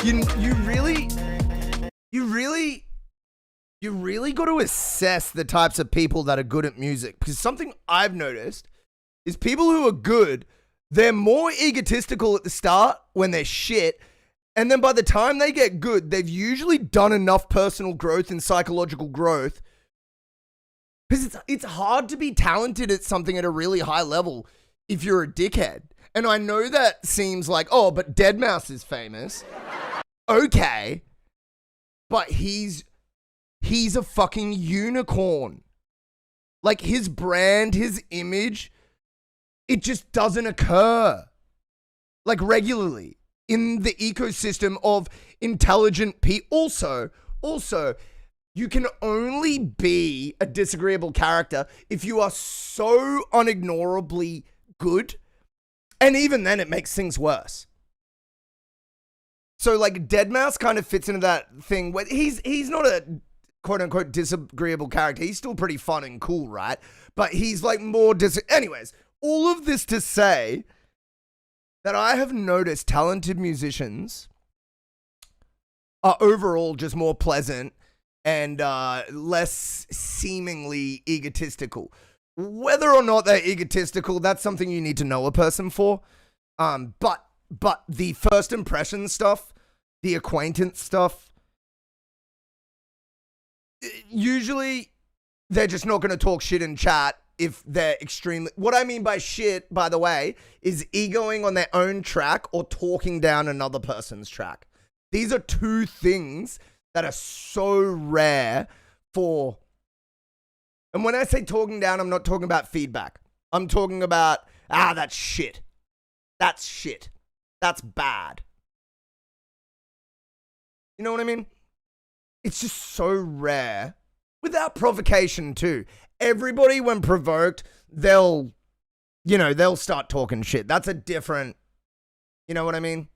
You really got to assess the types of people that are good at music, because something I've noticed is people who are good, they're more egotistical at the start when they're shit, and then by the time they get good, they've usually done enough personal growth and psychological growth, because it's hard to be talented at something at a really high level if you're a dickhead. And I know that seems like, oh, but Deadmau5 is famous. Okay, but he's a fucking unicorn. Like, his brand, his image, it just doesn't occur, like, regularly in the ecosystem of intelligent people. Also, you can only be a disagreeable character if you are so unignorably good, and even then it makes things worse. So, like, Deadmau5 kind of fits into that thing where he's not a quote-unquote disagreeable character. He's still pretty fun and cool, right? But he's, like, more anyways, all of this to say that I have noticed talented musicians are overall just more pleasant and less seemingly egotistical. Whether or not they're egotistical, that's something you need to know a person for. But the first impression stuff, the acquaintance stuff, usually they're just not going to talk shit in chat if they're extremely... What I mean by shit, by the way, is egoing on their own track or talking down another person's track. These are two things that are so rare for... And when I say talking down, I'm not talking about feedback. I'm talking about, that's shit. That's shit. That's bad. You know what I mean? It's just so rare. Without provocation, too. Everybody, when provoked, they'll start talking shit. That's a different... You know what I mean?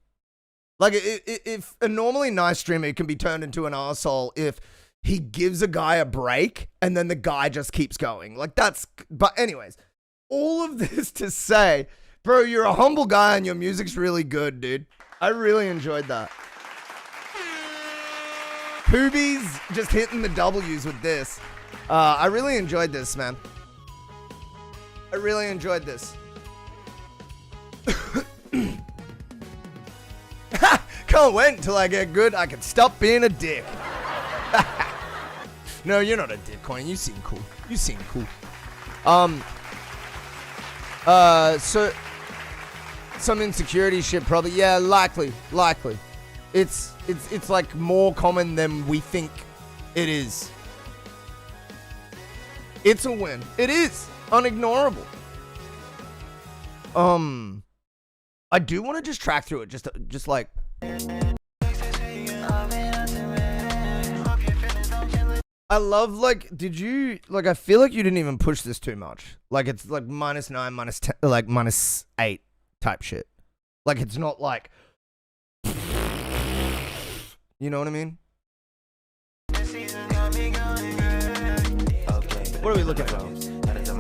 Like, if a normally nice streamer can be turned into an arsehole if he gives a guy a break and then the guy just keeps going. Like, that's... But anyways, all of this to say, bro, you're a humble guy and your music's really good, dude. I really enjoyed that. Poobies just hitting the W's with this. I really enjoyed this, man. I really enjoyed this. Can't wait until I get good. I can stop being a dick. No, you're not a dick, Coin. You seem cool. You seem cool. So some insecurity shit probably. Yeah, likely. It's like more common than we think it is. It's a win. It is unignorable. I do want to just track through it, just like. I love, like, I feel like you didn't even push this too much. Like, it's like -9, -10, like -8 type shit. Like, it's not like, you know what I mean? What are we looking for?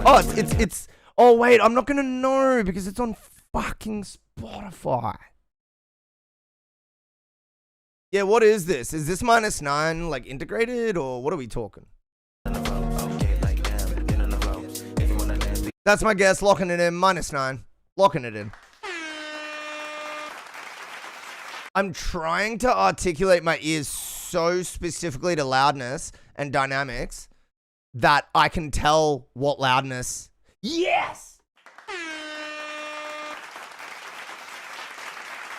Oh, it's, oh wait, I'm not gonna know because it's on fucking Spotify. Yeah, what is this? Is this -9 like integrated or what are we talking? That's my guess. Locking it in. -9. Locking it in. I'm trying to articulate my ears so specifically to loudness and dynamics that I can tell what loudness. Yes!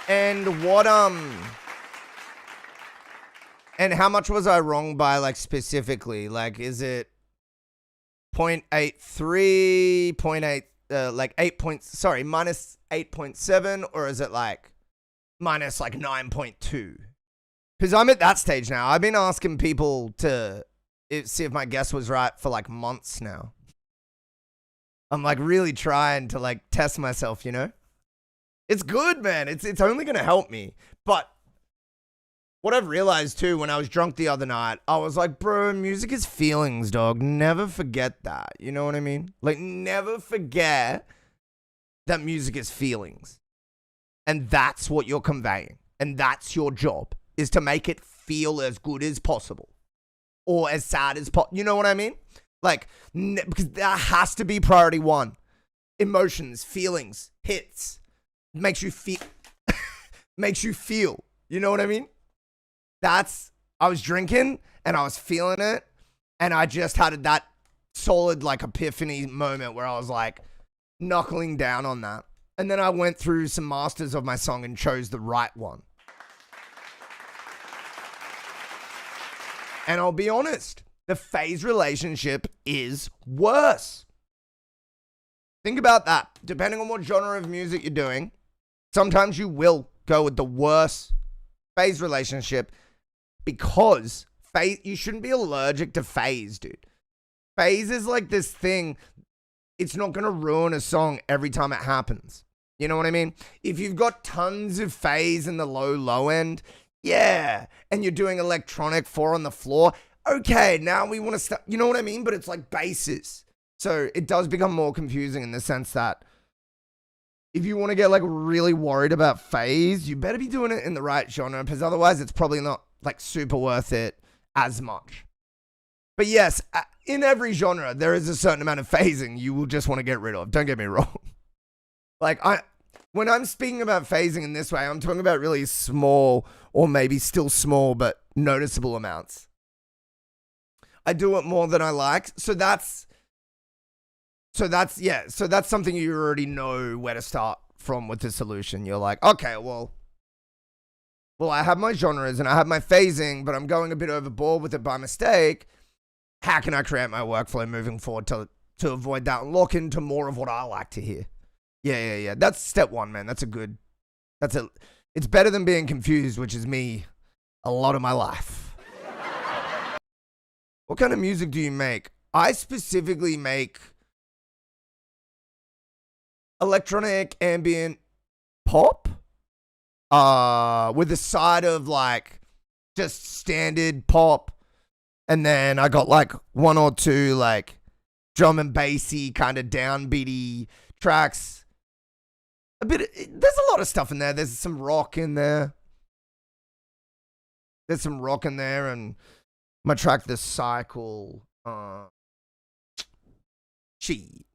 And what, and how much was I wrong by, like, specifically? Like, is it 0.83, 0.8, like 8 points, sorry, -8.7, or is it like minus like 9.2? Because I'm at that stage now. I've been asking people to see if my guess was right for like months now. I'm like really trying to like test myself, you know? It's good, man. It's only gonna help me. But what I've realized too, when I was drunk the other night, I was like, bro, music is feelings, dog. Never forget that. You know what I mean? Like, never forget that music is feelings. And that's what you're conveying. And that's your job, is to make it feel as good as possible. Or as sad as possible. You know what I mean? Like, because that has to be priority one. Emotions, feelings, hits. Makes you feel. Makes you feel. You know what I mean? I was drinking and I was feeling it. And I just had that solid, like, epiphany moment where I was like, knuckling down on that. And then I went through some masters of my song and chose the right one. And I'll be honest, the phase relationship is worse. Think about that. Depending on what genre of music you're doing, sometimes you will go with the worst phase relationship because you shouldn't be allergic to phase, dude. Phase is like this thing. It's not going to ruin a song every time it happens. You know what I mean? If you've got tons of phase in the low end, yeah, and you're doing electronic 4 on the floor, okay, now we want to start, you know what I mean? But it's like basses. So it does become more confusing in the sense that if you want to get like really worried about phase, you better be doing it in the right genre, because otherwise it's probably not like super worth it as much. But yes, in every genre, there is a certain amount of phasing you will just want to get rid of. Don't get me wrong. Like, when I'm speaking about phasing in this way, I'm talking about really small, or maybe still small, but noticeable amounts. I do it more than I like. So that's something you already know where to start from with the solution. You're like, okay, well, I have my genres and I have my phasing, but I'm going a bit overboard with it by mistake. How can I create my workflow moving forward to avoid that and lock into more of what I like to hear? Yeah. That's step one, man. It's better than being confused, which is me a lot of my life. What kind of music do you make? I specifically make electronic ambient pop, with a side of like just standard pop. And then I got like 1 or 2 like drum and bassy kind of downbeaty tracks. There's a lot of stuff in there. There's some rock in there. And my track, The Cycle. Gee.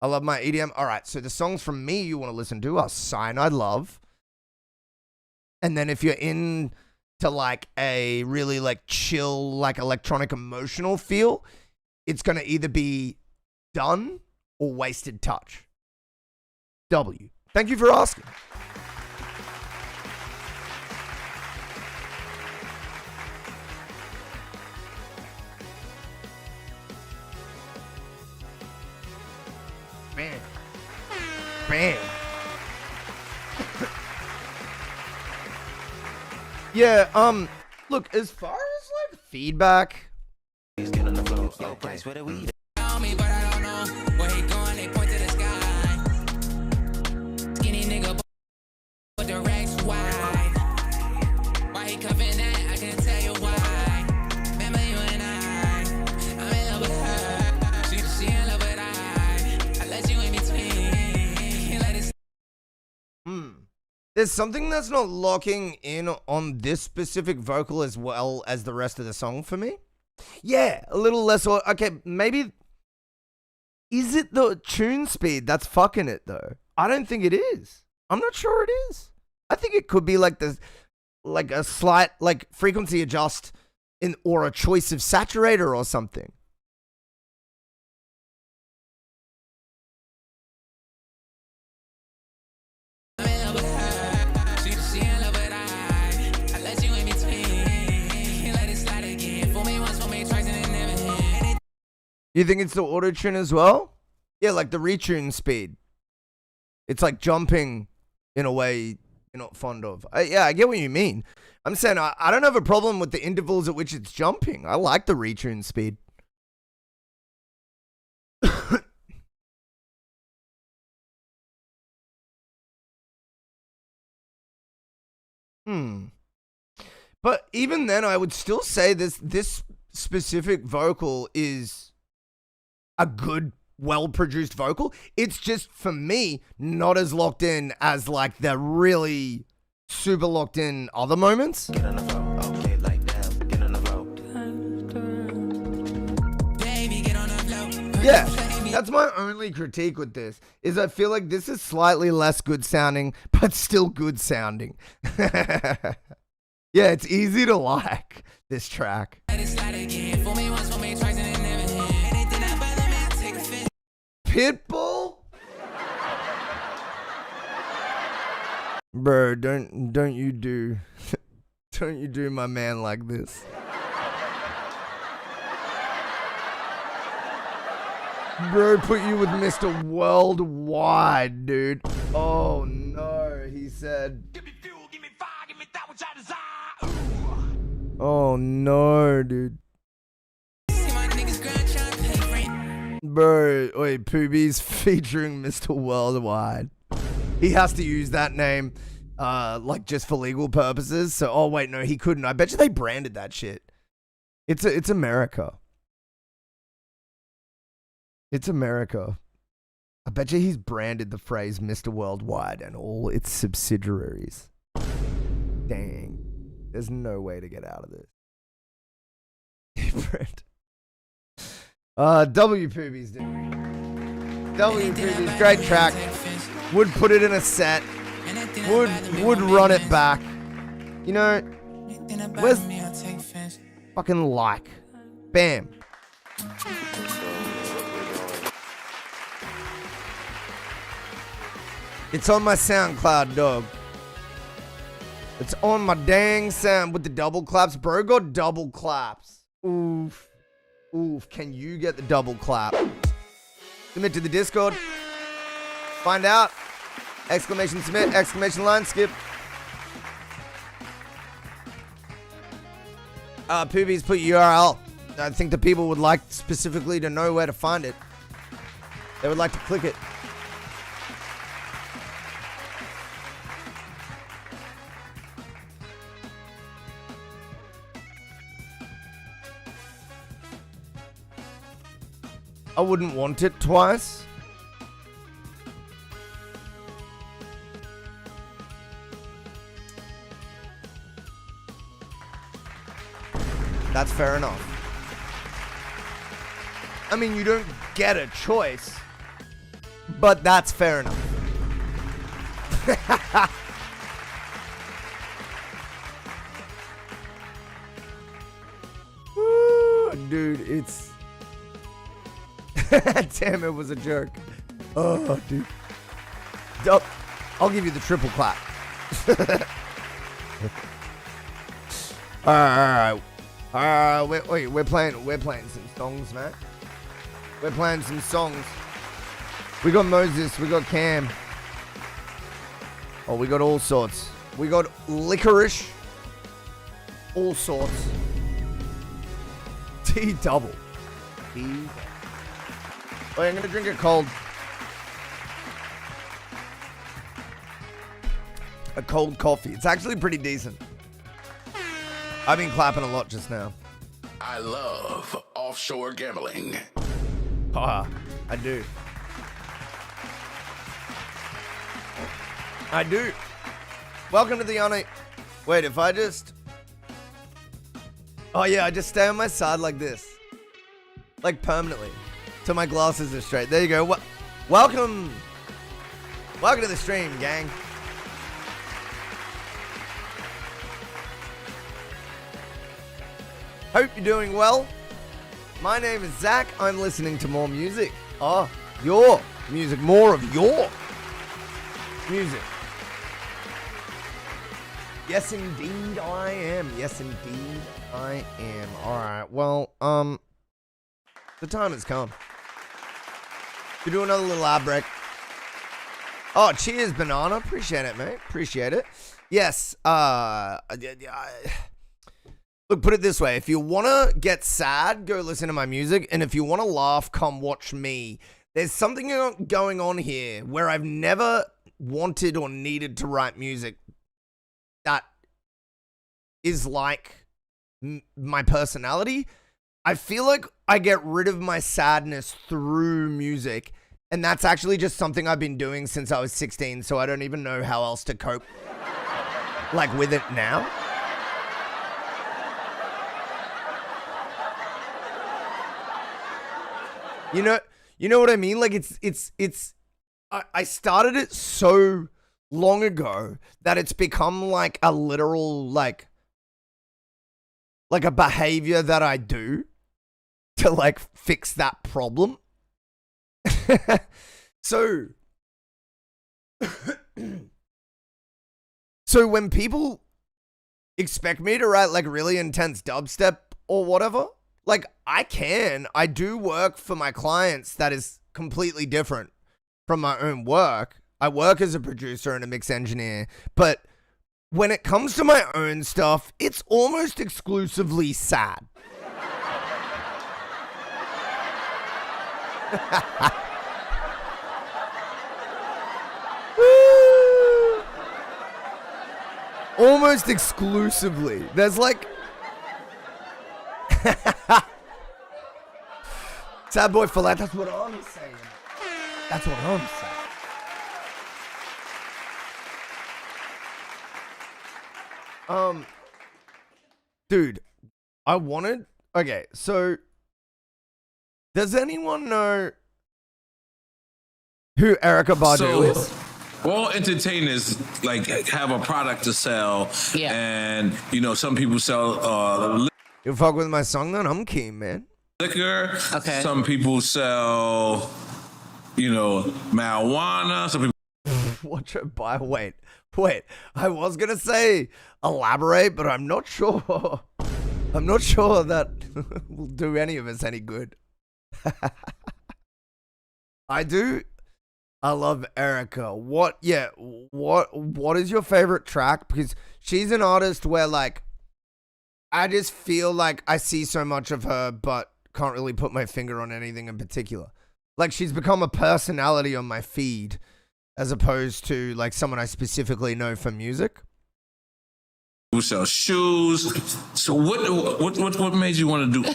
I love my EDM. All right, so the songs from me you want to listen to are Cyanide Love. And then if you're into like a really like chill, like electronic emotional feel, it's going to either be Done or Wasted Touch. W. Thank you for asking. Bam. Yeah, look, as far as like feedback, there's something that's not locking in on this specific vocal as well as the rest of the song for me. Yeah, a little less. Okay, maybe. Is it the tune speed that's fucking it though? I don't think it is. I'm not sure it is. I think it could be like a slight like frequency adjust or a choice of saturator or something. You think it's the auto-tune as well? Yeah, like the retune speed. It's like jumping in a way you're not fond of. Yeah, I get what you mean. I'm saying I don't have a problem with the intervals at which it's jumping. I like the retune speed. But even then, I would still say this specific vocal is a good, well-produced vocal. It's just, for me, not as locked in as, like, the really super locked in other moments. Get on the floor, okay, like that. Get on the floor. Baby, get on the floor. Yeah, that's my only critique with this, is I feel like this is slightly less good sounding, but still good sounding. Yeah, it's easy to like, this track. Pitbull? Bro, don't you do don't you do my man like this. Bro, put you with Mr. Worldwide, dude. Oh no, he said. Give me fuel, give me fire, give me that which I desire. Oh no, dude. Bro, wait, Poobies featuring Mr. Worldwide. He has to use that name, like just for legal purposes. So, oh wait, no, he couldn't. I bet you they branded that shit. It's America. It's America. I bet you he's branded the phrase Mr. Worldwide and all its subsidiaries. Dang. There's no way to get out of this. W Poobies, dude. W Poobies, great track. Would put it in a set. Would run it back. You know, where's fucking like? Bam. It's on my SoundCloud, dog. It's on my dang sound with the double claps. Bro got double claps. Oof. Oof. Can you get the double clap? Submit to the Discord. Find out. Exclamation submit. Exclamation line skip. Poobies put URL. I think the people would like specifically to know where to find it. They would like to click it. I wouldn't want it twice. That's fair enough. I mean, you don't get a choice, but that's fair enough. Ooh, dude, it's... Damn, it was a jerk. Oh, dude. I'll give you the triple clap. All right. Wait, we're playing some songs, man. We're playing some songs. We got Moses, we got Cam. Oh, we got all sorts. We got licorice. All sorts. T-double. T-double. Wait, I'm gonna drink it cold. A cold coffee. It's actually pretty decent. I've been clapping a lot just now. I love offshore gambling. Ah, I do. I do. Welcome to the Oni. Wait, if I just... Oh yeah, I just stay on my side like this. Like permanently. So my glasses are straight. There you go. Welcome to the stream, gang. Hope you're doing well. My name is Zach. I'm listening to more music. Oh, your music. More of your music. Yes, indeed I am. Yes, indeed I am. All right. Well, the time has come to do another little ad break. Oh, cheers, Banana. Appreciate it, mate. Appreciate it. Yes. Look, put it this way. If you want to get sad, go listen to my music. And if you want to laugh, come watch me. There's something going on here where I've never wanted or needed to write music that is like my personality, I feel like I get rid of my sadness through music. And that's actually just something I've been doing since I was 16. So I don't even know how else to cope like with it now. You know what I mean? Like I started it so long ago that it's become like a literal, like a behavior that I do to like fix that problem. So when people expect me to write like really intense dubstep or whatever, like I do work for my clients that is completely different from my own work. I work as a producer and a mix engineer, but when it comes to my own stuff, it's almost exclusively sad. Almost exclusively. There's like sad boy for that. That's what I'm saying. That's what I'm saying. Dude, I wanted. Okay, so does anyone know who Erica Badu is? All entertainers like have a product to sell, and you know some people sell. You fuck with my song, then I'm keen, man. Liquor. Okay. Some people sell, you know, marijuana. Some people. Watch her buy. Wait. I was gonna say elaborate, but I'm not sure. I'm not sure that will do any of us any good. I do. I love Erica. What is your favorite track? Because she's an artist where like I just feel like I see so much of her but can't really put my finger on anything in particular. Like she's become a personality on my feed as opposed to like someone I specifically know for music. Who sell shoes? So what made you want to do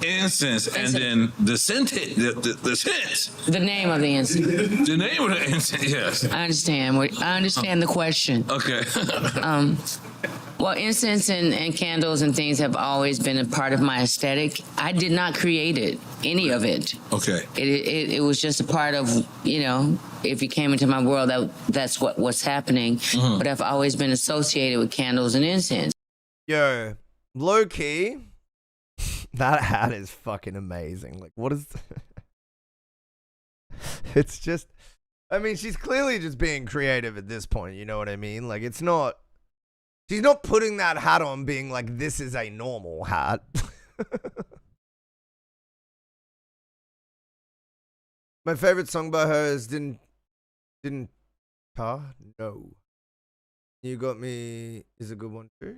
incense and then the scent? The scent. The name of the incense. The name of the incense. Yes. I understand. I understand the question. Okay. Well, incense and candles and things have always been a part of my aesthetic. I did not create any of it. Okay. It was just a part of, you know, if you came into my world, that's what's happening. Mm-hmm. But I've always been associated with candles and incense. Yo, low key, that hat is fucking amazing. Like, what is... It's just... I mean, she's clearly just being creative at this point, you know what I mean? Like, it's not... She's not putting that hat on being like, this is a normal hat. My favorite song by her is Didn't No. You Got Me is a good one too.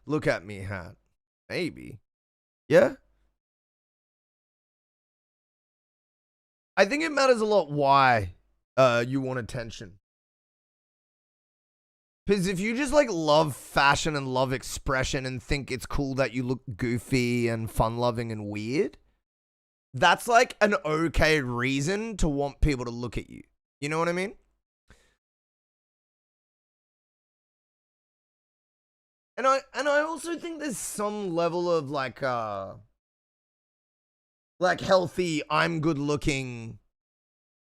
Look at Me hat. Maybe. Yeah? I think it matters a lot why you want attention. Because if you just like love fashion and love expression and think it's cool that you look goofy and fun-loving and weird, that's like an okay reason to want people to look at you. You know what I mean? And I also think there's some level of like healthy, I'm good looking,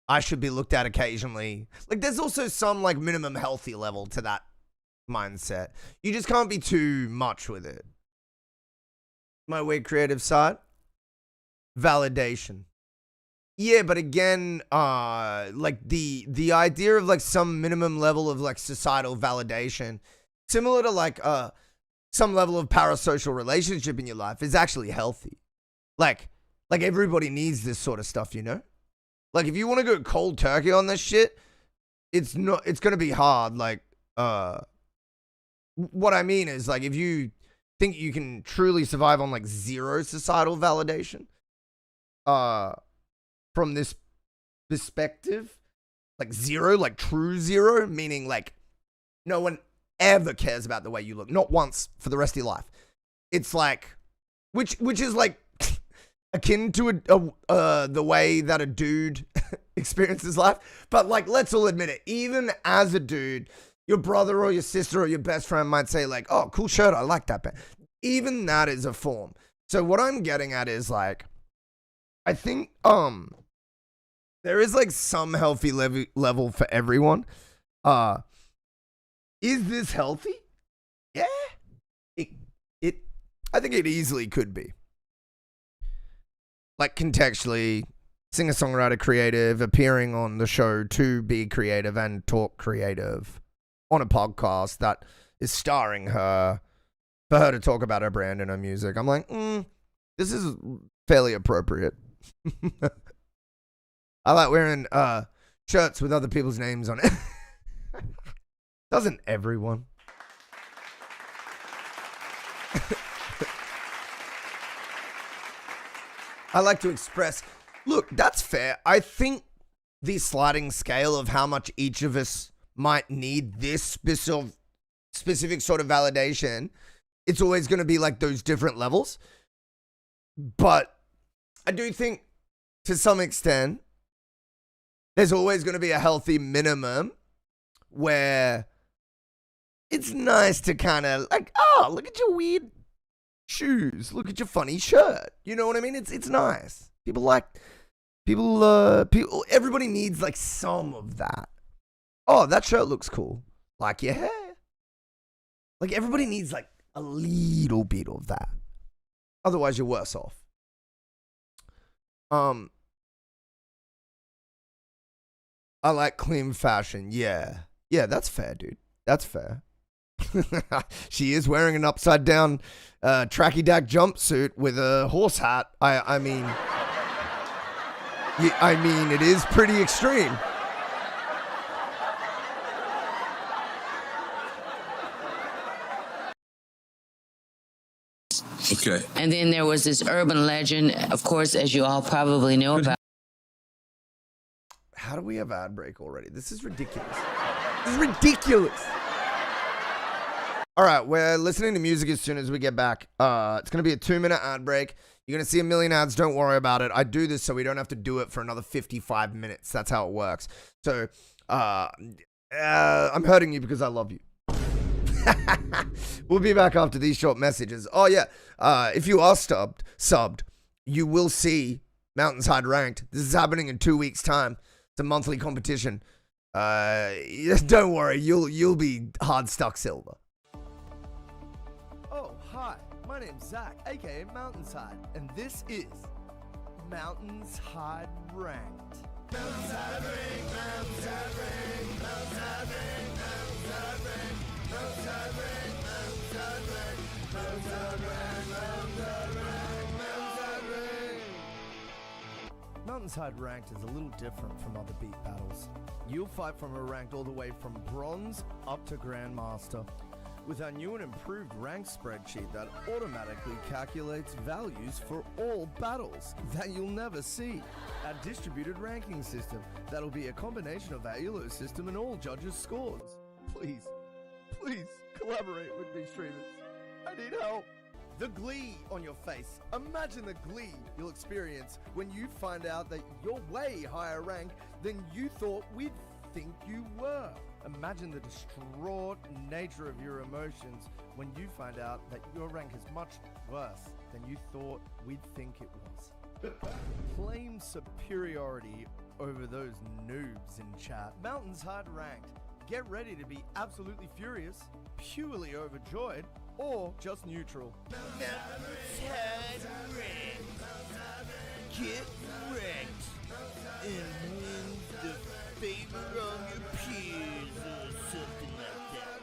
I should be looked at occasionally. Like there's also some like minimum healthy level to that mindset. You just can't be too much with it. My weird creative side. Validation. Yeah, but again, like the idea of like some minimum level of like societal validation, similar to like some level of parasocial relationship in your life, is actually healthy. Like everybody needs this sort of stuff, you know? Like if you want to go cold turkey on this shit, it's gonna be hard. Like what I mean is like if you think you can truly survive on like zero societal validation, from this perspective, like zero, like true zero, meaning like no one ever cares about the way you look. Not once for the rest of your life. It's like, which is like akin to the way that a dude experiences life. But like, let's all admit it. Even as a dude, your brother or your sister or your best friend might say like, oh, cool shirt. I like that band. Even that is a form. So what I'm getting at is like, I think there is like some healthy level for everyone. Is this healthy? Yeah. I think it easily could be. Like contextually, singer-songwriter creative, appearing on the show to be creative and talk creative on a podcast that is starring her, for her to talk about her brand and her music. I'm like, this is fairly appropriate. I like wearing shirts with other people's names on it. Doesn't everyone? I like to express, look, that's fair. I think the sliding scale of how much each of us might need this specific sort of validation, it's always going to be like those different levels. But I do think to some extent, there's always going to be a healthy minimum where it's nice to kind of like, oh, look at your weird shoes. Look at your funny shirt. You know what I mean? It's nice. Everybody needs like some of that. Oh, that shirt looks cool. Like your hair. Like everybody needs like a little bit of that. Otherwise, you're worse off. I like clean fashion. Yeah. Yeah, that's fair, dude. That's fair. She is wearing an upside down tracky dack jumpsuit with a horse hat. I mean, it is pretty extreme. Okay. And then there was this urban legend, of course, as you all probably know about. How do we have ad break already? This is ridiculous. This is ridiculous. All right, we're listening to music as soon as we get back. It's going to be a 2-minute ad break. You're going to see a million ads. Don't worry about it. I do this so we don't have to do it for another 55 minutes. That's how it works. So I'm hurting you because I love you. We'll be back after these short messages. Oh, yeah. If you are subbed, you will see MountainsHide ranked. This is happening in 2 weeks' time. It's a monthly competition. Don't worry. You'll be hard stuck silver. Oh, hi. My name's Zach, aka MountainsHide, and this is MountainsHide ranked. MountainsHide ranked, MountainsHide ranked, MountainsHide ranked, MountainsHide ranked. MountainsHide ranked, MountainsHide ranked, MountainsHide ranked, MountainsHide ranked, MountainsHide ranked is a little different from other beat battles. You'll fight from a ranked all the way from bronze up to grandmaster, with our new and improved ranked spreadsheet that automatically calculates values for all battles that you'll never see. Our distributed ranking system that'll be a combination of our ELO system and all judges' scores. Please collaborate with me, streamers. I need help. The glee on your face. Imagine the glee you'll experience when you find out that you're way higher ranked than you thought we'd think you were. Imagine the distraught nature of your emotions when you find out that your rank is much worse than you thought we'd think it was. Claim superiority over those noobs in chat. MountainsHide ranked. Get ready to be absolutely furious, purely overjoyed, or just neutral. MountainsHide ranked. Get wrecked and win the favor of your peers or something like that.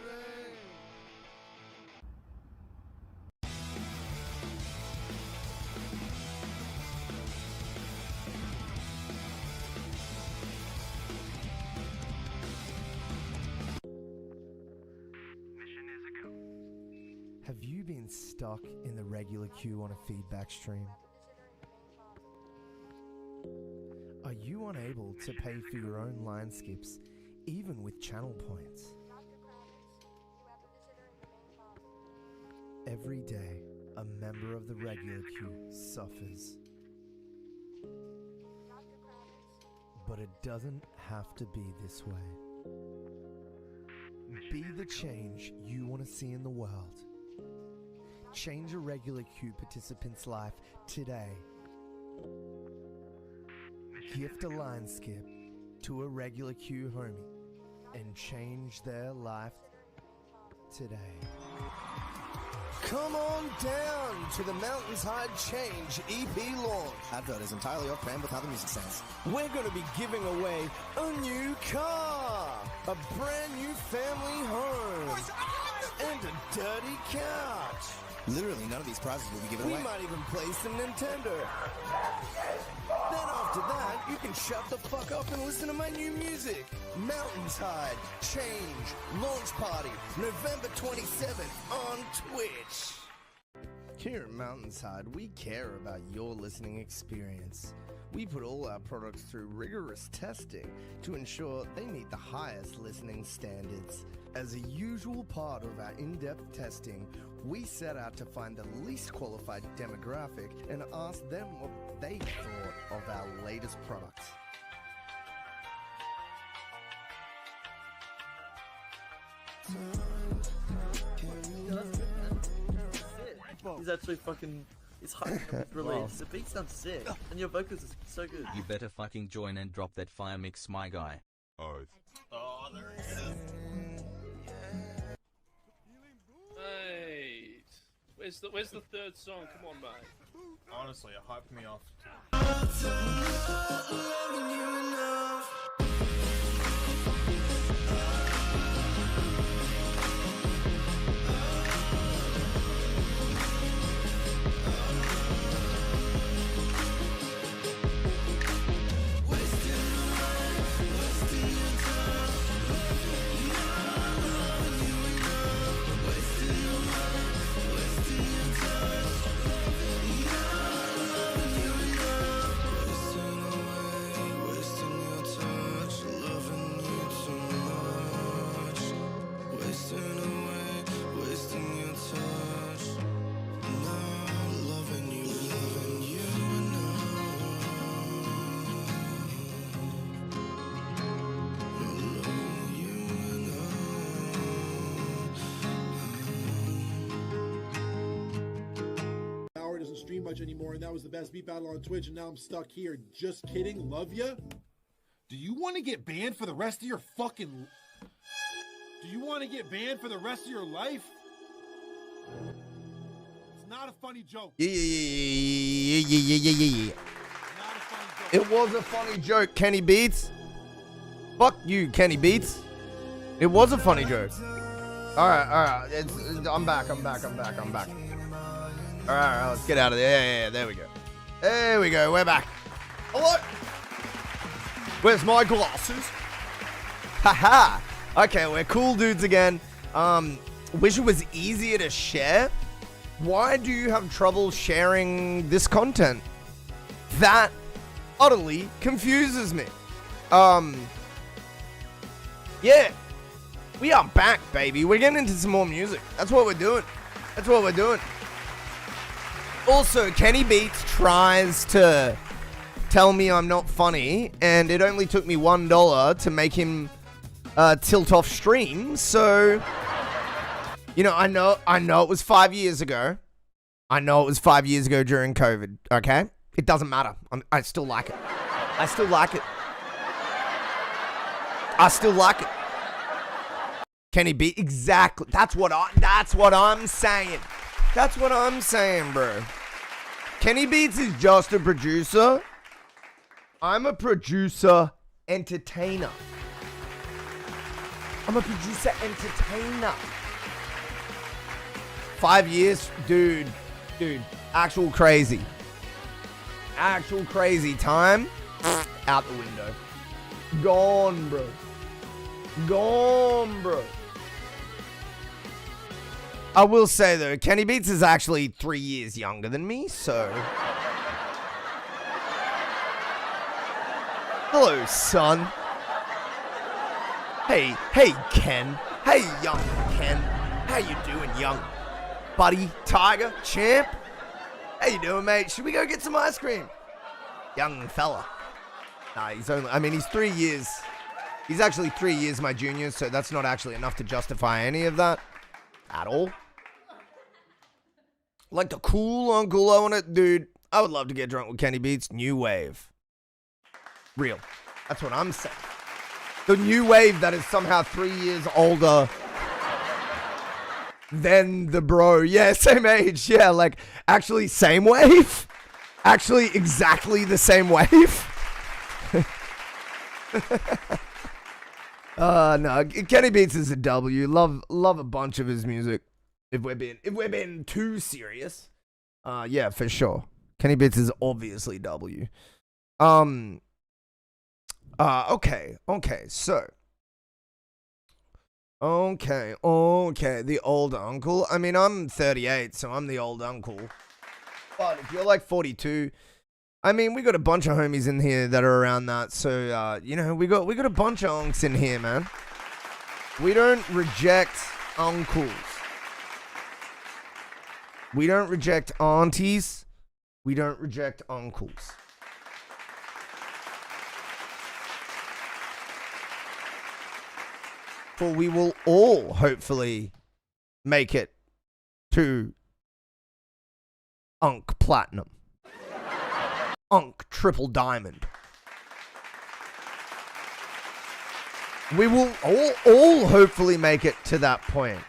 Mission is a go. Have you been stuck in the regular queue on a feedback stream? Are you unable to pay for your own line skips, even with channel points? Every day, a member of the regular queue suffers. But it doesn't have to be this way. Be the change you want to see in the world. Change a regular queue participant's life today. Gift a LINESKIP to a regular queue homie and change their life today. Come on down to the MountainsHide Change EP launch. Advert is entirely off-brand with how the music sounds. We're going to be giving away a new car, a brand new family home, and a dirty couch. Literally, none of these prizes will be given away. We might even play some Nintendo. Then after that, you can shut the fuck up and listen to my new music. MountainsHide Change Launch Party, November 27th on Twitch. Here at MountainsHide, we care about your listening experience. We put all our products through rigorous testing to ensure they meet the highest listening standards. As a usual part of our in-depth testing, we set out to find the least qualified demographic and ask them what they thought of our latest products. He's actually fucking... He's hyping up his release. The beat sounds sick. And your vocals are so good. You better fucking join and drop that fire mix, my guy. Oath. Oh, there he is. Hey, where's the third song? Come on, mate. Honestly, it hyped me off. Doesn't stream much anymore, and that was the best beat battle on Twitch, and now I'm stuck here. Just kidding, love ya. Do you want to get banned for the rest of your fucking... Do you want to get banned for the rest of your life? It's not a funny joke. Yeah. It was a funny joke, Kenny Beats. Fuck you, Kenny Beats. It was a funny joke. Alright. I'm back. Alright, let's get out of there. Yeah, there we go. There we go, we're back. Hello? Where's my glasses? Haha. Okay, we're cool dudes again. Wish it was easier to share. Why do you have trouble sharing this content? That utterly confuses me. Yeah. We are back, baby. We're getting into some more music. That's what we're doing. Also, Kenny Beats tries to tell me I'm not funny, and it only took me $1 to make him tilt off stream. So, you know, I know it was 5 years ago. I know it was 5 years ago during COVID. Okay, it doesn't matter. I still like it. I still like it. Kenny Beats, exactly. That's what I'm saying. That's what I'm saying, bro. Kenny Beats is just a producer. I'm a producer entertainer. 5 years, dude, actual crazy time, out the window. Gone, bro. I will say, though, Kenny Beats is actually 3 years younger than me, so... Hello, son. Hey, Ken. Hey, young Ken. How you doing, young? Buddy, Tiger, Champ. How you doing, mate? Should we go get some ice cream? Young fella. Nah, he's 3 years. He's actually 3 years my junior, so that's not actually enough to justify any of that at all. Like the cool uncle on it, dude. I would love to get drunk with Kenny Beats. New wave. Real. That's what I'm saying. The new wave that is somehow 3 years older than the bro. Yeah, same age. Yeah, like actually same wave. Actually exactly the same wave. No, Kenny Beats is a W. Love a bunch of his music. If we're being too serious, yeah, for sure. Kenny Beats is obviously W. Okay, so. Okay, the old uncle. I mean, I'm 38, so I'm the old uncle. But if you're like 42, I mean, we got a bunch of homies in here that are around that. So, you know, we got a bunch of unks in here, man. We don't reject uncles. We don't reject aunties. We don't reject uncles. For we will all hopefully make it to Unk Platinum. Unk Triple Diamond. We will all hopefully make it to that point.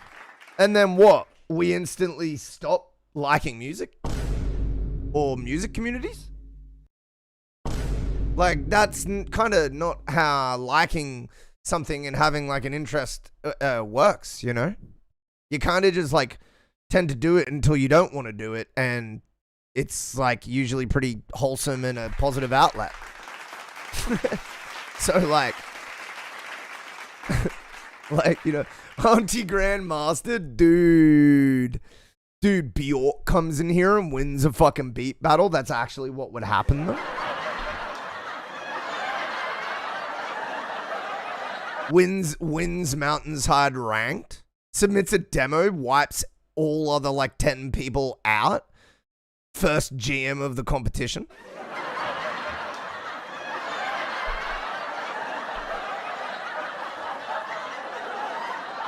And then what? We instantly stop liking music? Or music communities? Like, that's kind of not how liking something and having like an interest works, you know? You kind of just like tend to do it until you don't want to do it, and it's like usually pretty wholesome and a positive outlet. So like you know, Auntie Grandmaster, dude, Bjork comes in here and wins a fucking beat battle. That's actually what would happen though. Wins MountainsHide ranked, submits a demo, wipes all other like 10 people out. First GM of the competition.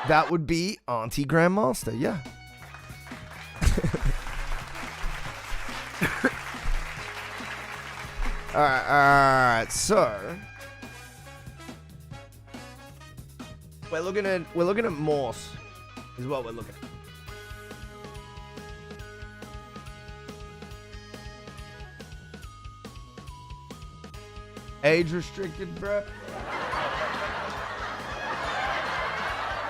That would be Auntie Grandmaster, yeah. All right, so we're looking at Morse, is what we're looking at. Age restricted, bro.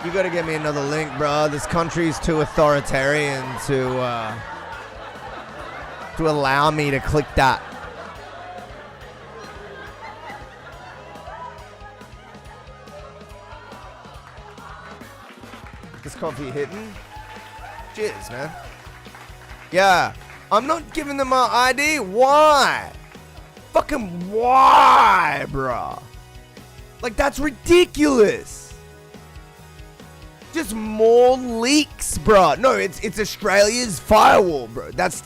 You gotta get me another link, bro. This country's too authoritarian to allow me to click that. This coffee hitting? Cheers, man. Yeah, I'm not giving them my ID. Why? Fucking why, bro? Like, that's ridiculous. Just more leaks, bro. No, it's Australia's firewall, bro. That's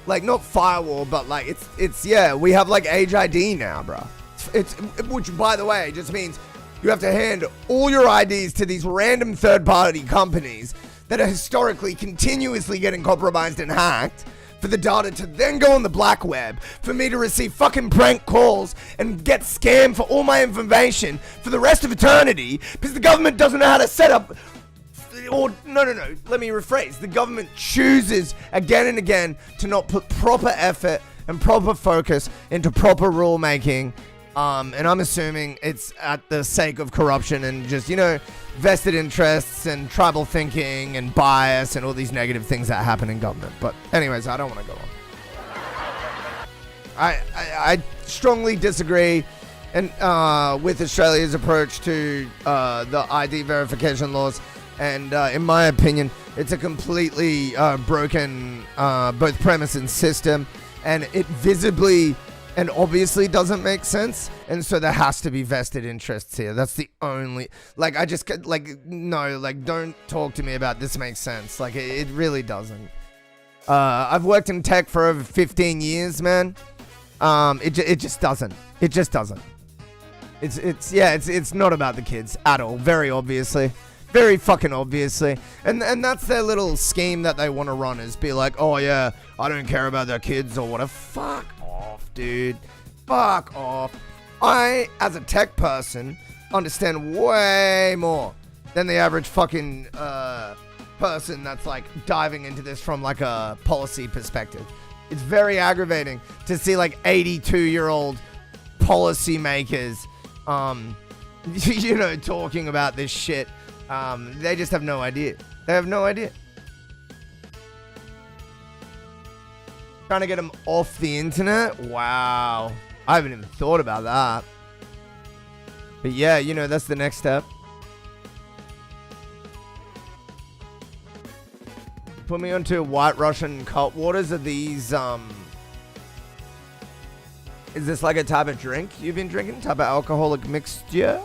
like not firewall, but like it's yeah. We have like Age ID now, bro. It's which, by the way, just means you have to hand all your IDs to these random third-party companies that are historically continuously getting compromised and hacked, for the data to then go on the black web, for me to receive fucking prank calls and get scammed for all my information for the rest of eternity, because the government doesn't know how to set up, or no, let me rephrase. The government chooses again and again to not put proper effort and proper focus into proper rule making, and I'm assuming it's at the sake of corruption and just, you know, vested interests and tribal thinking and bias and all these negative things that happen in government. But anyways, I don't want to go on. I strongly disagree and with Australia's approach to the ID verification laws, and in my opinion, it's a completely broken both premise and system, and it visibly and obviously doesn't make sense, and so there has to be vested interests here. That's the only, like, I just, like, no, like, don't talk to me about this makes sense. Like, it really doesn't. I've worked in tech for over 15 years, man. It just doesn't. It just doesn't. It's not about the kids at all, very obviously. Very fucking obviously. And that's their little scheme that they want to run, is be like, oh yeah, I don't care about their kids or whatever. Fuck off, dude. Fuck off. I, as a tech person, understand way more than the average fucking person that's like diving into this from like a policy perspective. It's very aggravating to see like 82-year-old policymakers, you know, talking about this shit. They just have no idea. They have no idea. Trying to get them off the internet? Wow. I haven't even thought about that. But yeah, you know, that's the next step. Put me onto White Russian cult waters. Are these, is this like a type of drink you've been drinking? Type of alcoholic mixture?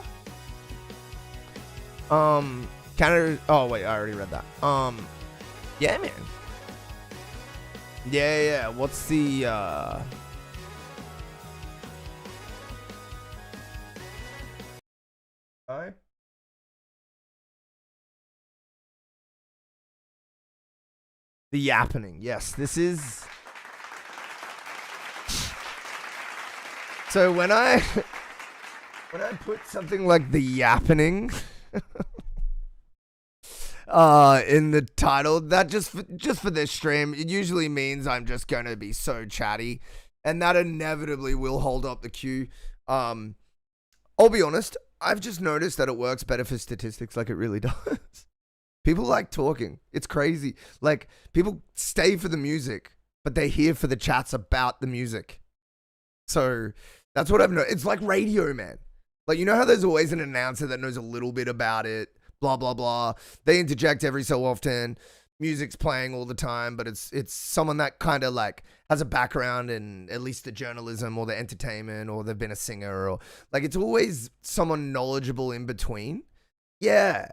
Canada. Oh wait, I already read that. Yeah, man. Yeah. What's the Alright. The Yappening. Yes, this is. So when I put something like the Yappening in the title, that just for this stream, it usually means I'm just gonna be so chatty, and that inevitably will hold up the queue. I'll be honest, I've just noticed that it works better for statistics, like it really does. People like talking. It's crazy. Like, people stay for the music, but they're here for the chats about the music. So that's what I've noticed. It's like radio, man. Like, you know how there's always an announcer that knows a little bit about it, blah, blah, blah. They interject every so often. Music's playing all the time, but it's someone that kind of like has a background in at least the journalism or the entertainment, or they've been a singer, or like, it's always someone knowledgeable in between. Yeah.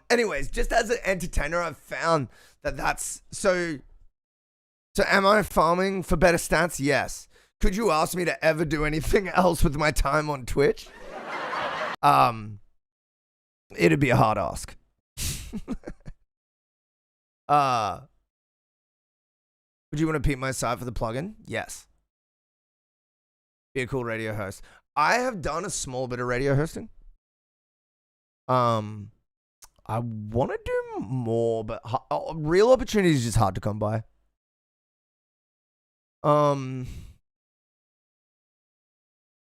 Anyways, just as an entertainer, I've found that that's so am I farming for better stats? Yes. Could you ask me to ever do anything else with my time on Twitch? It'd be a hard ask. Would you want to peep my site for the plugin? Yes. Be a cool radio host. I have done a small bit of radio hosting. I want to do more, but real opportunity is just hard to come by.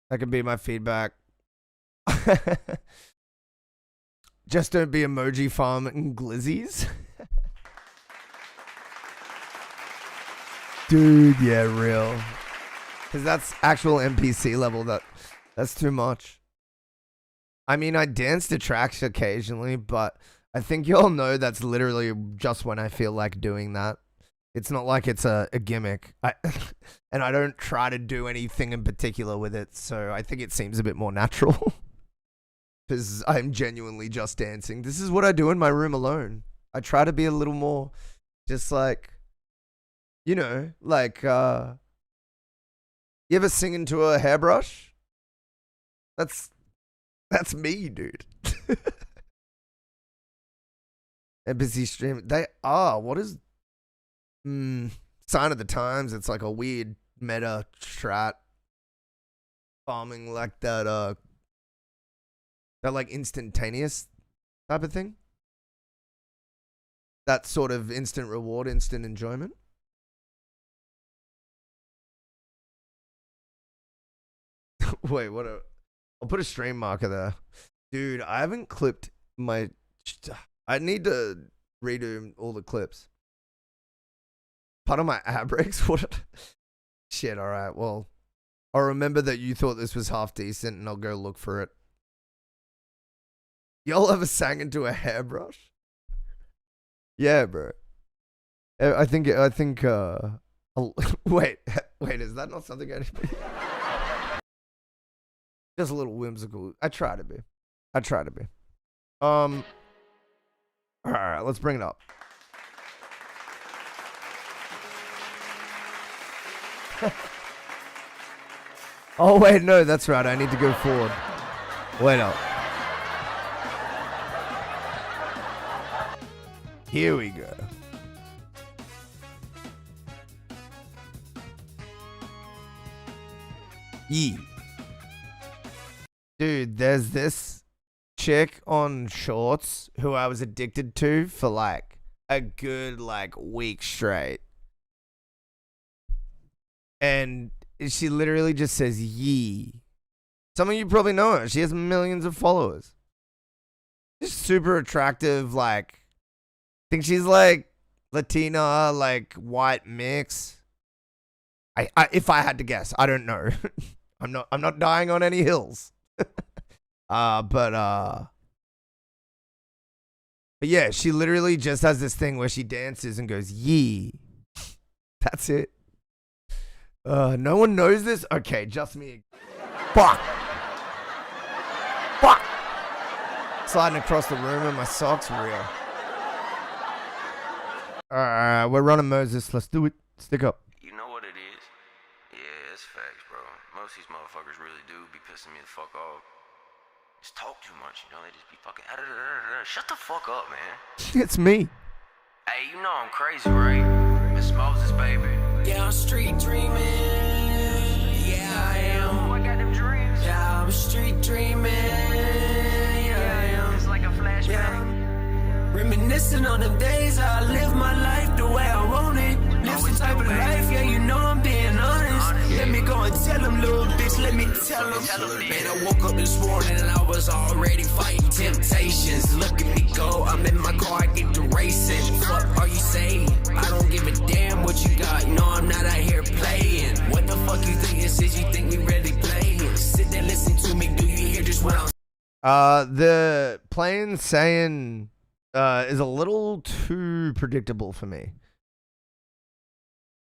That could be my feedback. Just don't be emoji farm and glizzies. Dude, yeah, real. Because that's actual NPC level. That's too much. I mean, I dance to tracks occasionally, but I think y'all know that's literally just when I feel like doing that. It's not like it's a gimmick. And I don't try to do anything in particular with it, so I think it seems a bit more natural. Because I'm genuinely just dancing. This is what I do in my room alone. I try to be a little more just like, you know, like, you ever sing into a hairbrush? That's me, dude. Embassy stream. They are. What is Sign of the Times? It's like a weird meta strat. Farming like that like instantaneous type of thing. That sort of instant reward, instant enjoyment. Wait, what? I'll put a stream marker there. Dude, I haven't clipped my... I need to redo all the clips. Part of my ad breaks? What? Shit, alright, well... I'll remember that you thought this was half decent and I'll go look for it. Y'all ever sang into a hairbrush? Yeah, bro. I think, wait, Wait, is that not something anybody? Just a little whimsical. I try to be. All right, let's bring it up. Oh wait, no, that's right. I need to go forward. Wait up. Here we go. Yee. Dude, there's this chick on Shorts who I was addicted to for like a good week straight. And she literally just says yee. Some of you probably know her. She has millions of followers. Just super attractive, I think she's Latina, white mix. I if I had to guess, I don't know. I'm not dying on any hills. But yeah, she literally just has this thing where she dances and goes yee. That's it. No one knows this? Okay, just me. Fuck. Sliding across the room and my socks real. Alright, we're running Moses. Let's do it. Stick up. You know what it is? Yeah, it's facts, bro. Most of these motherfuckers really do be pissing me the fuck off. Just talk too much, you know? They just be fucking... Shut the fuck up, man. It's me. Hey, you know I'm crazy, right? Miss Moses, baby. Yeah, I'm street dreaming. Yeah, I am. I got them dreams. Yeah, I'm street dreaming. Yeah, I am. It's like a flashback. Yeah. Reminiscing on the days I lived my life the way I want it. Live some type of life, yeah, you know I'm being honest. Let me go and tell them, little bitch, let me tell them. Man, I woke up this morning and I was already fighting temptations. Look at me go, I'm in my car, I get to racing. Fuck are you saying? I don't give a damn what you got, no, I'm not out here playing. What the fuck you think this is? You think we really playing? Sit there, listen to me, do you hear just what I'm The plain saying is a little too predictable for me.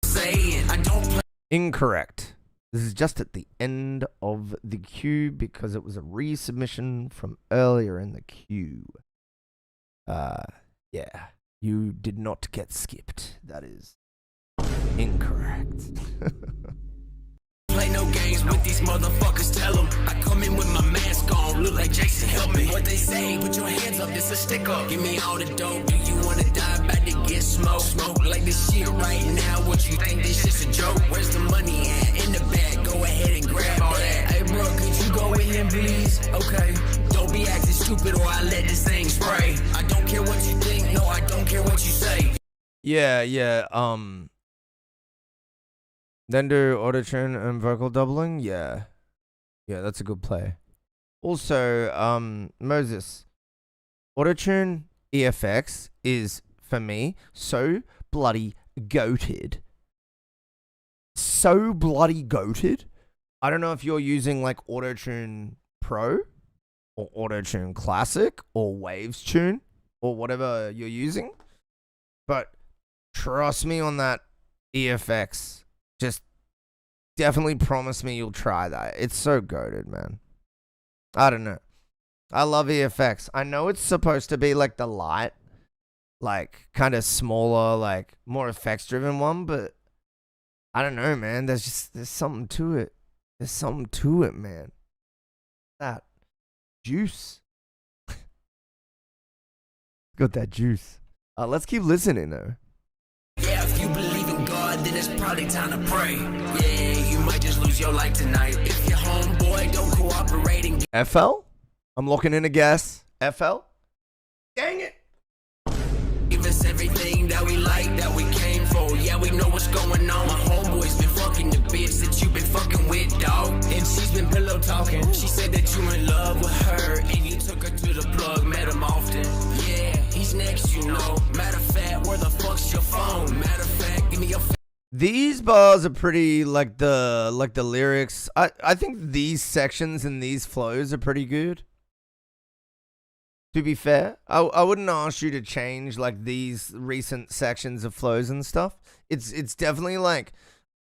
saying? I don't play. Incorrect. This is just at the end of the queue because it was a resubmission from earlier in the queue. Yeah. You did not get skipped. That is incorrect. Play no games with these motherfuckers, tell them. I come in with my mask on, look like Jason, help me. What they say, put your hands up, this a stick up. Give me all the dope, do you wanna die, about to get smoked? Smoke like this shit right now, what you think this shit's a joke? Where's the money at? In the bag, go ahead and grab all that. Hey bro, could you go with him please? Okay, don't be acting stupid or I let this thing spray. I don't care what you think, no I don't care what you say. Yeah, then do autotune and vocal doubling? Yeah. Yeah, that's a good play. Also, Moses, autotune EFX is, for me, so bloody goated. So bloody goated. I don't know if you're using autotune Pro or autotune Classic or Waves Tune or whatever you're using, but trust me on that EFX. Just definitely promise me you'll try that. It's so goated, man. I don't know. I love EFX. I know it's supposed to be the light, kind of smaller, more effects driven one, but I don't know, man. There's something to it. There's something to it, man. That juice. Got that juice. Let's keep listening though. Yeah, if you believe in God, then it's probably time to pray. Yeah, you might just lose your life tonight. If your homeboy don't cooperate and FL? I'm looking in a guess. FL? Dang it! give us everything that we like, that we came for. Yeah, we know what's going on. My homeboy's been fucking the bitch that you been fucking with, dog. And she's been pillow talking. She said that you in love with her, and you took her to the plug, met him often. Yeah, he's next, you know. Matter of fact, where the fuck's your phone? Matter of fact, give me your These bars are pretty the lyrics. I think these sections and these flows are pretty good. To be fair, I wouldn't ask you to change these recent sections of flows and stuff. It's definitely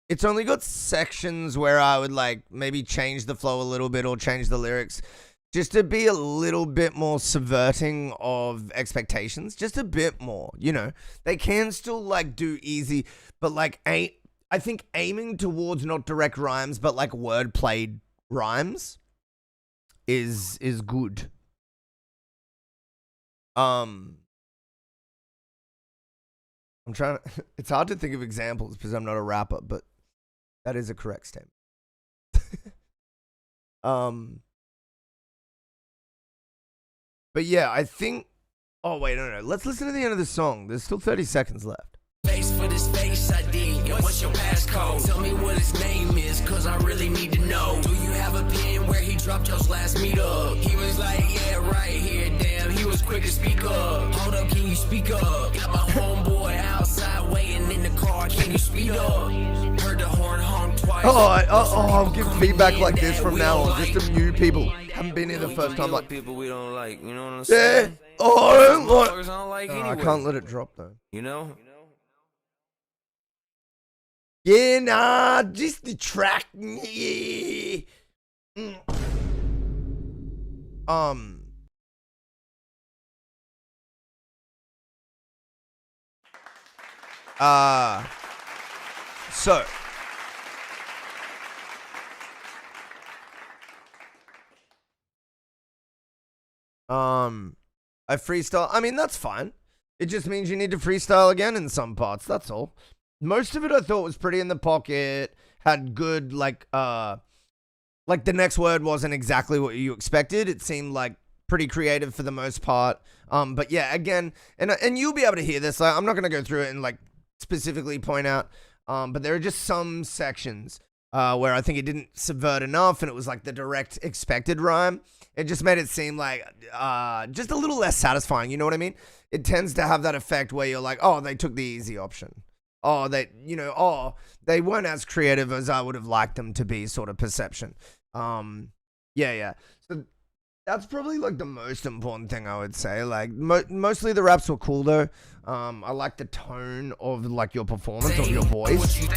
it's only got sections where I would like maybe change the flow a little bit or change the lyrics just to be a little bit more subverting of expectations, just a bit more, you know. They can still like do easy, but like I think aiming towards not direct rhymes but like word played rhymes is good. I'm trying to, it's hard to think of examples because I'm not a rapper, but that is a correct statement. But yeah, I think, oh wait, no. Let's listen to the end of the song. There's still 30 seconds left. Face for this face I did. Yo, what's your passcode? Tell me what his name is, cause I really need to know. Do you have a pin where he dropped your last meetup? He was like, yeah, right here, damn. He was quick to speak up. Hold up, can you speak up? Got my homeboy outside waiting in the car. Can you speed up? Heard the horn honk twice. I'll give feedback like this from now on, just to new people. Haven't been here the first time. Like people we don't like, you know what I'm yeah. saying? Oh, I don't like. Motherfuckers I don't like I anyway. can't let it drop though. You know? Yeah, nah, just the track. Yeah. So I freestyle. I mean, that's fine. It just means you need to freestyle again in some parts. That's all. Most of it I thought was pretty in the pocket. Had good like the next word wasn't exactly what you expected. It seemed like pretty creative for the most part. But yeah, again, and you'll be able to hear this. Like, I'm not gonna go through it and like specifically point out. But there are just some sections where I think it didn't subvert enough, and it was like the direct expected rhyme. It just made it seem like just a little less satisfying. You know what I mean? It tends to have that effect where you're like, oh, they took the easy option. Oh, they weren't as creative as I would have liked them to be, sort of perception. Yeah. So that's probably like the most important thing I would say. Like mostly the raps were cool though. I like the tone of like your performance, of your voice.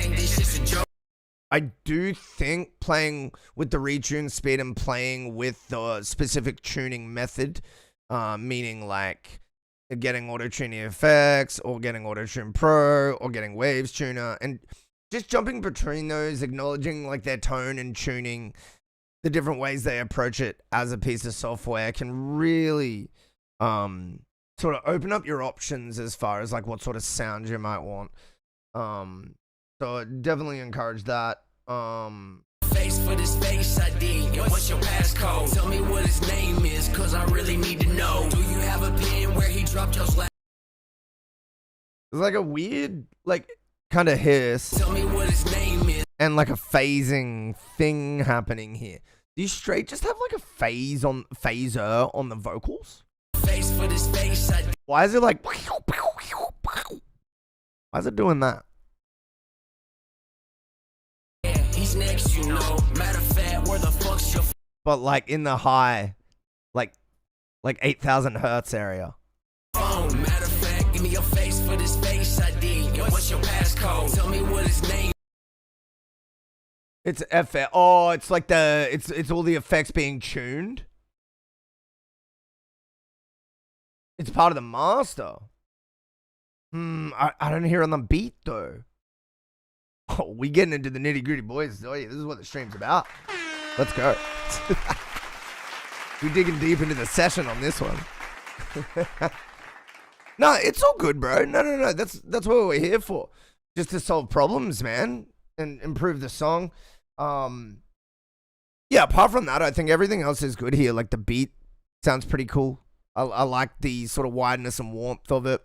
I do think playing with the retune speed and playing with the specific tuning method, meaning like getting auto-tune effects or getting auto-tune pro or getting waves tuner, and just jumping between those, acknowledging like their tone and tuning, the different ways they approach it as a piece of software can really sort of open up your options as far as like what sort of sound you might want. So I definitely encourage that. Face for this face I did. Yo, what's your passcode? Tell me what his name is, cause I really need to know. Do you have a pin where he dropped your last? There's like a weird, like, kind of hiss. Tell me what his name is. And like a phasing thing happening here. Do you straight just have like a phaser on the vocals? Face for this face I did. Why is it like, why is it doing that? He's next, you know. Matter of fact, where the fuck's your But like in the high, like 8,000 hertz area. phone? Matter of fact, give me your face for this face I did. Yo, what's your passcode? Tell me what his name. It's FL. Oh, it's like it's all the effects being tuned. It's part of the master. I don't hear on the beat though. Oh, we getting into the nitty gritty, boys. Oh yeah, this is what the stream's about. Let's go. We digging deep into the session on this one. No, it's all good, bro. No. That's what we're here for. Just to solve problems, man, and improve the song. Yeah, apart from that, I think everything else is good here. Like the beat sounds pretty cool. I like the sort of wideness and warmth of it.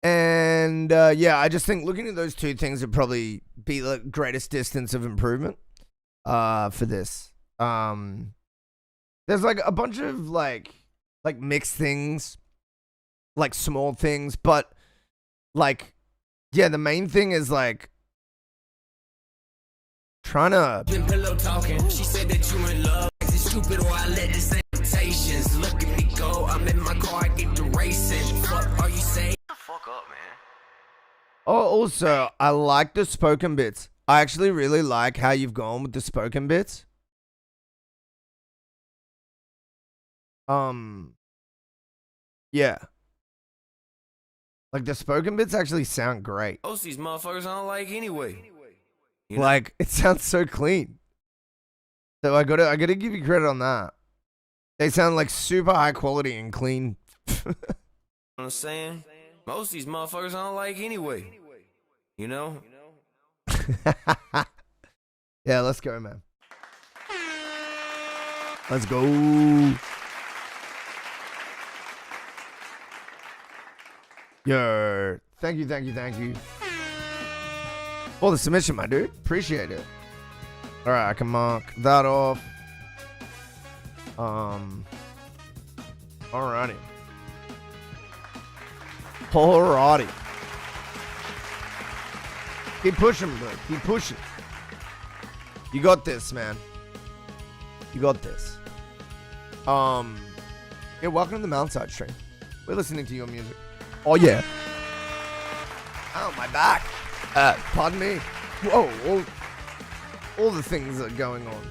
And yeah, I just think looking at those two things would probably be the greatest distance of improvement for this. There's like a bunch of like mixed things, like small things, but like, yeah, the main thing is like trying to Pillow talking. She said that you in love. Is it stupid or I let the temptations look at me go? I'm in my car, I get to racing. Fuck, are you saying? Fuck up, man. Oh, also, I like the spoken bits. I actually really like how you've gone with the spoken bits. Yeah. Like, the spoken bits actually sound great. Most of these motherfuckers I don't like anyway. You know? Like, it sounds so clean. So I gotta give you credit on that. They sound like super high quality and clean. You know what I'm saying? Most of these motherfuckers I don't like anyway. You know? Yeah, let's go, man. Let's go. Yo, thank you. For the submission, my dude. Appreciate it. All right, I can mark that off. Alrighty. Alrighty. Keep pushing, bro. Keep pushing. You got this, man. You got this. Yeah, welcome to the MountainsHide stream. We're listening to your music. Oh, yeah. Oh, my back. Pardon me. Whoa, all the things that are going on.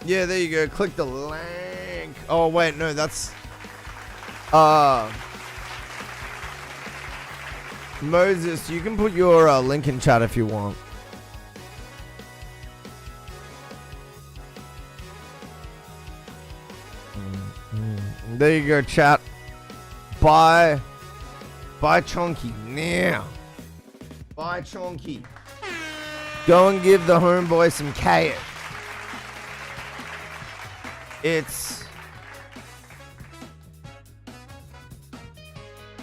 Yeah, there you go. Click the link. Oh, wait, no, that's... Moses, you can put your link in chat if you want. There you go, chat. Buy Chonky now. Buy Chonky. Go and give the homeboy some cash. It's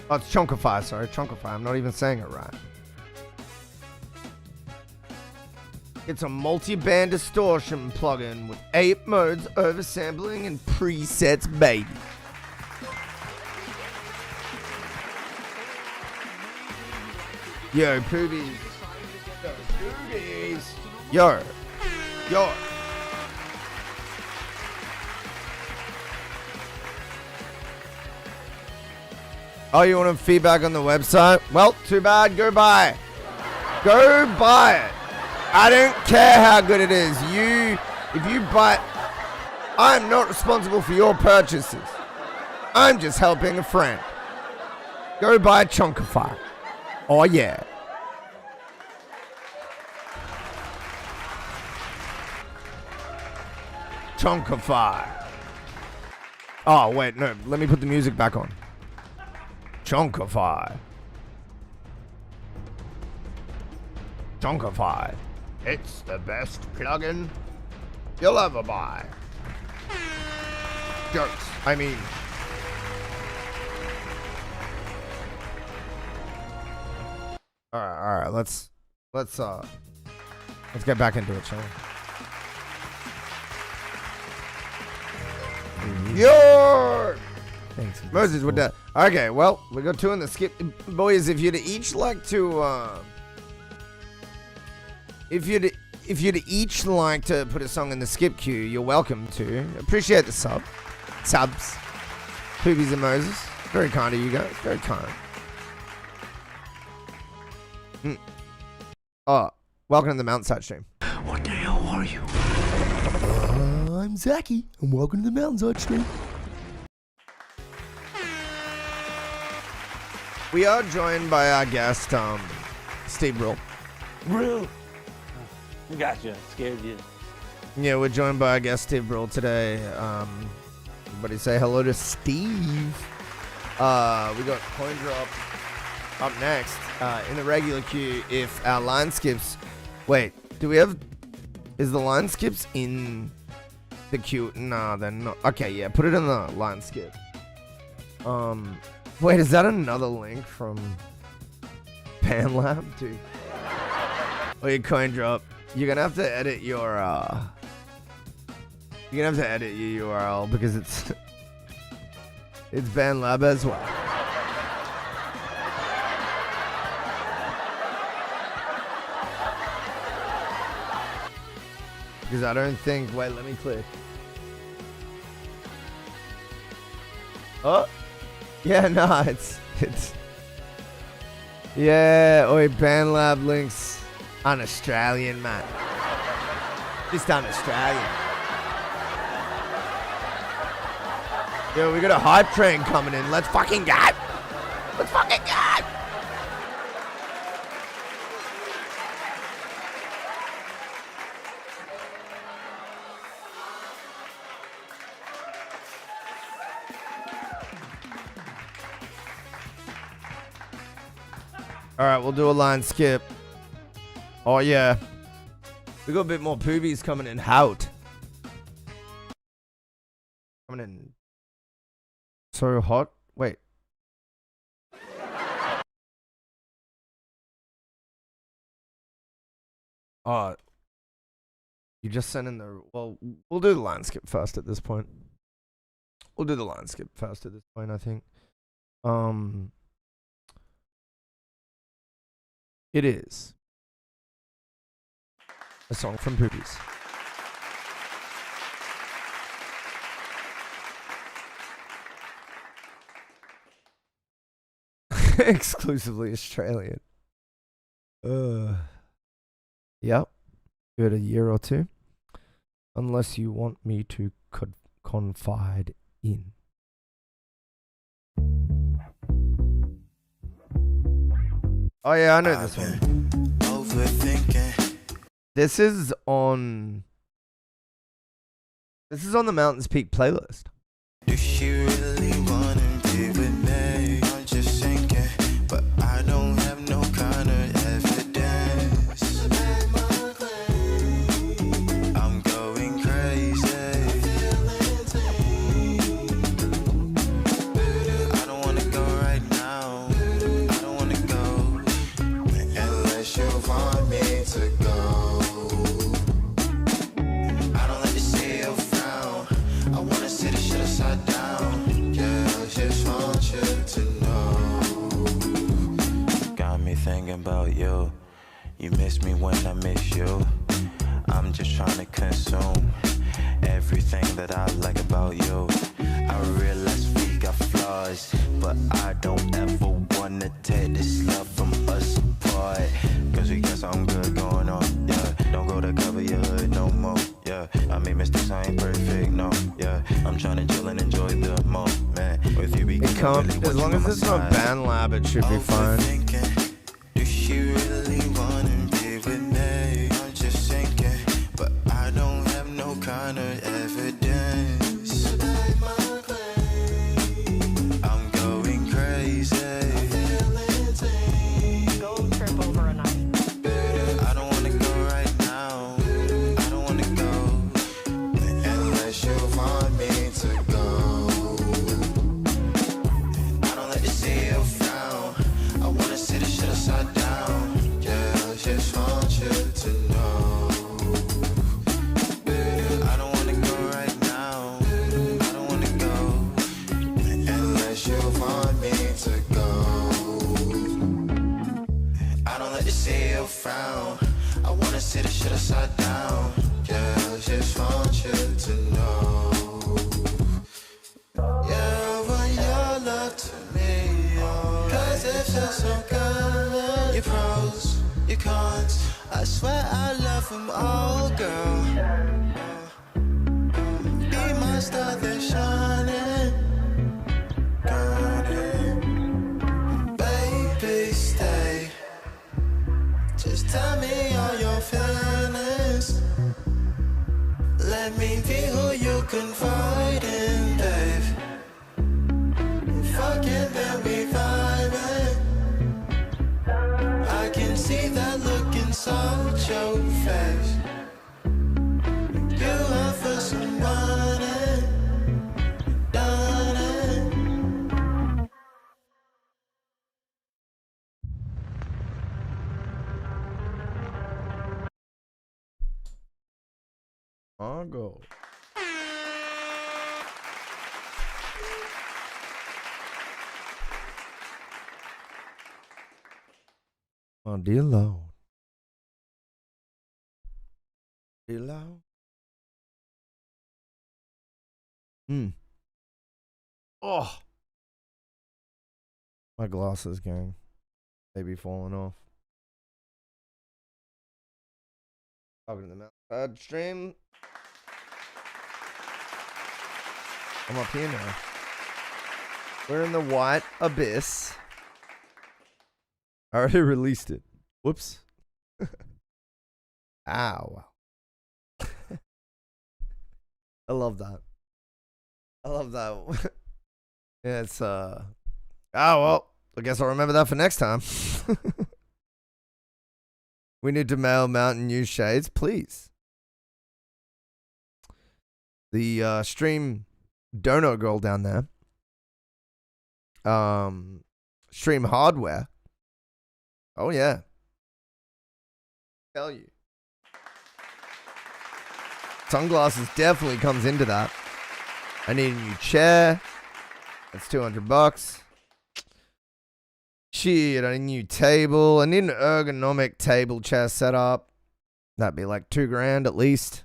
Chunkify, sorry, Chunkify. I'm not even saying it right. It's a multi-band distortion plugin with 8 modes, oversampling, and presets, baby. Yo, poobies. Yo, poobies. Yo. Oh, you want feedback on the website? Well, too bad. Go buy it. Go buy it. I don't care how good it is. If you buy it, I'm not responsible for your purchases. I'm just helping a friend. Go buy Chunkify. Oh, yeah. Chunkify. Oh, wait, no. Let me put the music back on. Chunkify. Chunkify. It's the best plugin you'll ever buy. Jokes. I mean... All right. Let's get back into it, shall we? Yo! Thanks. Moses with that. Okay, well, we got 2 in the skip. Boys, if you'd each like to, if you'd each like to put a song in the skip queue, you're welcome to. Appreciate the subs. Poobies and Moses. Very kind of you guys. Very kind. Oh, welcome to the MountainsHide stream. What the hell are you? I'm Zachy, and welcome to the MountainsHide stream. We are joined by our guest, Steve Brill. Gotcha. Scared you. Yeah, we're joined by our guest, Steve Brill, today. Everybody say hello to Steve. We got Coin Drop up next in the regular queue. If our line skips... Wait, do we have... Is the line skips in the queue? Nah, they're not. Okay, yeah, put it in the line skip. Wait, is that another link from PanLab, dude? Oh, your Coin Drop. You're gonna have to edit your You're gonna have to edit your URL because it's PanLab as well. Because I don't think... Wait, let me click. Oh. Yeah, no, it's... Yeah, oi, BandLab links. An Australian, man. Just an Australian. Yo, we got a hype train coming in. Let's fucking go. Let's fucking go. All right, we'll do a line skip. Oh, yeah. We got a bit more poobies coming in. Hout. Coming in. So hot. Wait. You just sent in the... Well, we'll do the line skip first at this point. We'll do the line skip first at this point, I think. It is a song from Poopies. Exclusively Australian. Yep. Give it a year or two. Unless you want me to confide in. Oh yeah, I know this one. This is on the Mountains Peak playlist. Do she really wanna be with me? I'm just thinking, but I don't have no kind of evidence. I'm going crazy. I don't wanna go right now. I don't wanna go unless you want me to go. I don't let you see your frown. I wanna see the shit upside down. Yeah, I just want you to know. Got me thinking about you. You miss me when I miss you. I'm just trying to consume everything that I like about you. I realize we got flaws, but I don't ever wanna tear this love from us apart. Cause we got something good going on, yeah. Don't go to cover your hood no more, yeah. I mean mistakes, I ain't perfect, no, yeah. I'm trying to chill and enjoy the moment with you. It can't, as long as it's not BandLab, it should be fine. Do she really wanna be with me? I'm just thinking, but I don't have no kind of evidence. I'm going crazy. Go trip over a night. I don't wanna go right now. I don't wanna go unless you want me to go. I don't let you see your frown. I wanna see the shit upside down. Yeah, I just want you to know. I don't wanna go right now. I don't wanna go unless you want me to go. I don't let you see your frown. I wanna see the shit upside down. Yeah, I just want you to know. Yeah, when your love to me, oh, cause it feels so good. Your pros, your cons, I swear I love them all, girl. Be my star that's shining. Baby, stay. Just tell me all your feelings. Let me be who you confide in, babe. Fucking then we vibing. I can see that look inside your face. You are for someone done it. I'll go. Oh, dear Lord. Dear Lord. Oh. My glasses, gang. They be falling off. Welcome to the MountainsHide stream. I'm up here now. We're in the white abyss. I already released it. Whoops. Ow. I love that. I love that. Yeah, it's oh well, I guess I'll remember that for next time. We need to mail Mountain News shades, please. The stream dono girl down there. Stream hardware. Oh yeah. Tell you. Sunglasses definitely comes into that. I need a new chair. That's $200. Shit, I need a new table. I need an ergonomic table chair set up. That'd be like $2,000 at least.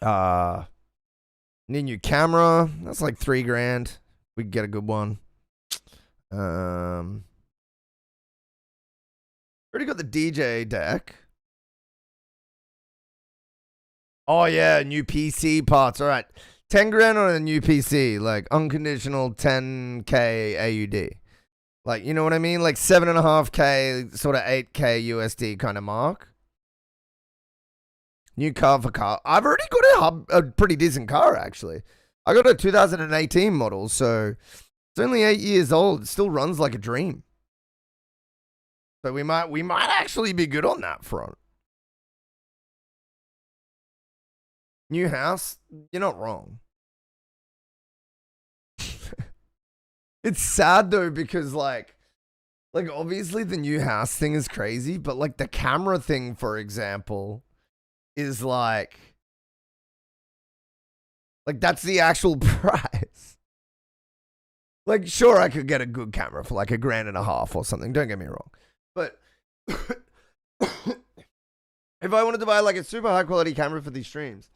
Need a new camera. That's like $3,000. We could get a good one. Already got the DJ deck. Oh yeah, new PC parts. All right. $10,000 on a new PC, like unconditional 10K AUD. Like, you know what I mean? Like 7.5K, sort of 8K USD kind of mark. New car for car. I've already got a pretty decent car, actually. I got a 2018 model, so it's only 8 years old. It still runs like a dream. So we might actually be good on that front. New house, you're not wrong. It's sad though because like obviously the new house thing is crazy, but like the camera thing, for example, is like that's the actual price. Like sure, I could get a good camera for like $1.5 or something. Don't get me wrong, but if I wanted to buy like a super high quality camera for these streams,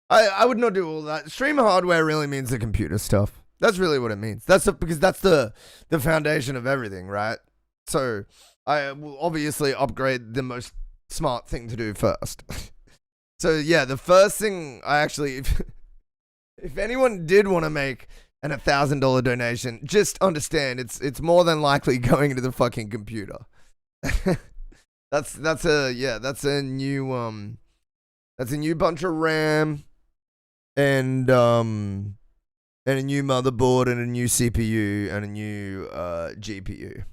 I would not do all that. Stream hardware really means the computer stuff. That's really what it means. Because that's the foundation of everything, right? So I will obviously upgrade the most smart thing to do first. So yeah, the first thing I actually, if anyone did want to make an $1,000 donation, just understand it's more than likely going into the fucking computer. That's a new bunch of RAM. And a new motherboard and a new CPU and a new GPU.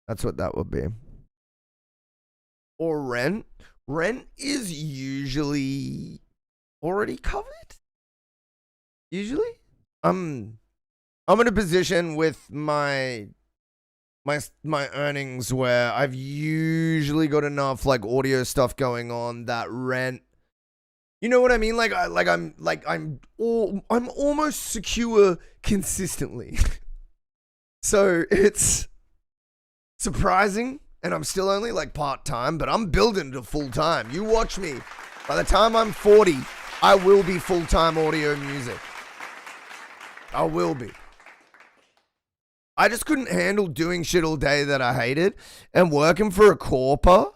That's what that would be. Or rent. Rent is usually already covered. Usually, I'm in a position with my earnings where I've usually got enough like audio stuff going on that rent. You know what I mean? I'm almost secure consistently. So it's surprising, and I'm still only like part-time, but I'm building to full-time. You watch me. By the time I'm 40, I will be full-time audio music. I will be. I just couldn't handle doing shit all day that I hated, and working for a corper.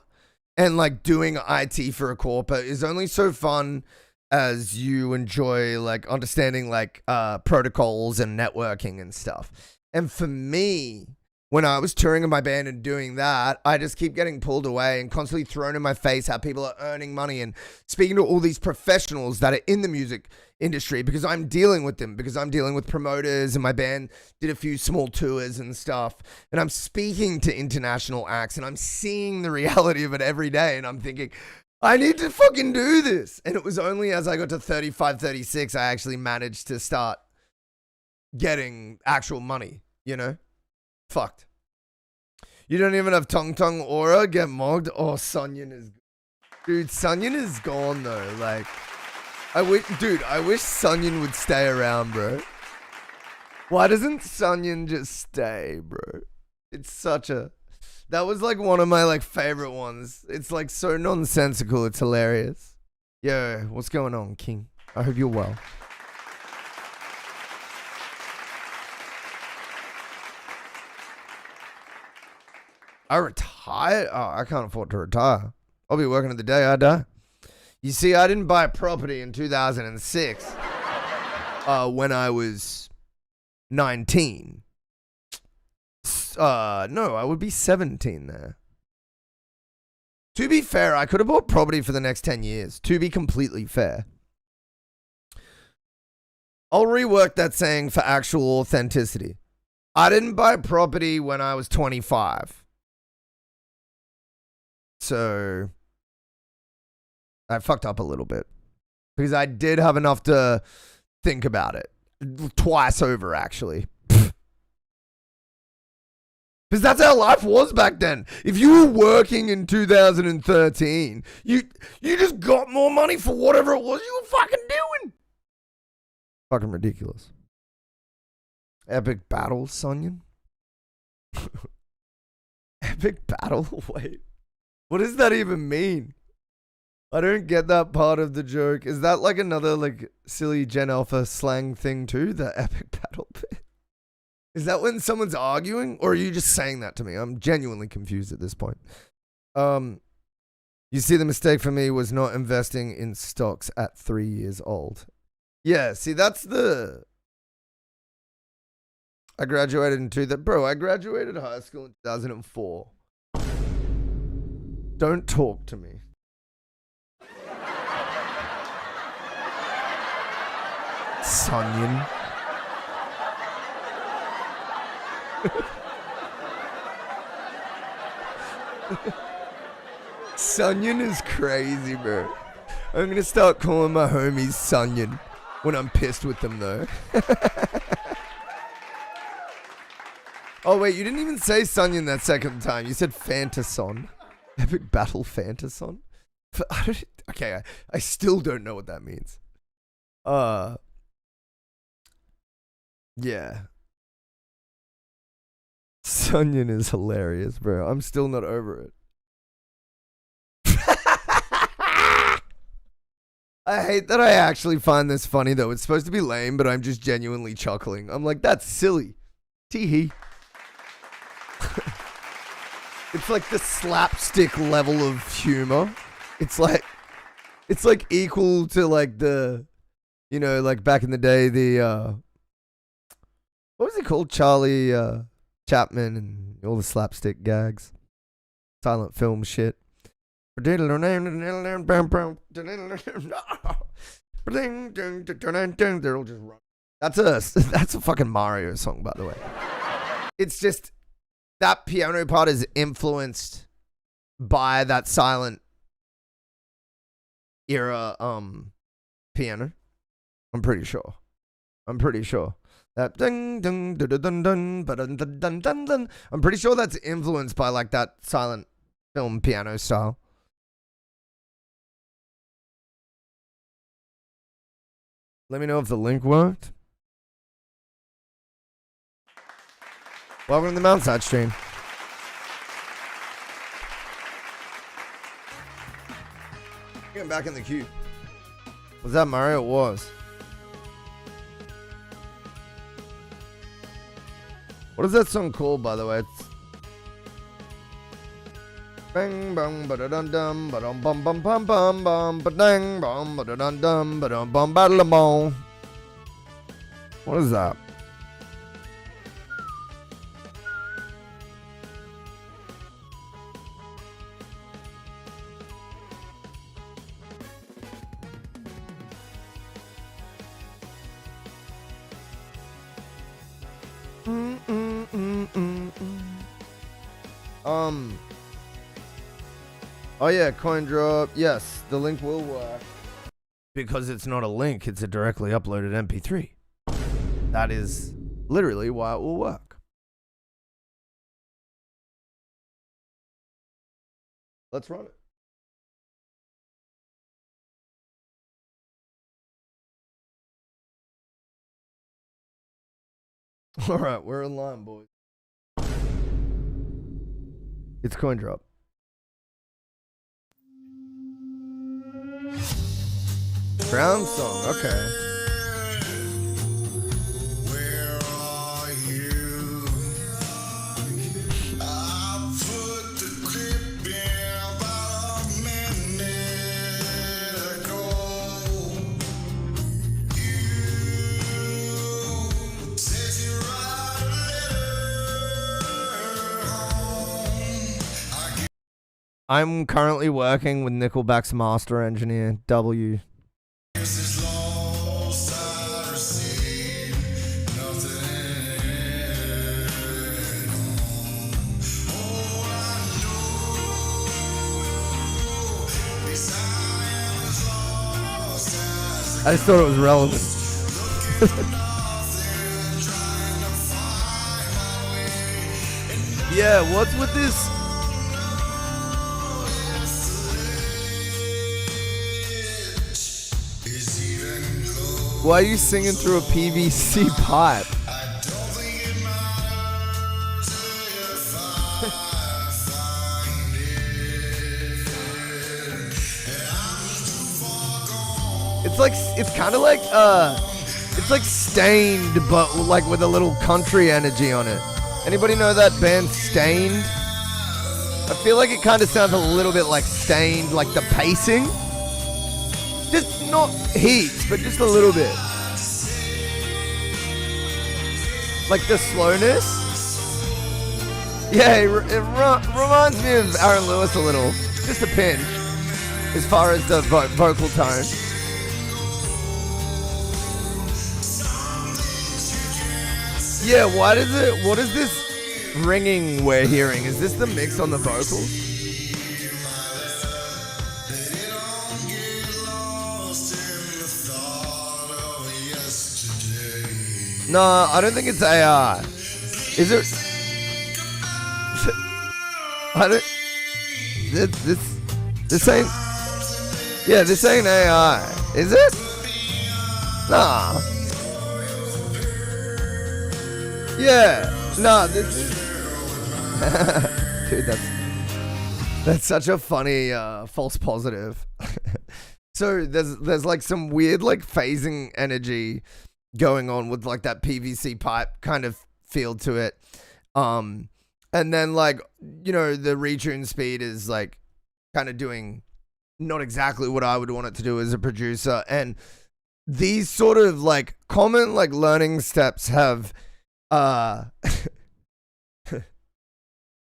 And like doing IT for a corporate is only so fun as you enjoy like understanding like protocols and networking and stuff. And for me, when I was touring in my band and doing that, I just keep getting pulled away and constantly thrown in my face how people are earning money and speaking to all these professionals that are in the music industry because I'm dealing with them, because I'm dealing with promoters and my band did a few small tours and stuff. And I'm speaking to international acts and I'm seeing the reality of it every day. And I'm thinking, I need to fucking do this. And it was only as I got to 35, 36, I actually managed to start getting actual money, you know? Fucked. You don't even have Tung Aura get mogged? Oh, Sunyan is... Dude, Sunyan is gone though. Like, I wish Sunyan would stay around, bro. Why doesn't Sunyan just stay, bro? It's such a... That was like one of my like favorite ones. It's like so nonsensical. It's hilarious. Yo, what's going on, King? I hope you're well. I retired? Oh, I can't afford to retire. I'll be working at the day I die. You see, I didn't buy property in 2006 when I was 19. No, I would be 17 there. To be fair, I could have bought property for the next 10 years. To be completely fair. I'll rework that saying for actual authenticity. I didn't buy property when I was 25. So I fucked up a little bit. Because I did have enough to think about it. Twice over, actually. Because that's how life was back then. If you were working in 2013, you just got more money for whatever it was you were fucking doing. Fucking ridiculous. Epic battle, Sonyan? Epic battle? Wait. What does that even mean? I don't get that part of the joke. Is that like another like silly Gen Alpha slang thing too? The epic battle bit? Is that when someone's arguing? Or are you just saying that to me? I'm genuinely confused at this point. You see, the mistake for me was not investing in stocks at 3 years old. Yeah, see, that's the... I graduated in Bro, I graduated high school in 2004. Don't talk to me. Sonyan. Sonyan is crazy, bro. I'm gonna start calling my homies Sonyan when I'm pissed with them, though. Oh, wait, you didn't even say Sonyan that second time. You said Fantason. Epic Battle Fantason? Okay, I still don't know what that means. Yeah. Sonyan is hilarious, bro. I'm still not over it. I hate that I actually find this funny, though. It's supposed to be lame, but I'm just genuinely chuckling. I'm like, that's silly. Tee-hee. It's like the slapstick level of humor. It's like equal to like the, you know, like back in the day, the, what was it called? Charlie, Chapman and all the slapstick gags. Silent film shit. They're all just run. That's a fucking Mario song, by the way. It's just that piano part is influenced by that silent era piano. I'm pretty sure. That ding ding dun dun dun dun dun dun dun. I'm pretty sure that's influenced by like that silent film piano style. Let me know if the link worked. Welcome to the MountainsHide stream. Getting back in the queue. Was that Mario? It was. What is that song called, by the way? It's bang bang ba da dum dum ba dum bum bum bum bum bum ba dang bum ba da dum dum ba dum bum ba da bum. What is that? Oh yeah, coin drop. Yes, the link will work. Because it's not a link, it's a directly uploaded MP3. That is literally why it will work. Let's run it. All right, we're in line, boys. It's coin drop. Crown song, okay. Where are you? I put I'm currently working with Nickelback's master engineer, W. I just thought it was relevant. Yeah, what's with this? Why are you singing through a PVC pipe? It's kind of like it's like Stained, but like with a little country energy on it. Anybody know that band Stained? I feel like it kind of sounds a little bit like Stained, like the pacing. Just not heaps, but just a little bit. Like the slowness. Yeah, it reminds me of Aaron Lewis a little. Just a pinch, as far as the vocal tone. Yeah, what is this ringing we're hearing? Is this the mix on the vocals? No, I don't think it's AI. Is it? I don't. This ain't. Yeah, this ain't AI. Is it? Nah. Yeah, no, this is dude. That's such a funny false positive. So there's like some weird like phasing energy going on with like that PVC pipe kind of feel to it, and then like the retune speed is like kind of doing not exactly what I would want it to do as a producer, and these sort of like common like learning steps have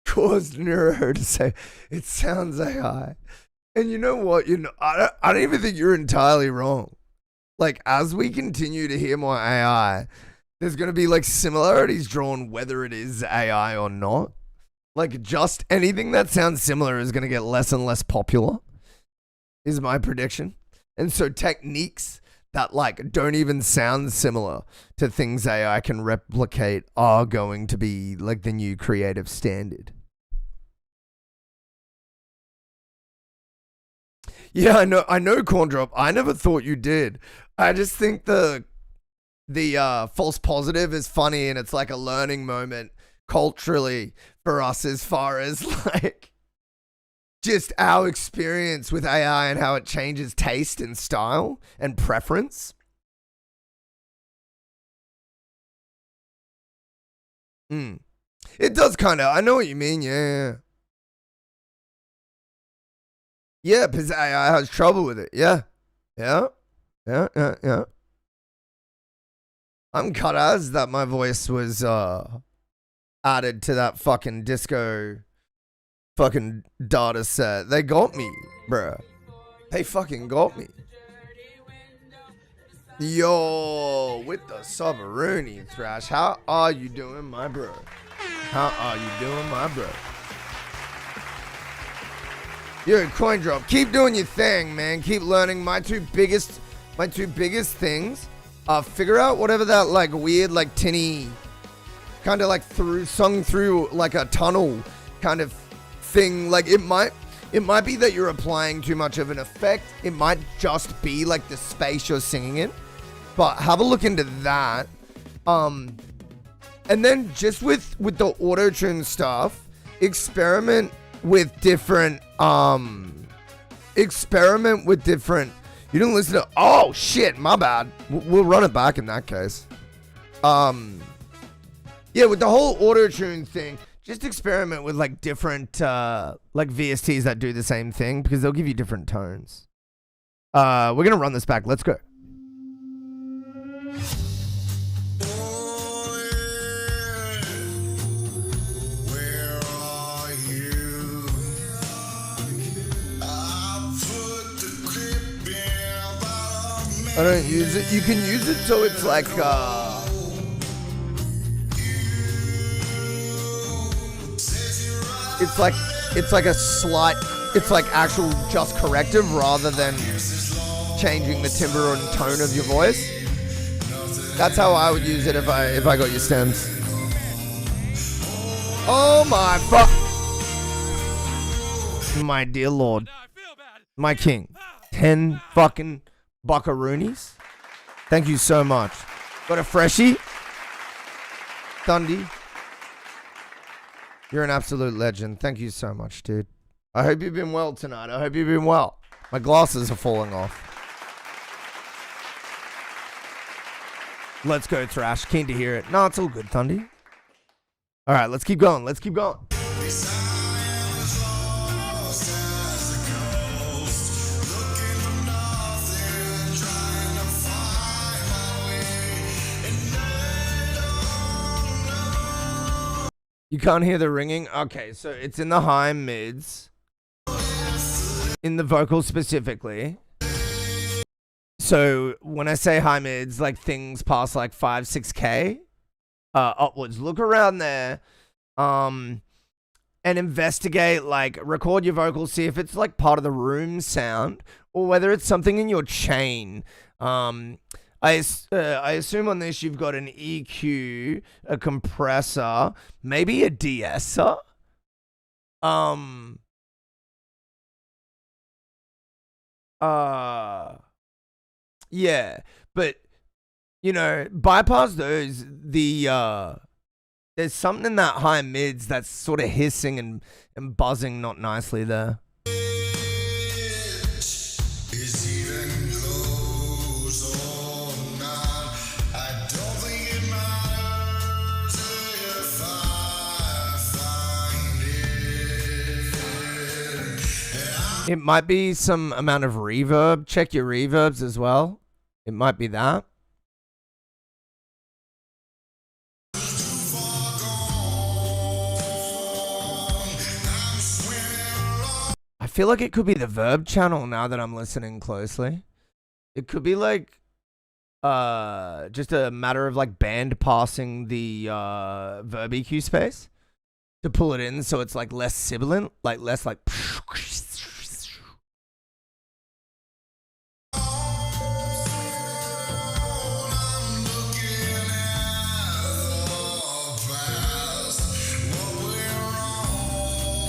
caused Neuro to say it sounds AI. And you know what? I don't even think you're entirely wrong. Like, as we continue to hear more AI, there's going to be like similarities drawn whether it is AI or not. Like, just anything that sounds similar is going to get less and less popular, is my prediction. And so techniques that like don't even sound similar to things AI can replicate are going to be like the new creative standard. Yeah, I know, Corn Drop. I never thought you did. I just think the false positive is funny, and it's like a learning moment culturally for us as far as like just our experience with AI and how it changes taste and style and preference. It does kind of. I know what you mean. Yeah. Yeah, because AI has trouble with it. Yeah. I'm cut as that my voice was added to that fucking disco fucking data set. They got me, bruh. They fucking got me. Yo, with the Sovereigny Thrash. How are you doing, my bro? How are you doing, my bro? Yo, Coin Drop, keep doing your thing, man. Keep learning. My two biggest things are figure out whatever that like weird like tinny kind of like sung through like a tunnel kind of thing. Like it might be that you're applying too much of an effect. It might just be like the space you're singing in. But have a look into that. And then just with the auto-tune stuff, experiment with different you didn't listen to, oh shit, my bad. We'll run it back in that case. Yeah, with the whole auto-tune thing, just experiment with like different like VSTs that do the same thing, because they'll give you different tones. We're gonna run this back. Let's go. I don't use it. You can use it so it's like, it's like a slight, it's like actual just corrective rather than changing the timbre and tone of your voice. That's how I would use it if I got your stems. Oh my fuck. My dear Lord. My king. 10 fucking buckaroonies. Thank you so much. Got a freshie? Thundy. You're an absolute legend. Thank you so much, dude. I hope you've been well tonight. I hope you've been well. My glasses are falling off. Let's go, Thrash. Keen to hear it. No, it's all good, Thundy. All right, let's keep going. Let's keep going. You can't hear the ringing? Okay, so it's in the high mids. In the vocals specifically. So when I say high mids, like things past like 5, 6K upwards. Look around there and investigate, like record your vocals, see if it's like part of the room sound or whether it's something in your chain. I assume on this you've got an EQ, a compressor, maybe a de-esser. Yeah, but you know, bypass those. There's something in that high mids that's sort of hissing and buzzing not nicely there. It might be some amount of reverb. Check your reverbs as well. It might be that. I feel like it could be the verb channel now that I'm listening closely. It could be like just a matter of like band passing the verb EQ space to pull it in so it's like less sibilant, like less like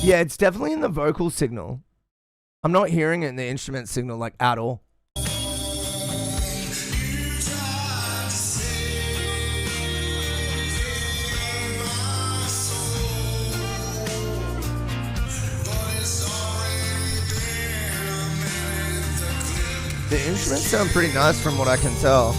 yeah, it's definitely in the vocal signal. I'm not hearing it in the instrument signal like at all. The instruments sound pretty nice from what I can tell.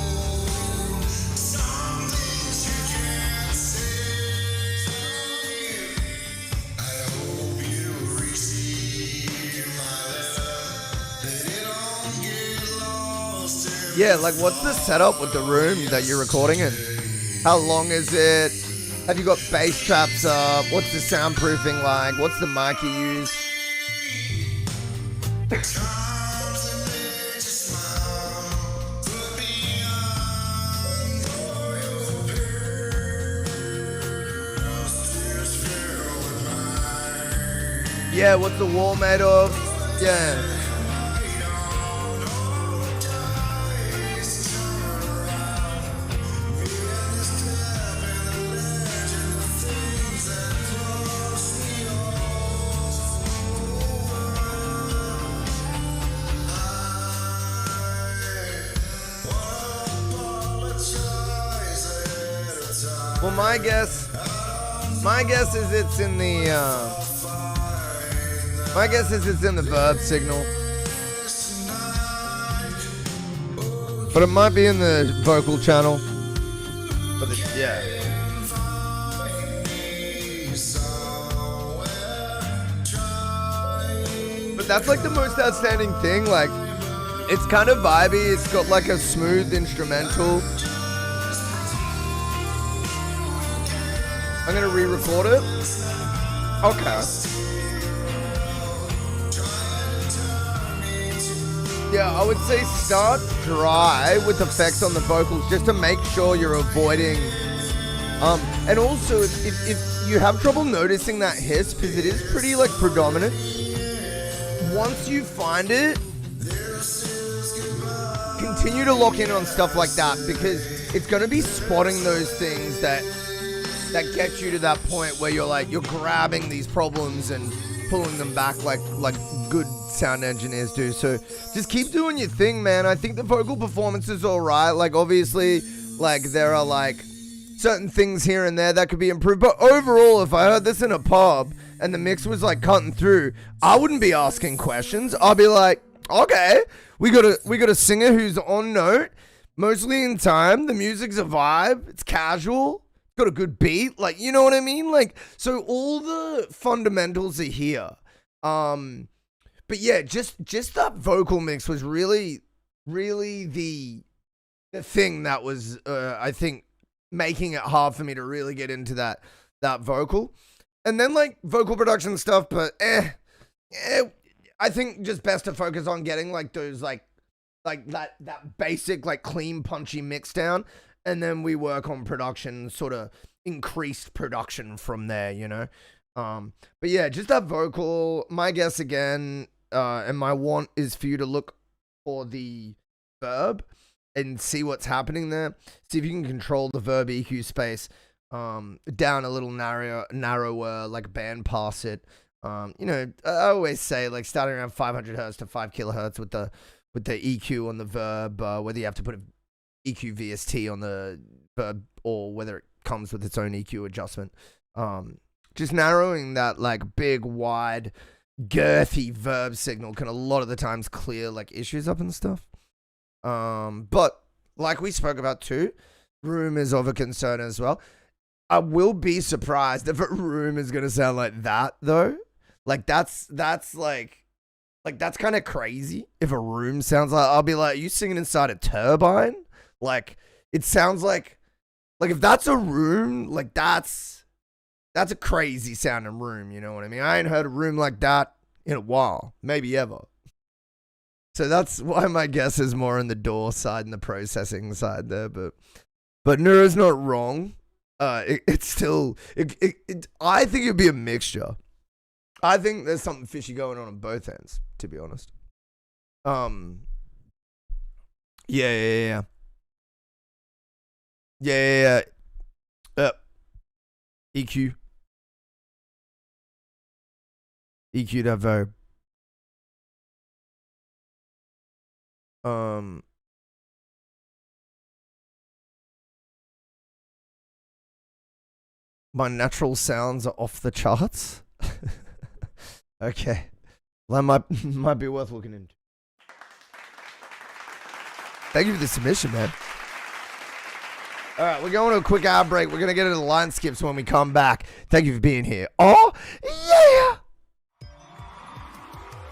Yeah, like what's the setup with the room that you're recording in? How long is it? Have you got bass traps up? What's the soundproofing like? What's the mic you use? Yeah, what's the wall made of? Yeah. Well, my guess is it's in the verb signal, but it might be in the vocal channel. But yeah. But that's like the most outstanding thing. Like, it's kind of vibey. It's got like a smooth instrumental. I'm gonna re-record it. Okay. Yeah, I would say start dry with effects on the vocals just to make sure you're avoiding. And also, if you have trouble noticing that hiss, because it is pretty like predominant, once you find it, continue to lock in on stuff like that, because it's going to be spotting those things that get you to that point where you're grabbing these problems and pulling them back like good sound engineers do. So just keep doing your thing, man. I think the vocal performance is all right. Like, obviously, like, there are like certain things here and there that could be improved, but overall, if I heard this in a pub and the mix was like cutting through, I wouldn't be asking questions. I'll be like, okay, we got a singer who's on note, mostly in time, the music's a vibe, it's casual, got a good beat, like, you know what I mean? Like, so all the fundamentals are here. But yeah, just that vocal mix was really the thing that was, I think, making it hard for me to really get into that vocal. And then like vocal production stuff, but I think just best to focus on getting like those like that basic like clean punchy mix down, and then we work on production, sort of increased production from there, you know. But yeah, just that vocal. My guess again, and my want is for you to look for the verb and see what's happening there. See if you can control the verb EQ space down a little narrower, like band pass it. You know, I always say like starting around 500 hertz to 5 kilohertz with the EQ on the verb, whether you have to put an EQ VST on the verb or whether it comes with its own EQ adjustment. Just narrowing that like big, wide, girthy verb signal can a lot of the times clear like issues up and stuff. But like we spoke about too, room is of a concern as well. I will be surprised if a room is gonna sound like that though. Like that's kind of crazy. If a room sounds like, I'll be like, are you singing inside a turbine? Like it sounds like if that's a room, like that's a crazy sounding room. You know what I mean? I ain't heard a room like that in a while, maybe ever. So that's why my guess is more on the DAW side and the processing side there. But Nura's not wrong. It's still, I think it'd be a mixture. I think there's something fishy going on both ends, to be honest. Yeah. EQ that verb. My natural sounds are off the charts. Okay, well, that might be worth looking into. Thank you for the submission, man. All right, we're going to a quick ad break. We're going to get into the line skips when we come back. Thank you for being here. Oh, yeah!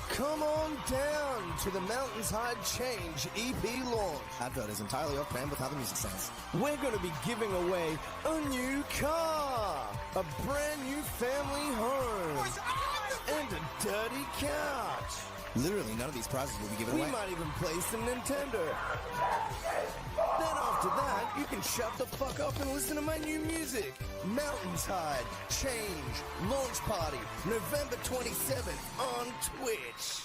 Come on down to the MountainsHide Change EP launch. Advert is entirely off brand with how the music sounds. We're going to be giving away a new car, a brand new family home, and a dirty couch. Literally, none of these prizes will be given away. We might even play some Nintendo. Then after that, you can shut the fuck up and listen to my new music. MountainsHide Change Launch Party, November 27th on Twitch.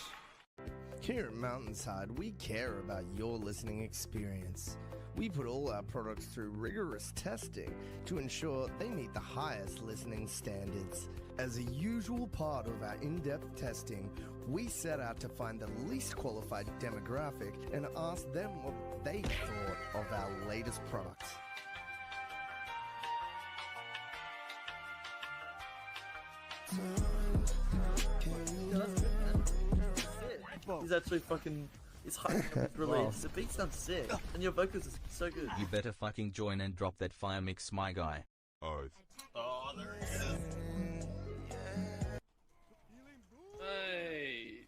Here at MountainsHide, we care about your listening experience. We put all our products through rigorous testing to ensure they meet the highest listening standards. As a usual part of our in-depth testing, we set out to find the least qualified demographic and ask them what they thought of our latest products. He's actually fucking... He's hyping up his release. The beat sounds sick, and your vocals is so good. You better fucking join and drop that fire mix, my guy. Oh, there he is. Hey,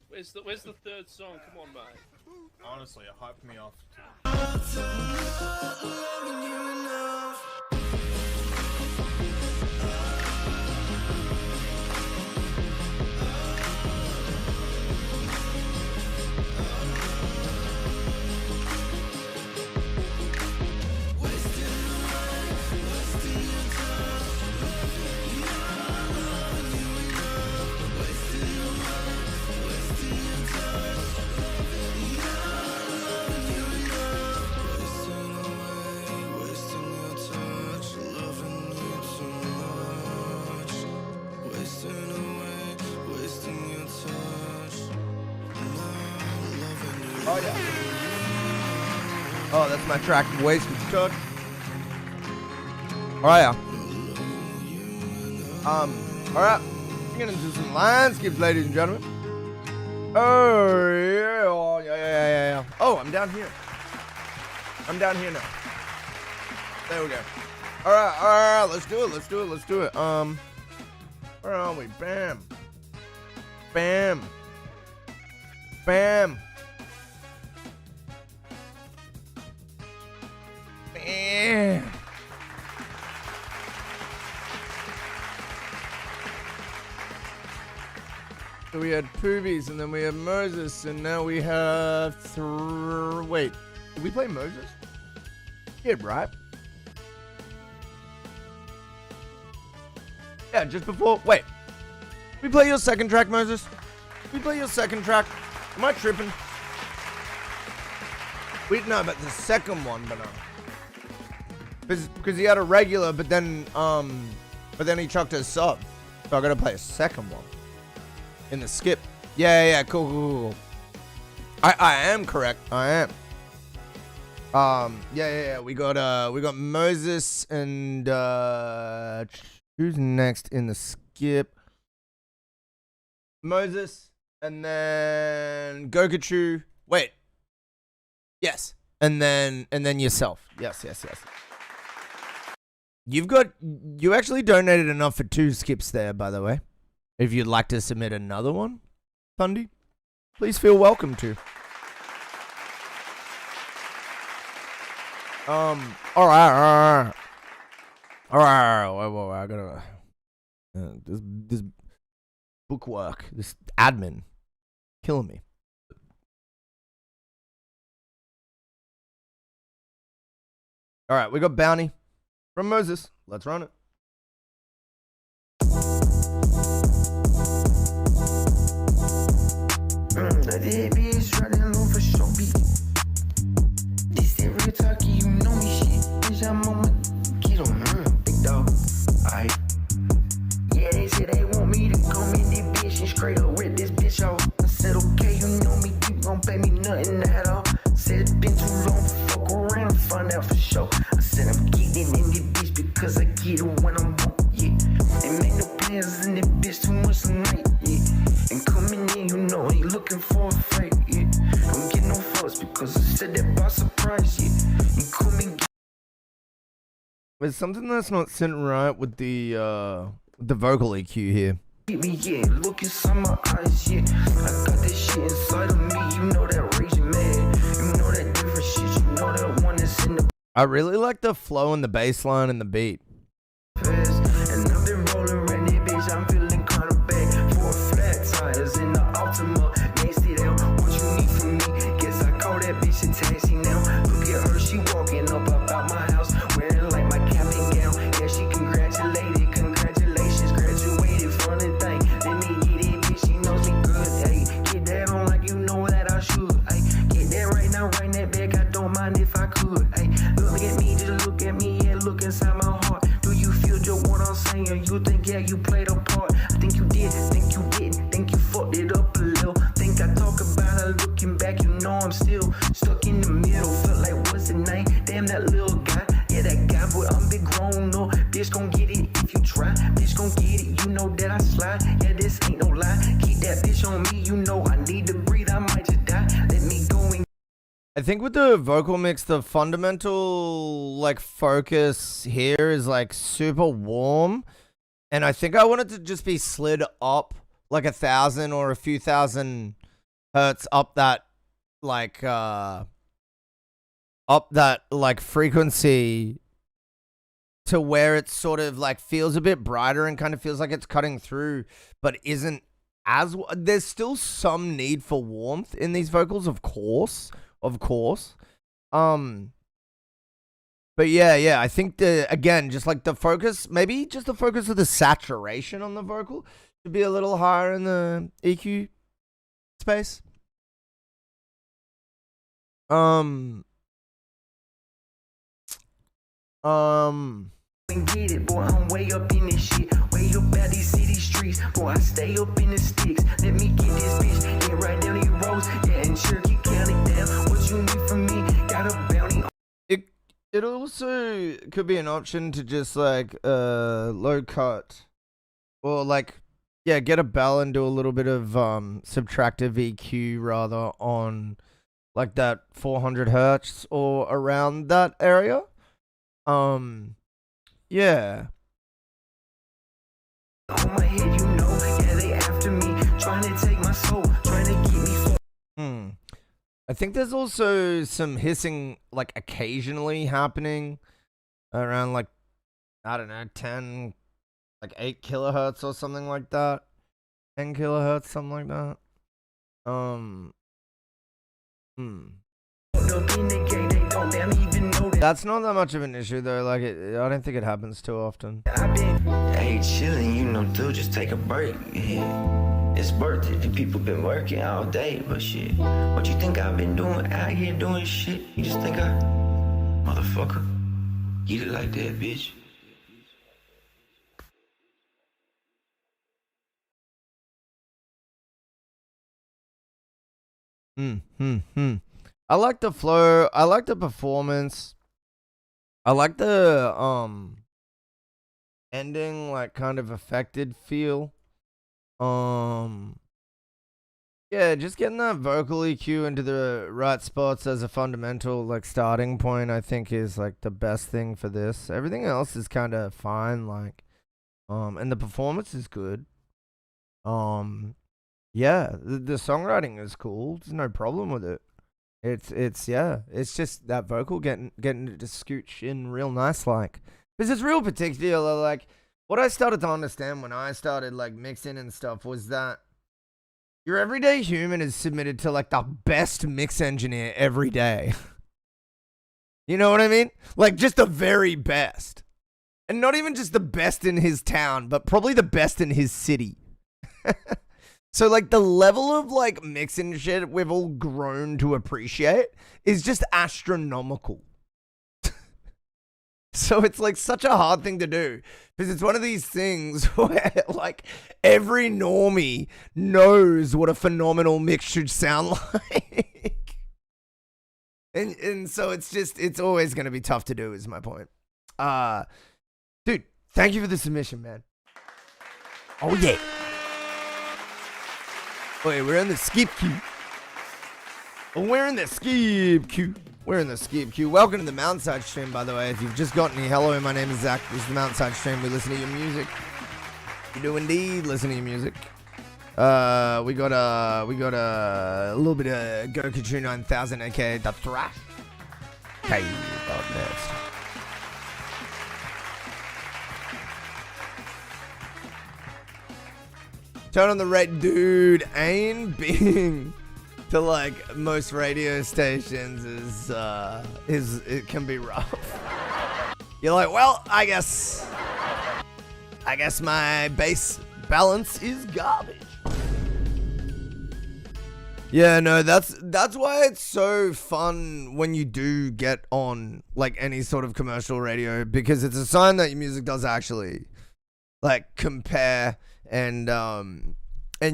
where's the third song? Come on, mate. Honestly, it hyped me off. Oh, yeah. Oh, that's my track, Wasted Touch. Oh, yeah. Alright. We're gonna do some LINESKIP, ladies and gentlemen. Oh, yeah. Oh, yeah. Oh, I'm down here. I'm down here now. There we go. Alright. Let's do it. Where are we? Bam. Bam. Bam. Bam. So we had Poobies, and then we had Moses, and now we have wait, did we play Moses? Yeah, right? Yeah, just before. Wait, we play your second track, Moses? We play your second track? Am I tripping? Wait, no, but the second one, but no. Because he had a regular, but then he chucked a sub, so I gotta play a second one. In the skip. Yeah, cool. I am correct. I am. Yeah. We got Moses and who's next in the skip? Moses and then Gokachu. Wait. Yes. And then yourself. Yes. You actually donated enough for 2 skips there, by the way. If you'd like to submit another one, Fundy, please feel welcome to. All right. I gotta this bookwork, this admin, killing me. All right, we got Bounty from Moses. Let's run it. That bitch running low for show beat. This that real talkie, you know me shit. Bitch, I'm on my get on big dog. Aight. Yeah, they said they want me to come in this bitch and straight up rip this bitch off. I said, okay, you know me, you gon' pay me nothing at all. Said it's been too long, fuck around and find out for sure. I said I'm getting in this bitch because I get it when I'm on, yeah. Ain't make no plans in this bitch too much tonight, yeah. And coming in, you know, ain't looking for a fight, yeah. Don't get no fuss because I said that by surprise, yeah. And come and get. There's something that's not sitting right with the vocal EQ here. Me, yeah, look inside my eyes, yeah. I got this shit inside of me, you know that raging mad. You know that different shit, you know that one that's in the I really like the flow and the bass line and the beat. past. And I've been rolling around this bitch, I'm feeling kinda bad. 4 flat tires in the Altima, nasty down. What you need from me? Guess I call that bitch a taxi now. Look at her, she walking up about my house, wearing like my cap and gown. Yeah, she congratulated, congratulations, graduated from the thing. Let me get it, bitch, she knows me good. Hey, get that on like you know that I should. Hey, get that right now, right in that bag, I don't mind if I could. Hey, look at me, just look at me, yeah, look inside my heart. Do you feel just what I'm saying? You think, yeah, you played a part. I think you did, think you didn't, think you fucked it up a little. Think I talk about her looking back, you know I'm still stuck in the middle. Felt like, what's the name? Damn, that little guy. Yeah, that guy, boy, I'm big grown, no. Bitch gon' get it if you try. Bitch gon' get it, you know that I slide. Yeah, this ain't no lie. Keep that bitch on me, you know I need to breathe, I might just die. Let me go and I think with the vocal mix, the fundamental like focus here is like super warm, and I think I want it to just be slid up like 1,000 or a few thousand hertz up that frequency to where it sort of like feels a bit brighter and kind of feels like it's cutting through, but isn't as. There's still some need for warmth in these vocals, of course. But yeah, I think again, just like the focus, maybe just the focus of the saturation on the vocal should be a little higher in the EQ space. get it, boy, I'm way up in this shit. Way up at these city streets, boy, I stay up in the sticks. Let me get this bitch, get right down these roads, yeah, in Cherokee County, down It also could be an option to just like low cut or like get a bell and do a little bit of subtractive EQ rather on like that 400 hertz or around that area. Yeah. On my head, you know, yeah, they after me, trying to take my soul, trying to keep me. I think there's also some hissing like occasionally happening around like, I don't know, 10, like 8 kilohertz or something like that. 10 kilohertz, something like that. That's not that much of an issue though. Like, I don't think it happens too often. Hey, chilling, you know, dude, just take a break. Yeah. It's worth it. The people been working all day, but shit. What you think I've been doing out here doing shit? You just think motherfucker, get it like that, bitch. I like the flow. I like the performance. I like the ending, like kind of affected feel. Yeah, just getting that vocal EQ into the right spots as a fundamental like starting point, I think is like the best thing for this. Everything else is kind of fine, like, and the performance is good. Yeah, the songwriting is cool. There's no problem with it. It's just that vocal getting it to scooch in real nice, like, because it's real particular. Like, what I started to understand when I started like mixing and stuff was that your everyday human is submitted to like the best mix engineer every day. You know what I mean? Like, just the very best, and not even just the best in his town, but probably the best in his city. So, like, the level of, like, mixing shit we've all grown to appreciate is just astronomical. So it's, like, such a hard thing to do. Because it's one of these things where, like, every normie knows what a phenomenal mix should sound like. And so it's always going to be tough to do, is my point. Dude, thank you for the submission, man. Oh, yeah. Wait, we're in the skip queue. We're in the skip queue. We're in the skip queue. Welcome to the MountainsHide stream, by the way. If you've just gotten here, hello, my name is Zach. This is the MountainsHide stream. We listen to your music. We do indeed listen to your music. We got a little bit of Goku 9000, aka the Thrash. Okay, up next. Turn on the red, dude. Ain't being to like most radio stations is it can be rough. You're like, well, I guess my bass balance is garbage. Yeah, no, that's why it's so fun when you do get on like any sort of commercial radio, because it's a sign that your music does actually like compare. And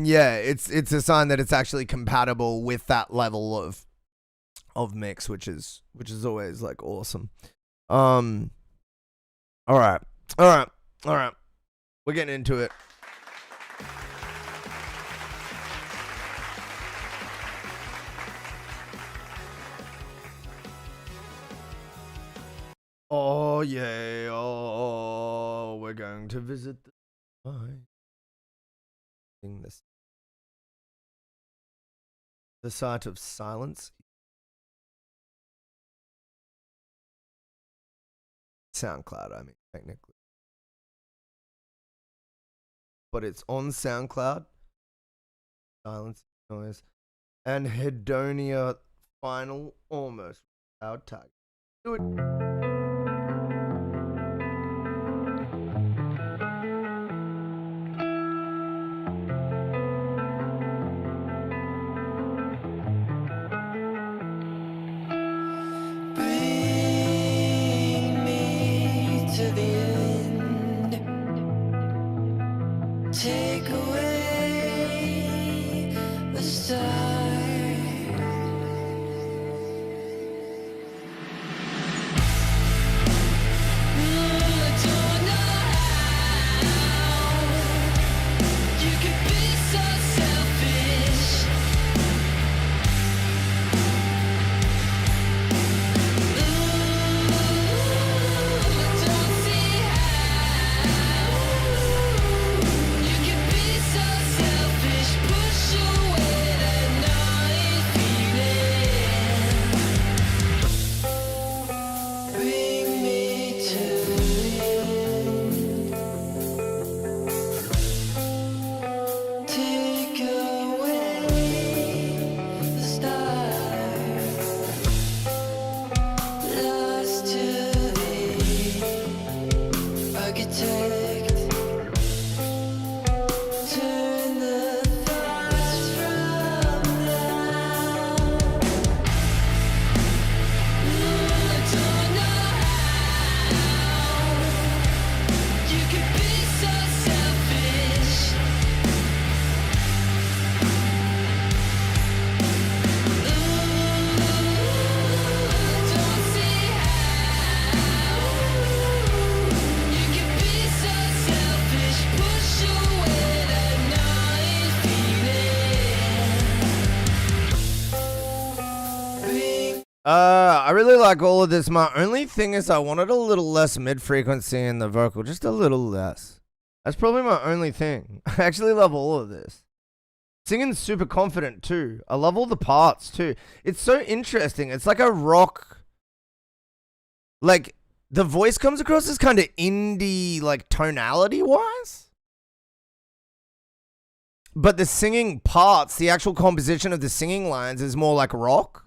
yeah, it's a sign that it's actually compatible with that level of mix, which is always like awesome. All right. We're getting into it. Oh yeah. Oh, we're going to visit the the site of silence. SoundCloud, I mean, technically. But it's on SoundCloud. Silence, noise. And Hedonia final almost without tag. Do it. Take away the stars. I really like all of this. My only thing is I wanted a little less mid-frequency in the vocal. Just a little less. That's probably my only thing. I actually love all of this. Singing's super confident too. I love all the parts too. It's so interesting. It's like a rock. Like, the voice comes across as kind of indie, like, tonality-wise. But the singing parts, the actual composition of the singing lines is more like rock.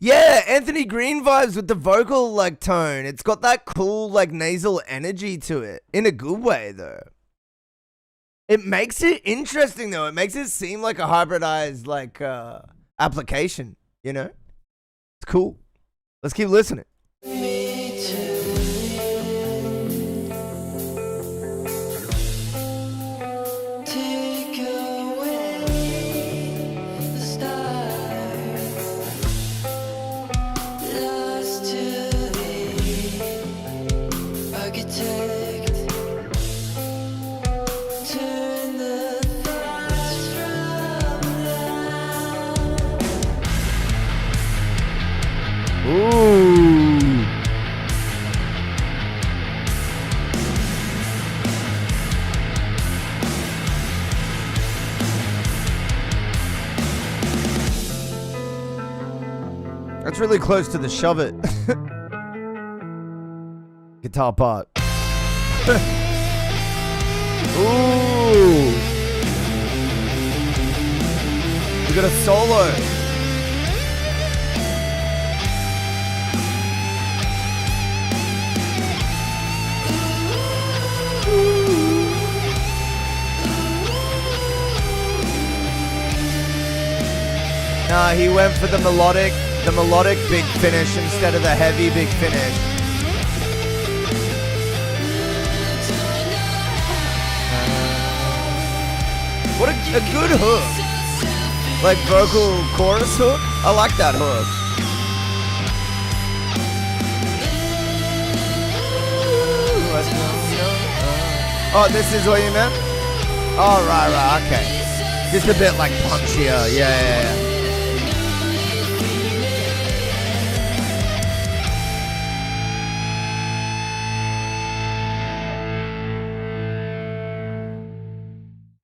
Yeah, Anthony Green vibes with the vocal, like, tone. It's got that cool, like, nasal energy to it. In a good way, though. It makes it interesting, though. It makes it seem like a hybridized, like, application, you know? It's cool. Let's keep listening. Ooh. That's really close to the shove it. Guitar part. Ooh. We got a solo. Nah, he went for the melodic big finish instead of the heavy big finish. What a good hook. Like vocal chorus hook. I like that hook. Oh, this is what you meant? Oh, right, okay. Just a bit like punchier. Yeah.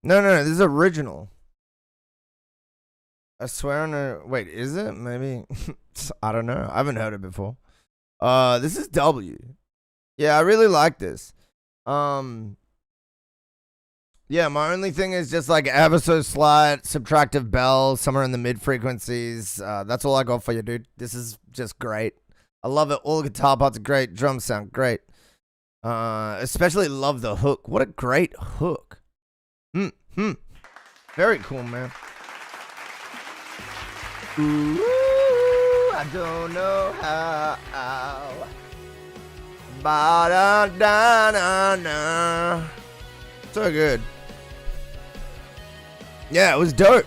No, this is original. I swear on a... Wait, is it? Maybe. I don't know. I haven't heard it before. This is W. Yeah, I really like this. Yeah, my only thing is just like ever so slight subtractive bell somewhere in the mid frequencies. That's all I got for you, dude. This is just great. I love it. All the guitar parts are great. Drums sound great. Especially love the hook. What a great hook. Very cool, man. Ooh, I don't know how. Ba-da-da-na-na. So good. Yeah, it was dope.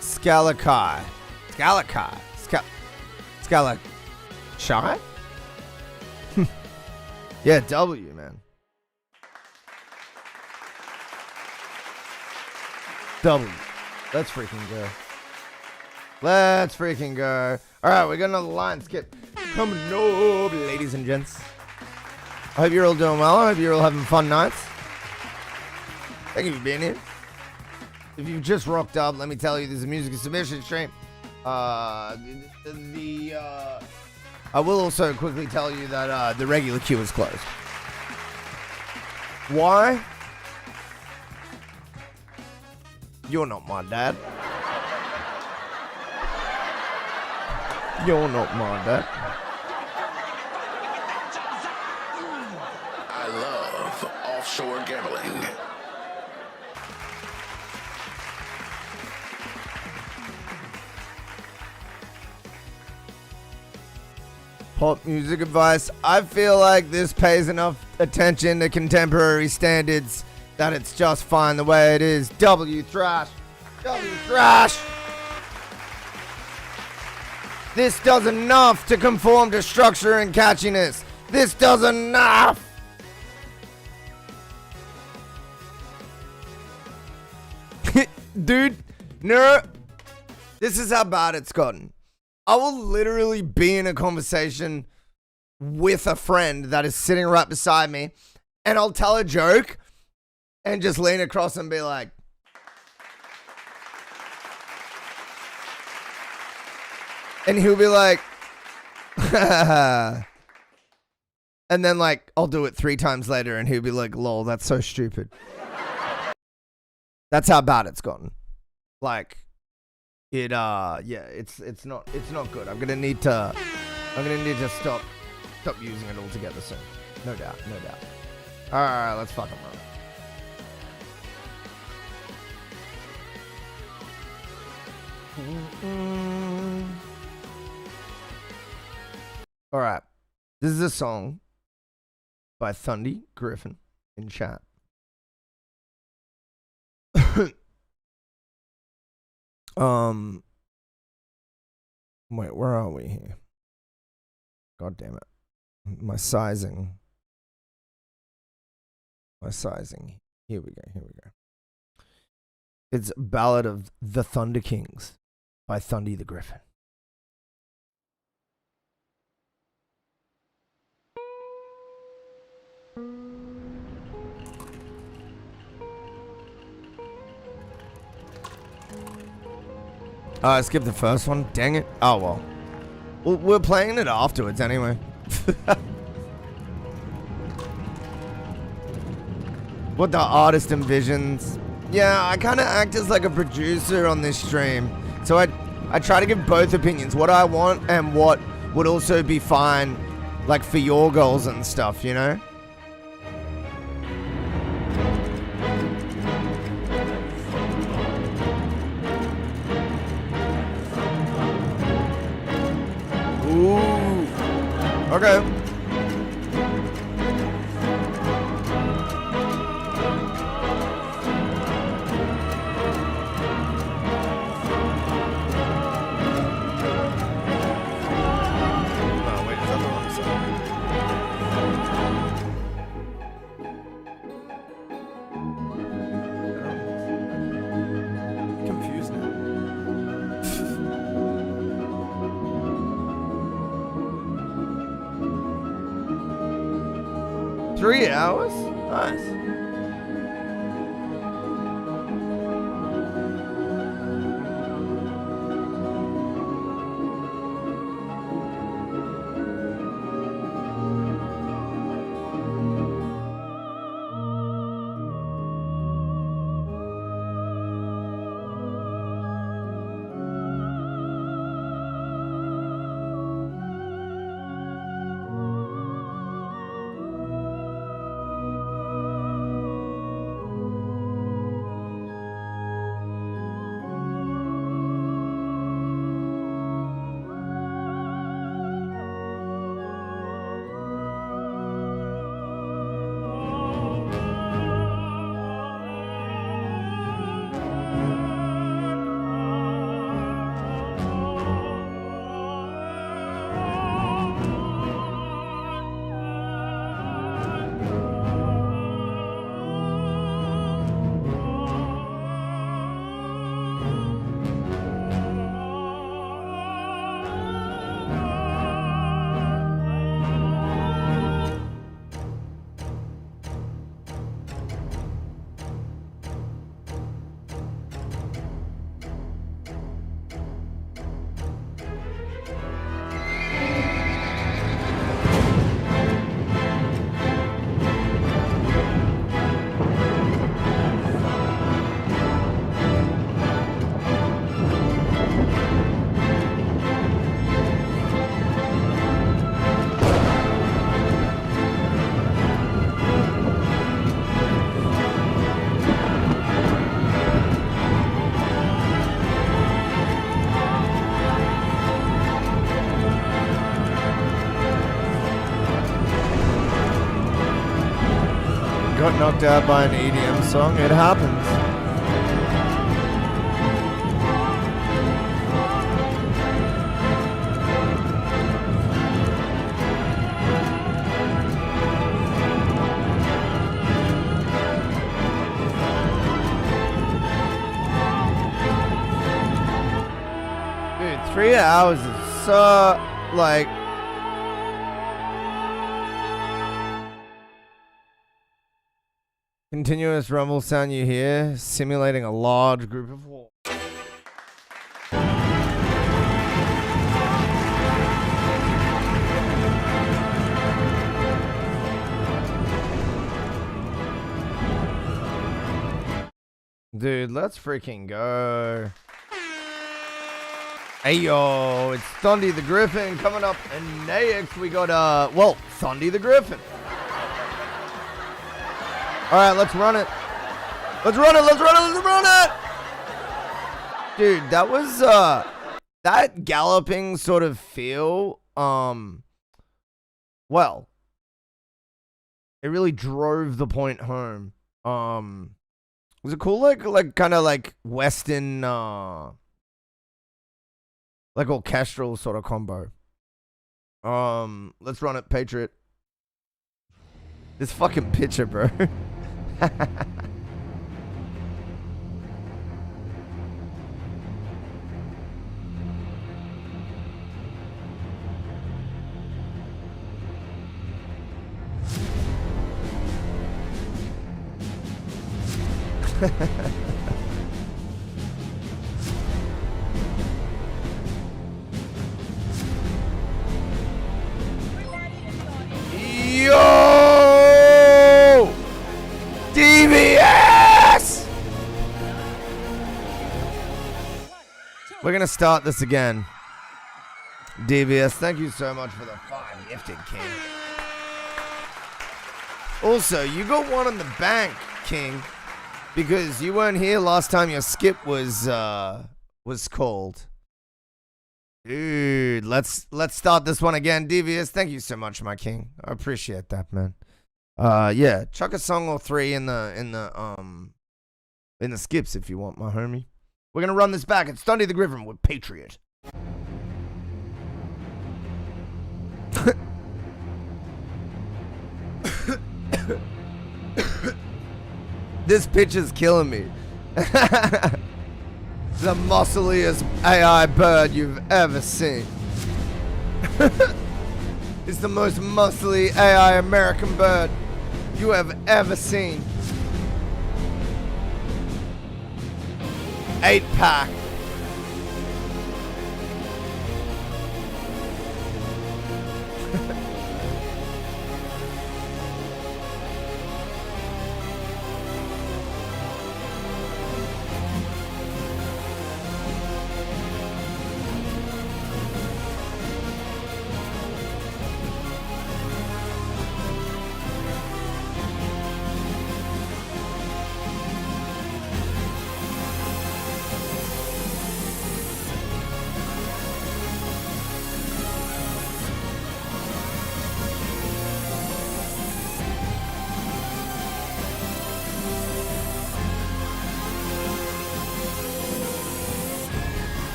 Scalakai. Shy? Yeah, W, man. W. Let's freaking go. All right, we got another line skip coming up, ladies and gents. I hope you're all doing well. I hope you're all having fun nights. Thank you for being here. If you've just rocked up, let me tell you, this is a music submission stream. I will also quickly tell you that the regular queue is closed. Why? You're not my dad. You're not my dad. I love offshore gambling. Pop music advice. I feel like this pays enough attention to contemporary standards that it's just fine the way it is. W thrash. This does enough to conform to structure and catchiness. This does enough. Dude, no. This is how bad it's gotten. I will literally be in a conversation with a friend that is sitting right beside me, and I'll tell a joke and just lean across and be like, and he'll be like, and then like I'll do it 3 times later and he'll be like, lol, that's so stupid. That's how bad it's gotten. Like it yeah, it's not good. I'm gonna need to stop using it altogether soon. No doubt. Alright, let's fucking run. Alright. This is a song by Thundy Griffin in chat. Wait, where are we here? God damn it. My sizing. Here we go. It's Ballad of the Thunder Kings by Thundy the Griffin. I skipped the first one. Dang it. Oh, well. We're playing it afterwards anyway. What the artist envisions. Yeah, I kind of act as like a producer on this stream. So I try to give both opinions. What I want and what would also be fine, like for your goals and stuff, you know? Ooh. Okay. Confused now. 3 hours? Nice. Got knocked out by an EDM song. It happens. 3 hours is so, like... Continuous rumble sound you hear, simulating a large group of walls. Dude, let's freaking go. Hey yo, it's Thundy the Griffin coming up, and next we got well, Thundy the Griffin. Alright, let's run it. Let's run it, let's run it, let's run it! Dude, that was that galloping sort of feel, well, it really drove the point home. Was it cool, like kind of like Western, like orchestral sort of combo? Let's run it, Patriot. This fucking picture, bro. Yo! DVS! We're gonna start this again. DVS, thank you so much for the 5 gifted, King. Also, you got one in the bank, King, because you weren't here last time your skip was called. Dude, let's start this one again. DVS, thank you so much, my king. I appreciate that, man. Yeah, chuck a song or 3 in the skips if you want, my homie. We're gonna run this back. It's Thundy the Griffin with Patriot. This picture's killing me. The muscliest AI bird you've ever seen. It's the most muscly AI American bird you have ever seen. 8-pack.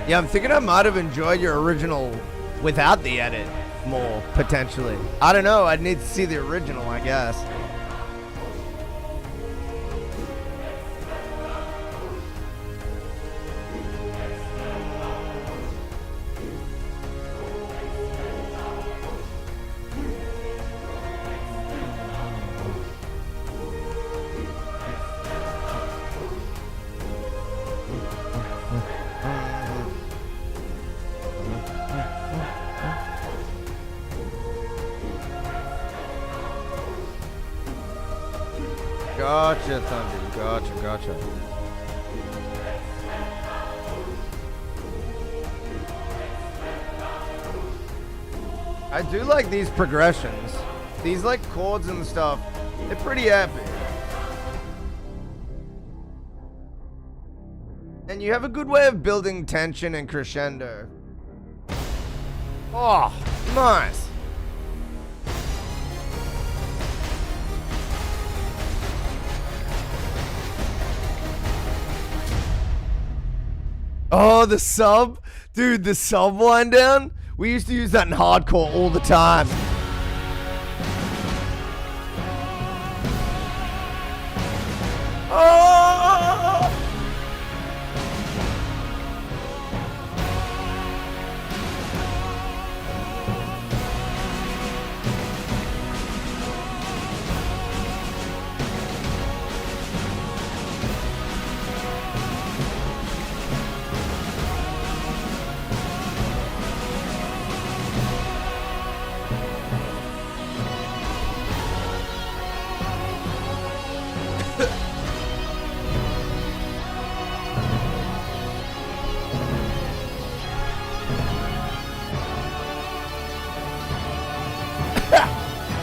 Yeah, I'm thinking I might have enjoyed your original without the edit more, potentially. I don't know, I'd need to see the original, I guess. Gotcha, Thunder. Gotcha. I do like these progressions. These like chords and stuff. They're pretty epic. And you have a good way of building tension and crescendo. Oh, nice. Oh, the sub? Dude, the sub wind down? We used to use that in hardcore all the time. Oh!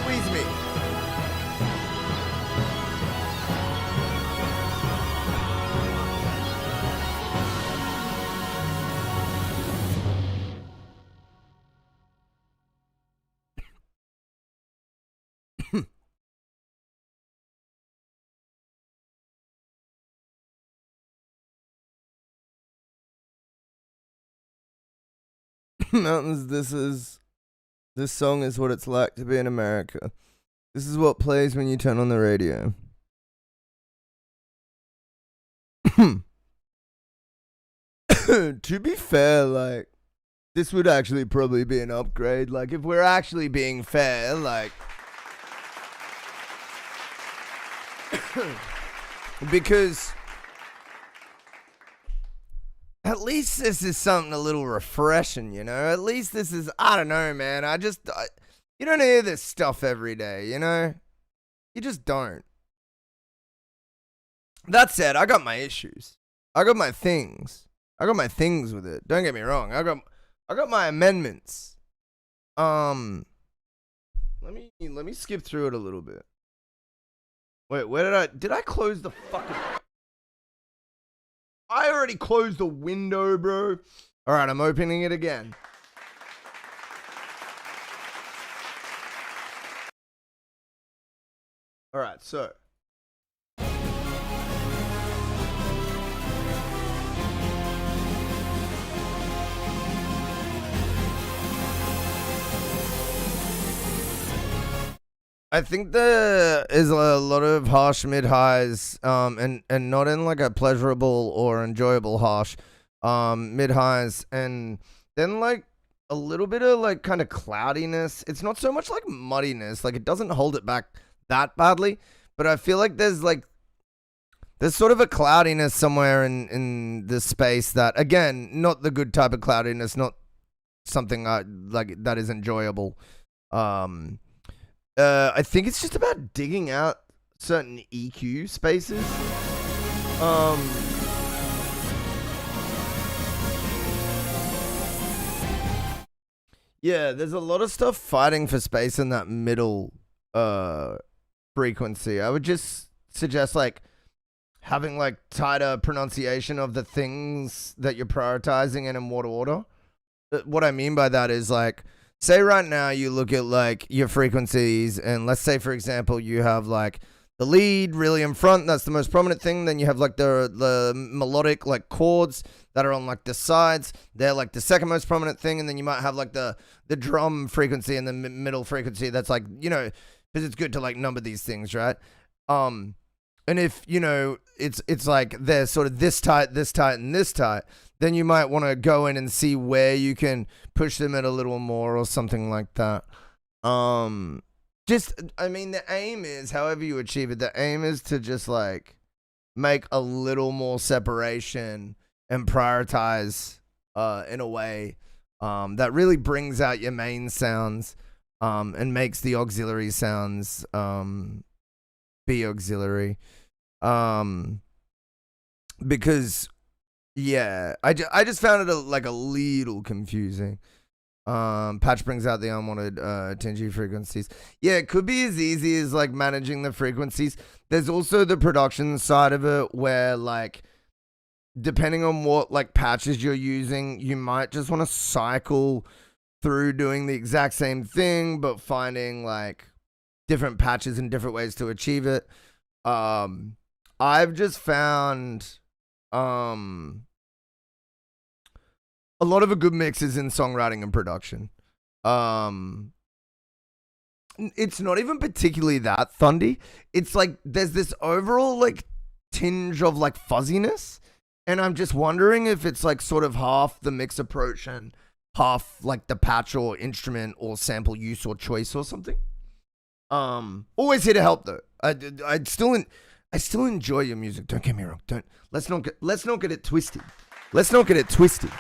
Squeeze me. Mountains, this song is what it's like to be in America. This is what plays when you turn on the radio. To be fair, like, this would actually probably be an upgrade. Like, if we're actually being fair, like, because at least this is something a little refreshing, you know? At least this is, I don't know, man. You don't hear this stuff every day, you know? You just don't. That said, I got my issues. I got my things. I got my things with it. Don't get me wrong. I got my amendments. Let me skip through it a little bit. Wait, where did I close the fucking... I already closed the window, bro. All right, I'm opening it again. All right, so. I think there is a lot of harsh mid-highs, and not in like a pleasurable or enjoyable harsh, mid-highs, and then like a little bit of like kind of cloudiness. It's not so much like muddiness, like it doesn't hold it back that badly, but I feel like there's sort of a cloudiness somewhere in this space that, again, not the good type of cloudiness, not something like that is enjoyable. I think it's just about digging out certain EQ spaces. Yeah, there's a lot of stuff fighting for space in that middle frequency. I would just suggest like having like tighter pronunciation of the things that you're prioritizing and in what order. What I mean by that is like, say right now you look at like your frequencies, and let's say for example you have like the lead really in front, that's the most prominent thing. Then you have like the melodic like chords that are on like the sides, they're like the second most prominent thing. And then you might have like the drum frequency and the middle frequency that's like, you know, because it's good to like number these things, right? And if, you know, it's like they're sort of this tight, and this tight, then you might want to go in and see where you can push them at a little more or something like that. Just, I mean, the aim is, however you achieve it, the aim is to just like make a little more separation and prioritize in a way that really brings out your main sounds and makes the auxiliary sounds be auxiliary. Because yeah, I just found it like a little confusing. Patch brings out the unwanted tingy frequencies. Yeah, it could be as easy as like managing the frequencies. There's also the production side of it where like depending on what like patches you're using, you might just want to cycle through doing the exact same thing but finding like different patches and different ways to achieve it. I've just found a lot of a good mix is in songwriting and production. It's not even particularly that thundy. It's like there's this overall like tinge of like fuzziness, and I'm just wondering if it's like sort of half the mix approach and half like the patch or instrument or sample use or choice or something. Always here to help though. I still enjoy your music. Don't get me wrong. Let's not get it twisted. Let's not get it twisted.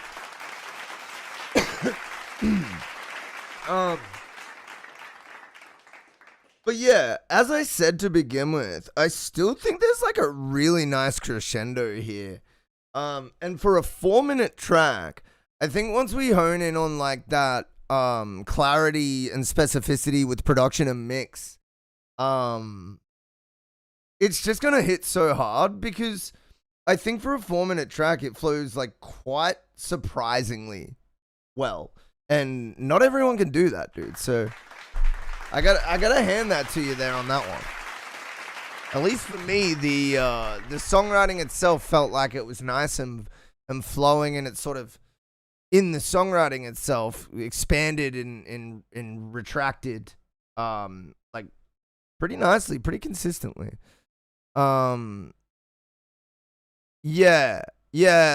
But yeah, as I said to begin with, I still think there's like a really nice crescendo here. And for a 4-minute track, I think once we hone in on like that clarity and specificity with production and mix, it's just gonna hit so hard, because I think for a 4-minute track it flows like quite surprisingly well, and not everyone can do that, dude. So I gotta hand that to you there on that one. At least for me, the songwriting itself felt like it was nice and flowing, and it's sort of in the songwriting itself expanded and retracted like pretty nicely, pretty consistently. Yeah,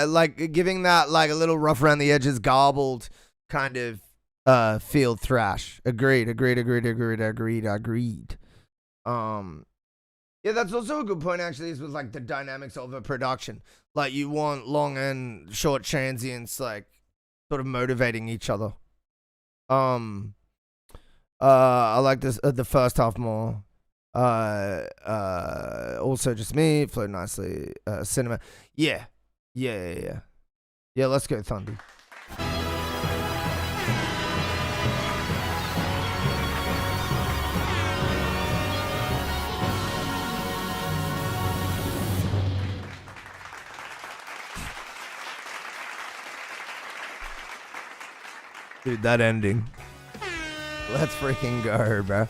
like giving that like a little rough around the edges, garbled kind of field thrash. Agreed. Yeah, that's also a good point actually, is with like the dynamics of a production. Like you want long and short transients like sort of motivating each other. I like this the first half more. Also just me, flowed nicely. Cinema. Yeah, let's go Thundy. Dude, that ending. Let's freaking go, bro.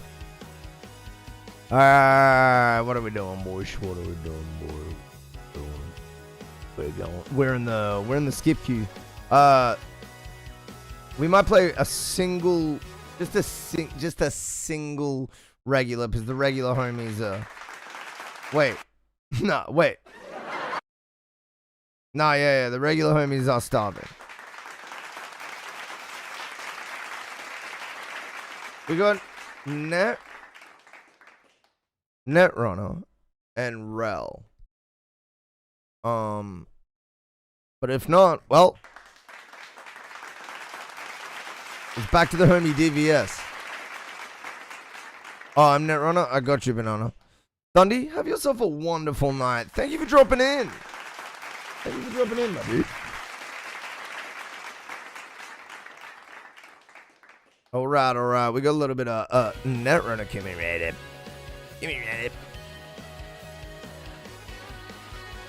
Alright, what are we doing, boys? We're in the skip queue. We might play a single, just a single regular, because the regular homies wait. Yeah, the regular homies are starving. We got Netrunner and Rel. But if not, well, it's back to the homie DVS. Oh, I'm Netrunner. I got you, Banana. Thundy, have yourself a wonderful night. Thank you for dropping in. My dude. All right. We got a little bit of Netrunner. Give me ready.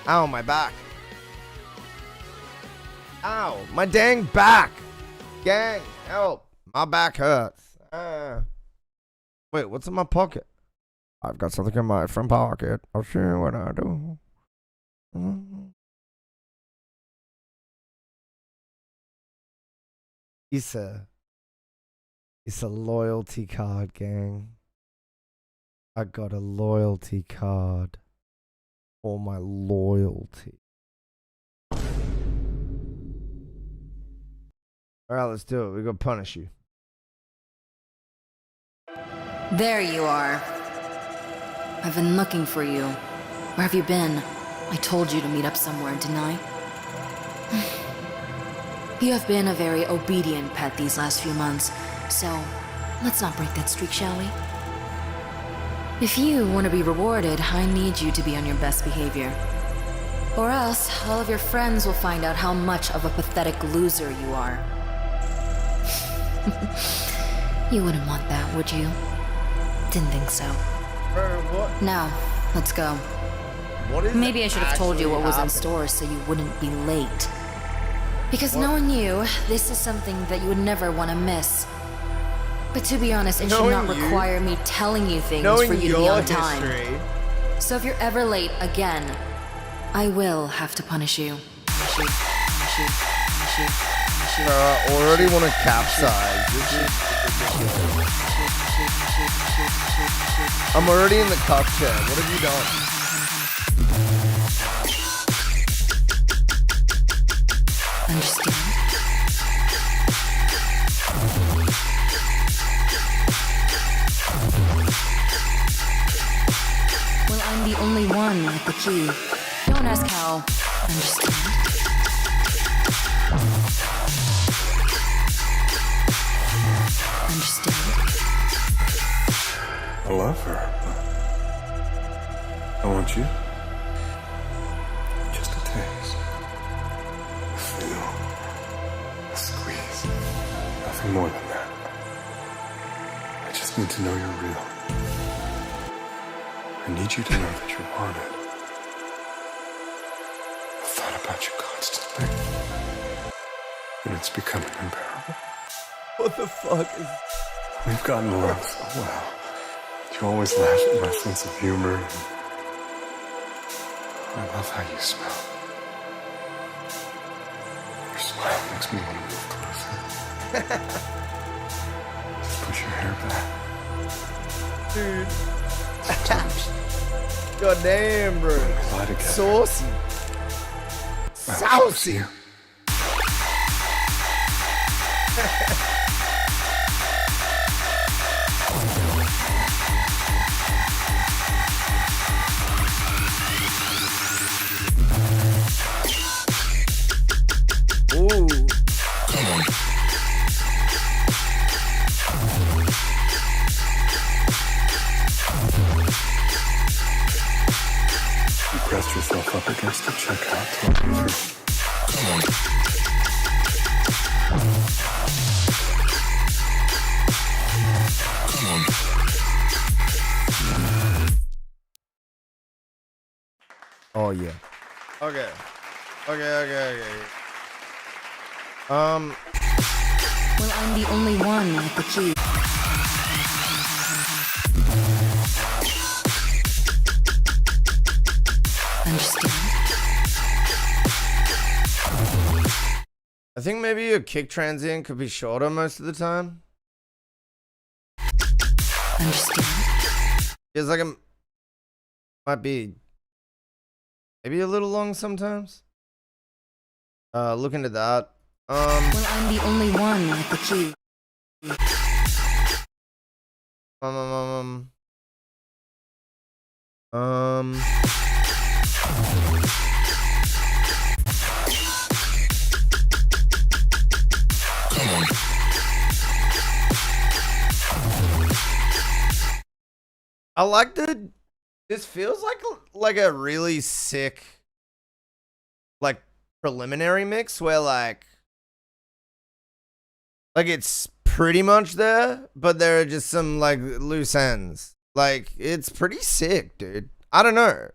Ow, my back. Ow, my dang back. Gang, help. My back hurts. Wait, what's in my pocket? I've got something in my front pocket. I'll show you what I do. It's a loyalty card, gang. I got a loyalty card for my loyalty. Alright, let's do it. We're gonna punish you. There you are. I've been looking for you. Where have you been? I told you to meet up somewhere, didn't I? You have been a very obedient pet these last few months, so let's not break that streak, shall we? If you want to be rewarded, I need you to be on your best behavior. Or else, all of your friends will find out how much of a pathetic loser you are. You wouldn't want that, would you? Didn't think so. What? Now, let's go. Maybe I should have told you what was in store so you wouldn't be late. Because knowing you, this is something that you would never want to miss. But to be honest, it should not require me telling you things for you to be on time. So if you're ever late again, I will have to punish you. Punish you. I already want to capsize. I'm already in the cup chair. What have you done? Understand? Well, I'm the only one with the key. Don't ask how. Understand? Understand? I love her. I want you. Just a taste. A feel. A squeeze. Nothing more than that. I just need to know you're real. I need you to know that you're wanted. I've thought about you constantly. And it's becoming unbearable. What the fuck is... We've gotten along so well. You always laugh at my sense of humor. I love how you smell. Your smile makes me want to move closer. Just push your hair back. Dude. Sometimes God damn, bro. we lie together. Saucy. I wish I was Saucy. you. Ooh. Come on. You pressed yourself up against the checkout to let me through. Come on. Come on. Oh yeah. Okay. Okay. Well, I'm the only one with the key. Understand? I think maybe a kick transient could be shorter most of the time. Understand? Feels like it might be maybe a little long sometimes. Look into that. Well, I'm the only one with the key. Come on. I like the. This feels like a really sick, like preliminary mix where like it's pretty much there, but there are just some like loose ends. Like it's pretty sick, dude. I don't know.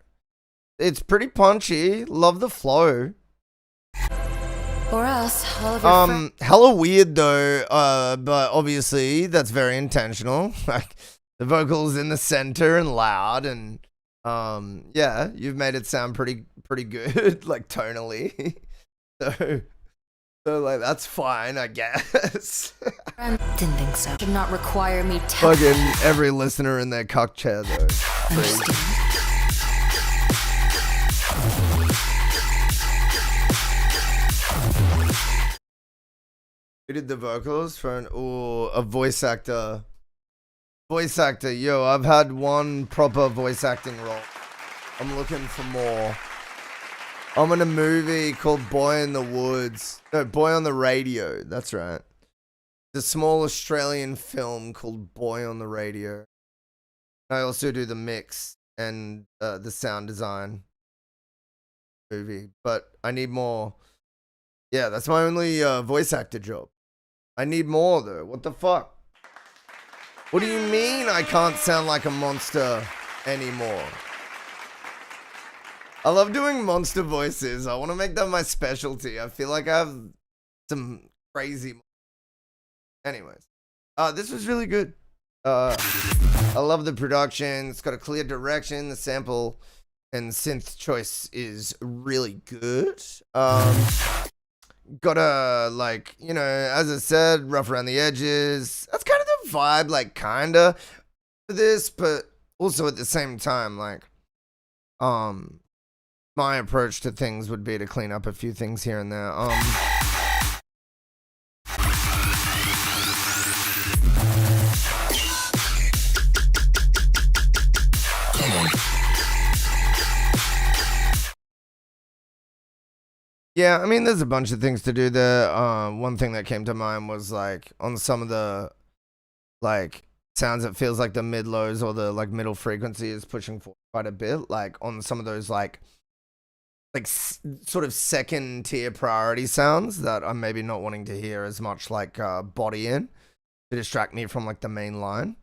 It's pretty punchy. Love the flow. Or else, all of your Hella weird though. But obviously that's very intentional. Like the vocals in the center and loud, and yeah, you've made it sound pretty good, like tonally. So like that's fine, I guess. friend didn't think so. Should not require me to Fucking every listener in their cock chair though. Crazy. Who did the vocals for a voice actor? Voice actor, yo, I've had one proper voice acting role. I'm looking for more. I'm in a movie called Boy in the Woods. No, Boy on the Radio. That's right. It's a small Australian film called Boy on the Radio. I also do the mix and the sound design movie, but I need more. Yeah, that's my only voice actor job. I need more though. What the fuck? What do you mean I can't sound like a monster anymore? I love doing monster voices. I want to make that my specialty. I feel like I have some crazy. Anyways, this was really good. I love the production. It's got a clear direction. The sample and synth choice is really good. gotta, like, you know, as I said, rough around the edges. That's kind of the vibe, like, kinda for this, but also at the same time, like, my approach to things would be to clean up a few things here and there. Yeah, I mean, there's a bunch of things to do there. One thing that came to mind was, like, on some of the, like, sounds, it feels like the mid-lows or the, like, middle frequency is pushing forward quite a bit. Like, on some of those, like sort of second-tier priority sounds that I'm maybe not wanting to hear as much, like, body in to distract me from, like, the main line.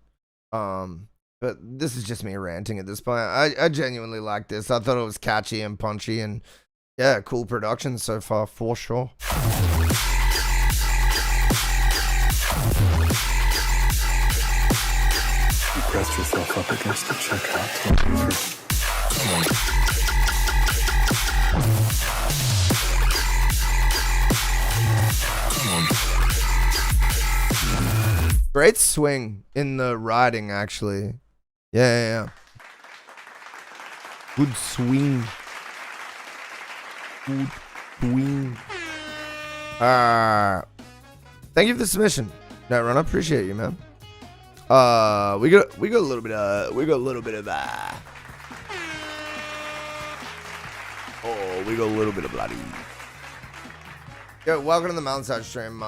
But this is just me ranting at this point. I genuinely like this. I thought it was catchy and punchy and, yeah, cool production so far, for sure. You pressed yourself up against the checkout. Come on. Great swing in the riding, actually. Yeah. Good swing. Good swing. Thank you for the submission, Netrunner. Appreciate you, man. We got a little bit of we got a little bit of bloody. Yo, welcome to the MountainsHide stream.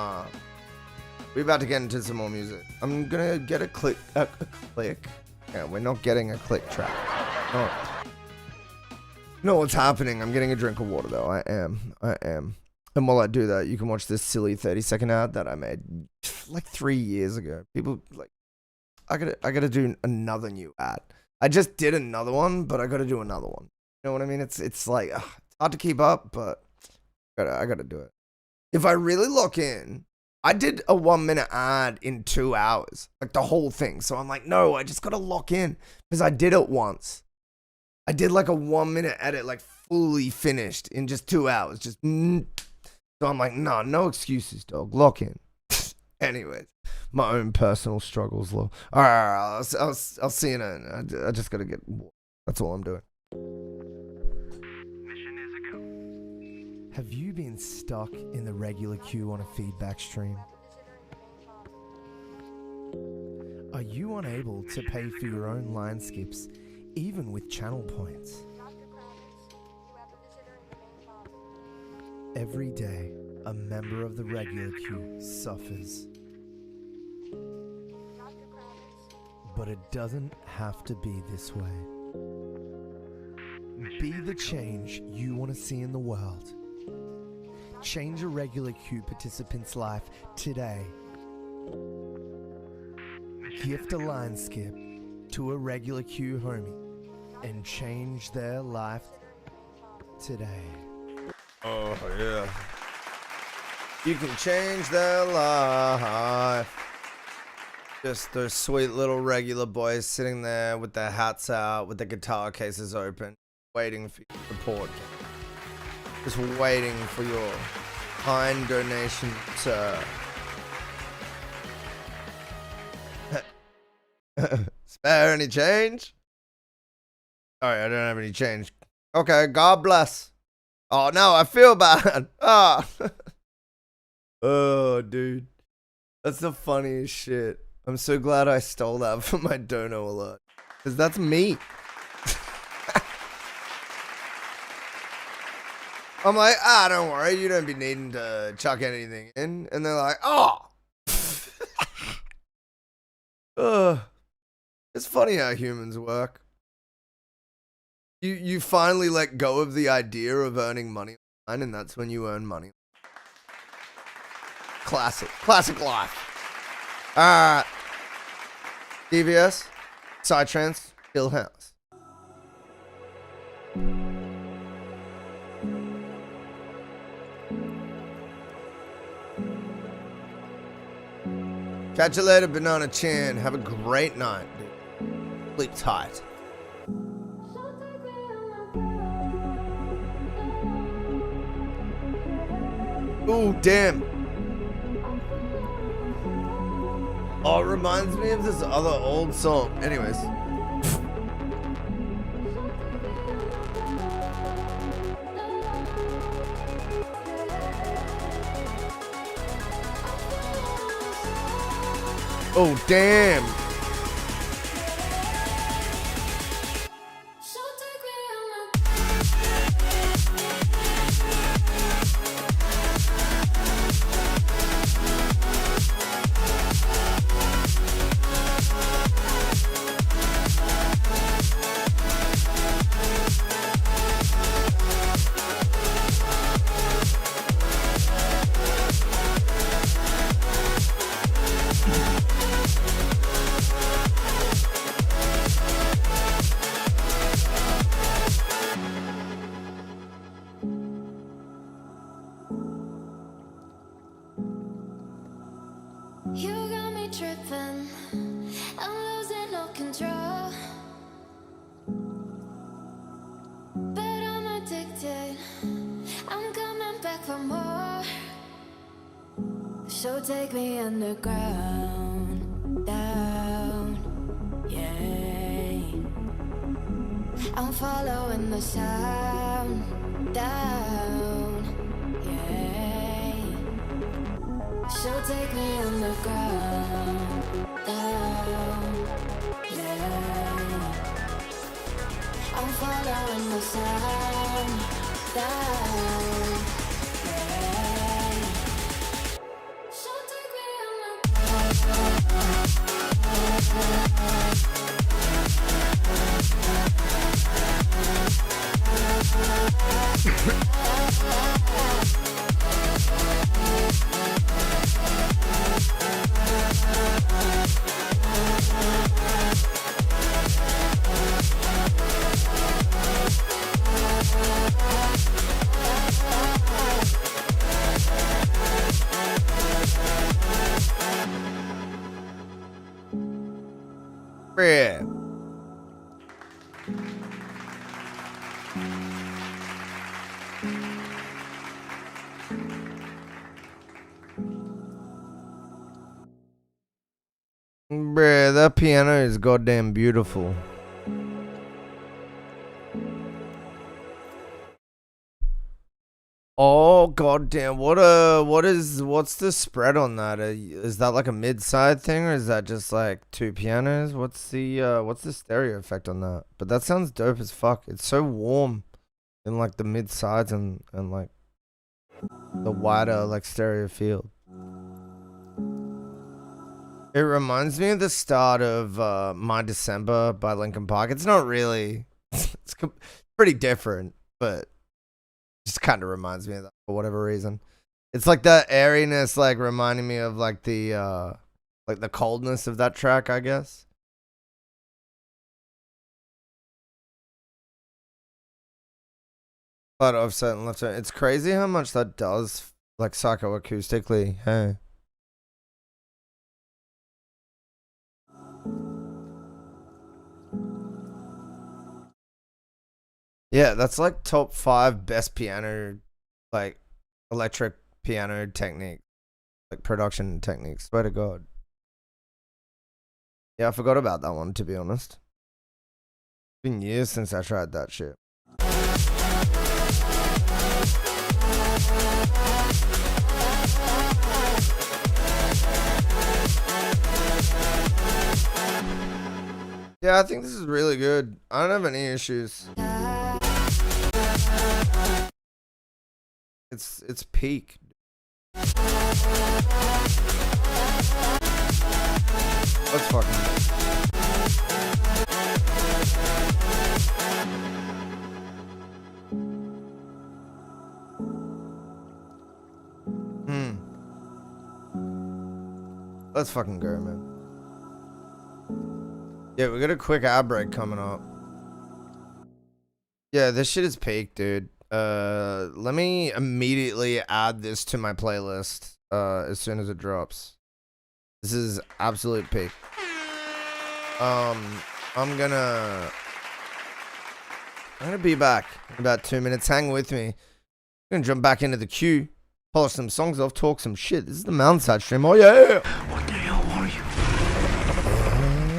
We're about to get into some more music. I'm gonna get a click. Yeah, we're not getting a click track. Oh. You know what's happening? I'm getting a drink of water though. I am. And while I do that, you can watch this silly 30-second ad that I made like 3 years ago. People like, I gotta do another new ad. I just did another one, but I gotta do another one. You know what I mean? It's like it's hard to keep up, but I gotta do it. If I really lock in, I did a 1 minute ad in 2 hours, like the whole thing. So I'm like, no, I just gotta lock in because I did it once. I did like a 1 minute edit, like fully finished in just 2 hours. So I'm like, nah, no excuses, dog. Lock in. Anyways, my own personal struggles, lol. All right, I'll see you in a. I just gotta get. That's all I'm doing. Mission is a go. Have you been stuck in the regular queue on a feedback stream? Are you unable to pay for your own line skips, even with channel points? Every day, a member of the regular queue suffers. But it doesn't have to be this way. Be the change you want to see in the world. Change a regular queue participant's life today. Gift a line skip to a regular queue homie and change their life today. Oh, yeah. You can change their life. Just those sweet little regular boys sitting there with their hats out, with their guitar cases open, waiting for your support. Just waiting for your kind donation to... Spare any change? Sorry, I don't have any change. Okay, God bless. Oh, no, I feel bad. Oh, dude. That's the funniest shit. I'm so glad I stole that from my dono alert. Because that's me. I'm like, don't worry. You don't be needing to chuck anything in. And they're like, oh. It's funny how humans work. You finally let go of the idea of earning money online, and that's when you earn money. Classic life. DVS, Psytrance, Hill House. Catch you later, Banana Chan. Have a great night, dude. Sleep tight. Oh, damn. Oh, it reminds me of this other old song. Anyways. Oh, damn. You got me tripping, I'm losing all control. But I'm addicted, I'm coming back for more. So take me underground, down, yeah. I'm following the sound, down, yeah. So take me underground, down, yeah. I'm following the sound, down, yeah. So take me Yeah. Bruh, that piano is goddamn beautiful. Oh goddamn! What's the spread on that? Is that like a mid-side thing, or is that just like two pianos? What's the stereo effect on that? But that sounds dope as fuck. It's so warm in like the mid-sides and like the wider like stereo field. It reminds me of the start of My December by Linkin Park. It's not really. It's pretty different, but. Just kind of reminds me of that for whatever reason. It's like that airiness, like reminding me of like the coldness of that track, I guess. But offset and left turn. It's crazy how much that does, like psychoacoustically. Hey. Yeah, that's like top 5 best piano, like electric piano technique, like production techniques. Swear to God. Yeah, I forgot about that one, to be honest. It's been years since I tried that shit. Yeah, I think this is really good. I don't have any issues. It's peak. Let's fucking. Let's fucking go, man. Yeah, we got a quick ad break coming up. Yeah, this shit is peak, dude. Let me immediately add this to my playlist as soon as it drops. This is absolute peak. I'm gonna be back in about 2 minutes. Hang with me. I'm gonna jump back into the queue. polish some songs off, talk some shit. This is the MountainsHide stream. Oh yeah! What the hell are you?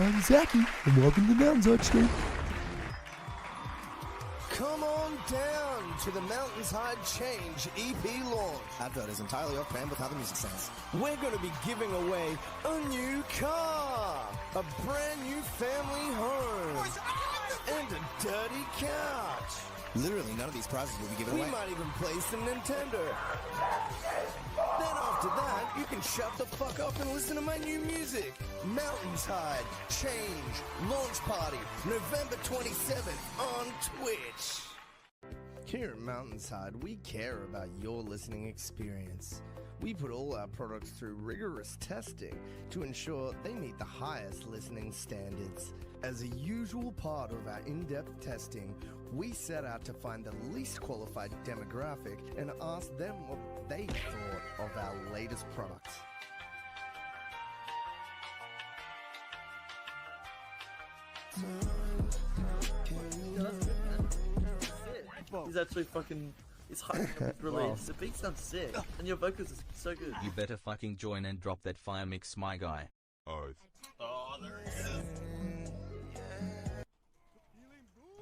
I'm Zachy, and welcome to the MountainsHide stream. Come on down to the MountainsHide Change EP launch. Advert is entirely off brand with how the music sounds. We're going to be giving away a new car, a brand new family home, and a dirty couch. Literally, none of these prizes will be given away. We might even play some Nintendo. Then after that, you can shut the fuck up and listen to my new music. MountainsHide Change Launch Party, November 27th on Twitch. Here at MountainsHide, we care about your listening experience. We put all our products through rigorous testing to ensure they meet the highest listening standards. As a usual part of our in-depth testing, we set out to find the least qualified demographic and ask them what they thought of our latest products. He's actually fucking... He's hyping up his release. The beat sounds sick, and your vocals are so good. You better fucking join and drop that fire mix, my guy. Oh, there he is.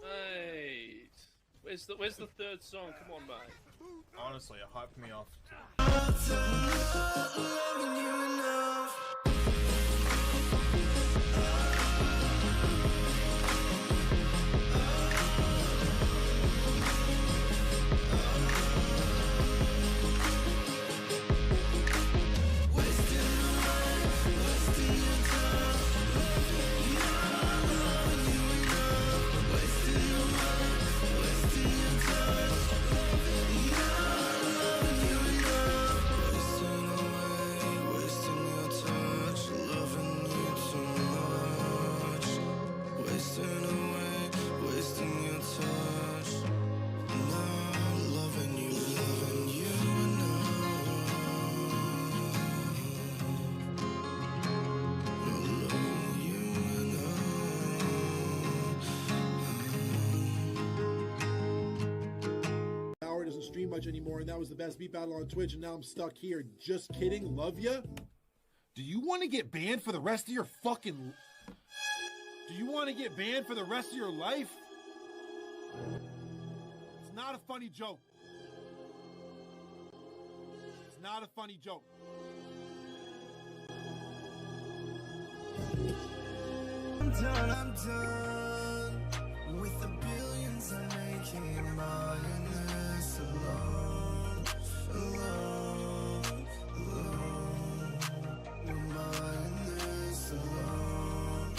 Hey, where's the third song? Come on, mate. Honestly, it hyped me off. Doesn't stream much anymore, and that was the best beat battle on Twitch, and now I'm stuck here. Just kidding. Love ya. Do you want to get banned for the rest of your fucking... Do you want to get banned for the rest of your life? It's not a funny joke. It's not a funny joke. I'm done with the billions I'm making, buying this alone, buying this alone.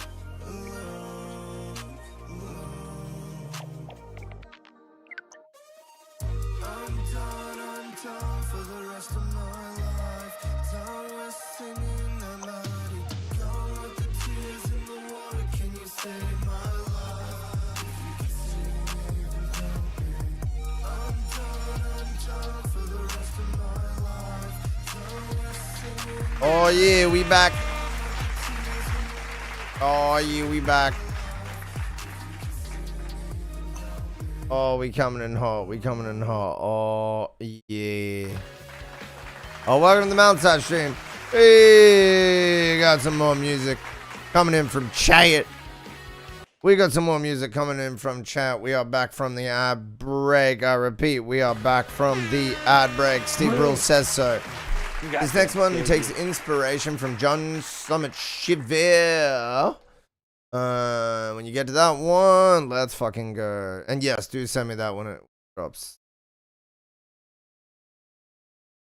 I'm done for the rest of my life. Done with singing that melody. Gone with the tears in the water. Can you save my life? If you can see me, then help me. I'm done for the rest of my life. Done with singing. Oh yeah, we back. Oh yeah, we back. Oh, we coming in hot. We coming in hot. Oh yeah. Oh, welcome to the MountainsHide stream. Hey, got some more music coming in from chat. We got some more music coming in from chat. We are back from the ad break. I repeat, we are back from the ad break. Steve Brill says so. This next one takes inspiration from John Summit Shiver. When you get to that one, let's fucking go. And yes, do send me that when it drops.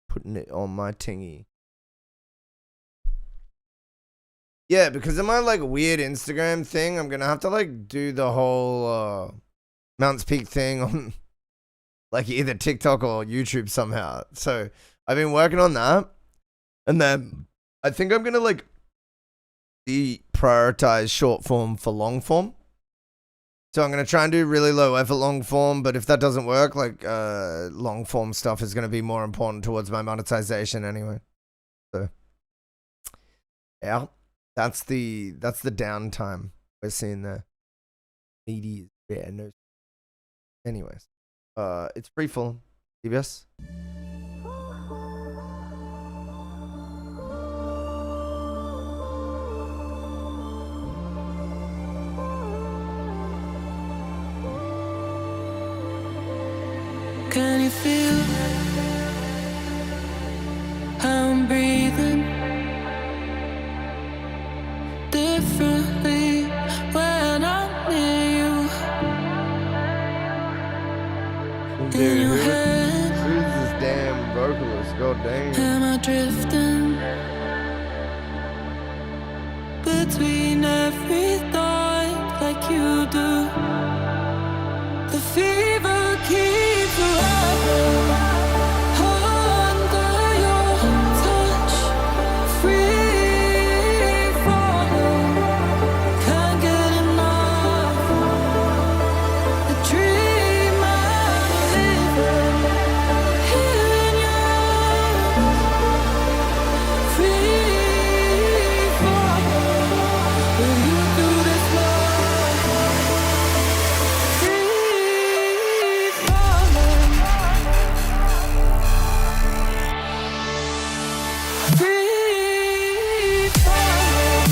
Putting it on my tingy. Yeah, because of my like weird Instagram thing, I'm gonna have to like do the whole Mountains Peak thing on like either TikTok or YouTube somehow. So I've been working on that, and then I think I'm gonna like deprioritize short form for long form. So I'm gonna try and do really low effort long form, but if that doesn't work, like long form stuff is gonna be more important towards my monetization anyway. So yeah, that's the downtime we're seeing there. Meaty, yeah, no. Anyways, it's free full. CBS. Can you feel how I'm breathing differently when I'm near you? Dude, who's this damn vocalist? God damn. Am I drifting between every thought like you do? The fever keeps rising under your touch, free falling, can't get enough. The dream I'm living here in your arms, free falling. Will you do this love? Free falling. Free falling.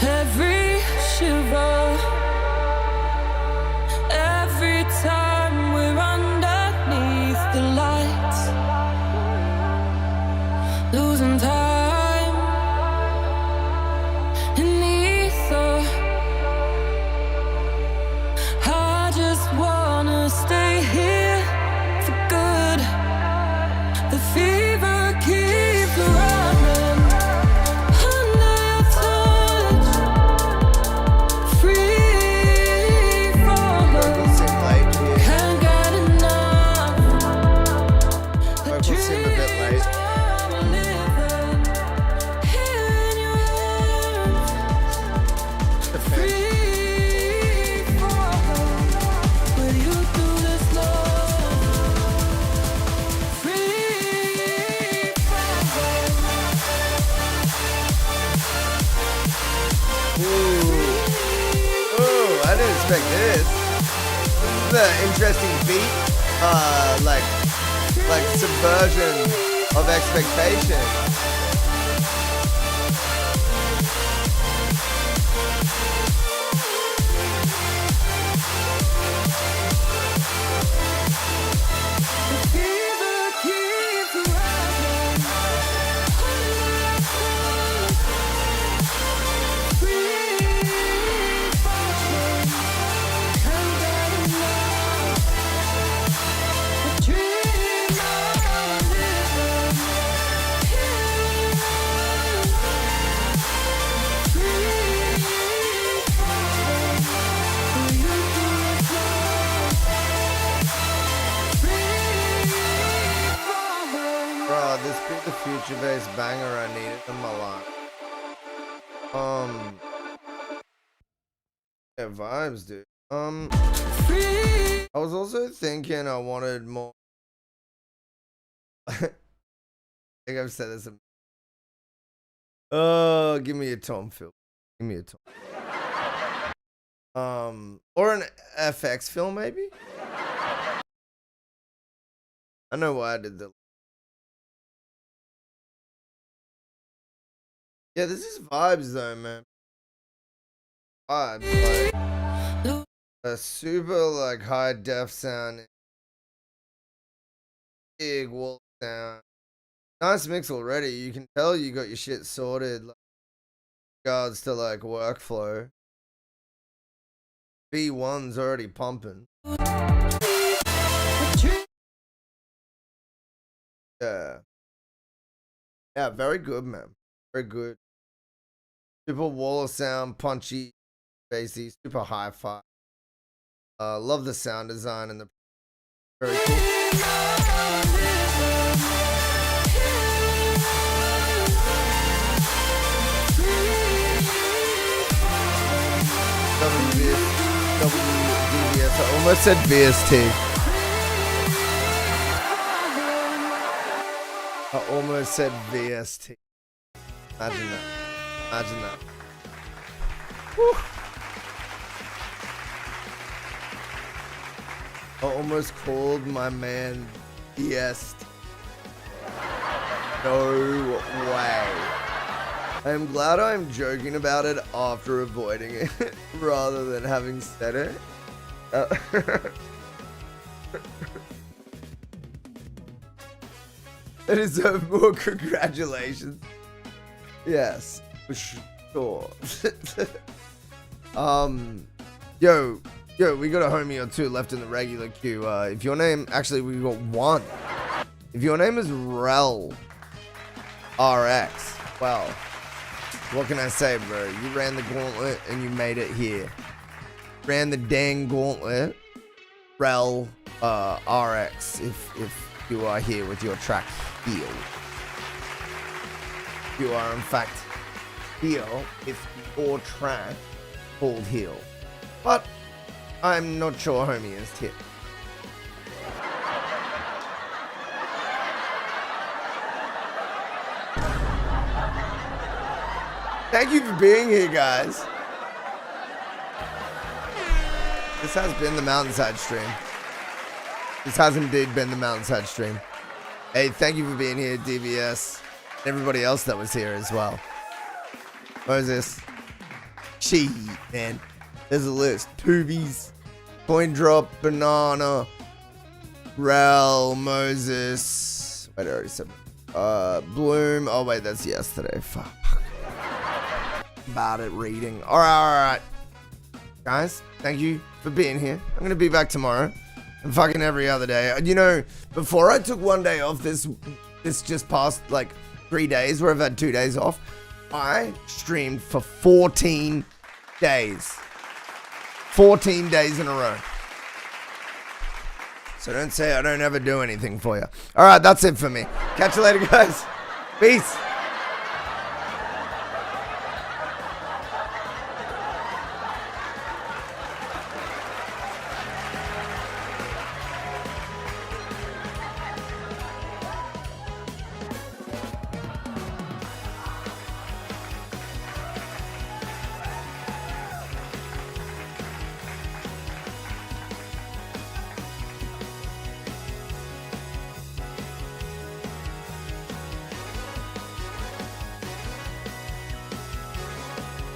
Every shiver, every time we're underneath the lights, losing time in the ether. I just wanna stay here for good. The fever keeps running under your touch. Free falling, can't get enough. Vocals seem a bit late. I'm living here in your arms. Free falling, will you do this love? Free falling. Ooh, I didn't expect this. This is an interesting beat. Like subversion of expectation. The fever keeps rising. Free falling, can't get enough. The dream I'm living here. Free falling, will you do this love? Bro, this be the future based banger I needed in my life. Yeah, vibes, dude. I was also thinking I wanted more. I think I've said this. Oh, give me a Tom, Phil. Give me a Tom. Or an FX film, maybe. I know why I did the. Yeah, this is vibes though, man. Vibes, like a super like high def sound, big wall sound. Nice mix already. You can tell you got your shit sorted. Like, regards to like workflow. B1's already pumping. Yeah. Yeah, very good, man. Very good. Super wall of sound, punchy, bassy, super hi-fi. Love the sound design and the very cool. WDVS, I almost said VST. I almost said VST. Imagine that. Imagine that. Whew. I almost called my man VST. No way. I'm glad I'm joking about it after avoiding it rather than having said it. That is more congratulations. Yes, for sure. Yo, we got a homie or two left in the regular queue. If your name, actually, we got one. If your name is Rel RX, well, what can I say, bro? You ran the gauntlet and you made it here. Ran the dang gauntlet, Rel RX. If you are here with your track Heal, you are in fact here if your track called Heal, but I'm not sure homie is here. Thank you for being here, guys. This has been the Mountainside stream. This has indeed been the Mountainside stream. Hey, thank you for being here, DVS. Everybody else that was here as well. Moses. She, man. There's a list. Tubies. Coin Drop. Banana. Rel. Moses. Wait, I already said. Bloom. Oh, wait, that's yesterday. Fuck. Bad at reading. Alright. Guys, thank you for being here. I'm going to be back tomorrow. And fucking every other day. You know, before I took one day off this just past like 3 days where I've had 2 days off, I streamed for 14 days. 14 days in a row. So don't say I don't ever do anything for you. Alright, that's it for me. Catch you later, guys. Peace.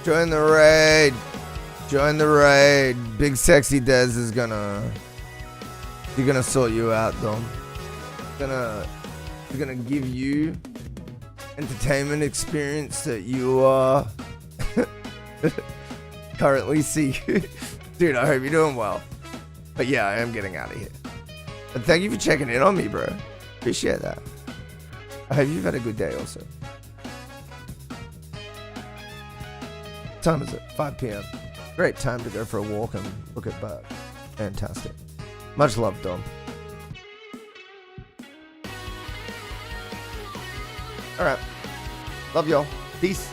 Join the raid. Join the raid. Big Sexy Dez is gonna sort you out, Dom. He's gonna give you entertainment experience that you currently see. Dude, I hope you're doing well. But yeah, I am getting out of here. But thank you for checking in on me, bro. Appreciate that. I hope you've had a good day also. What time is it? 5 p.m. Great time to go for a walk and look at birds. Fantastic. Much love, Dom. Alright. Love y'all. Peace.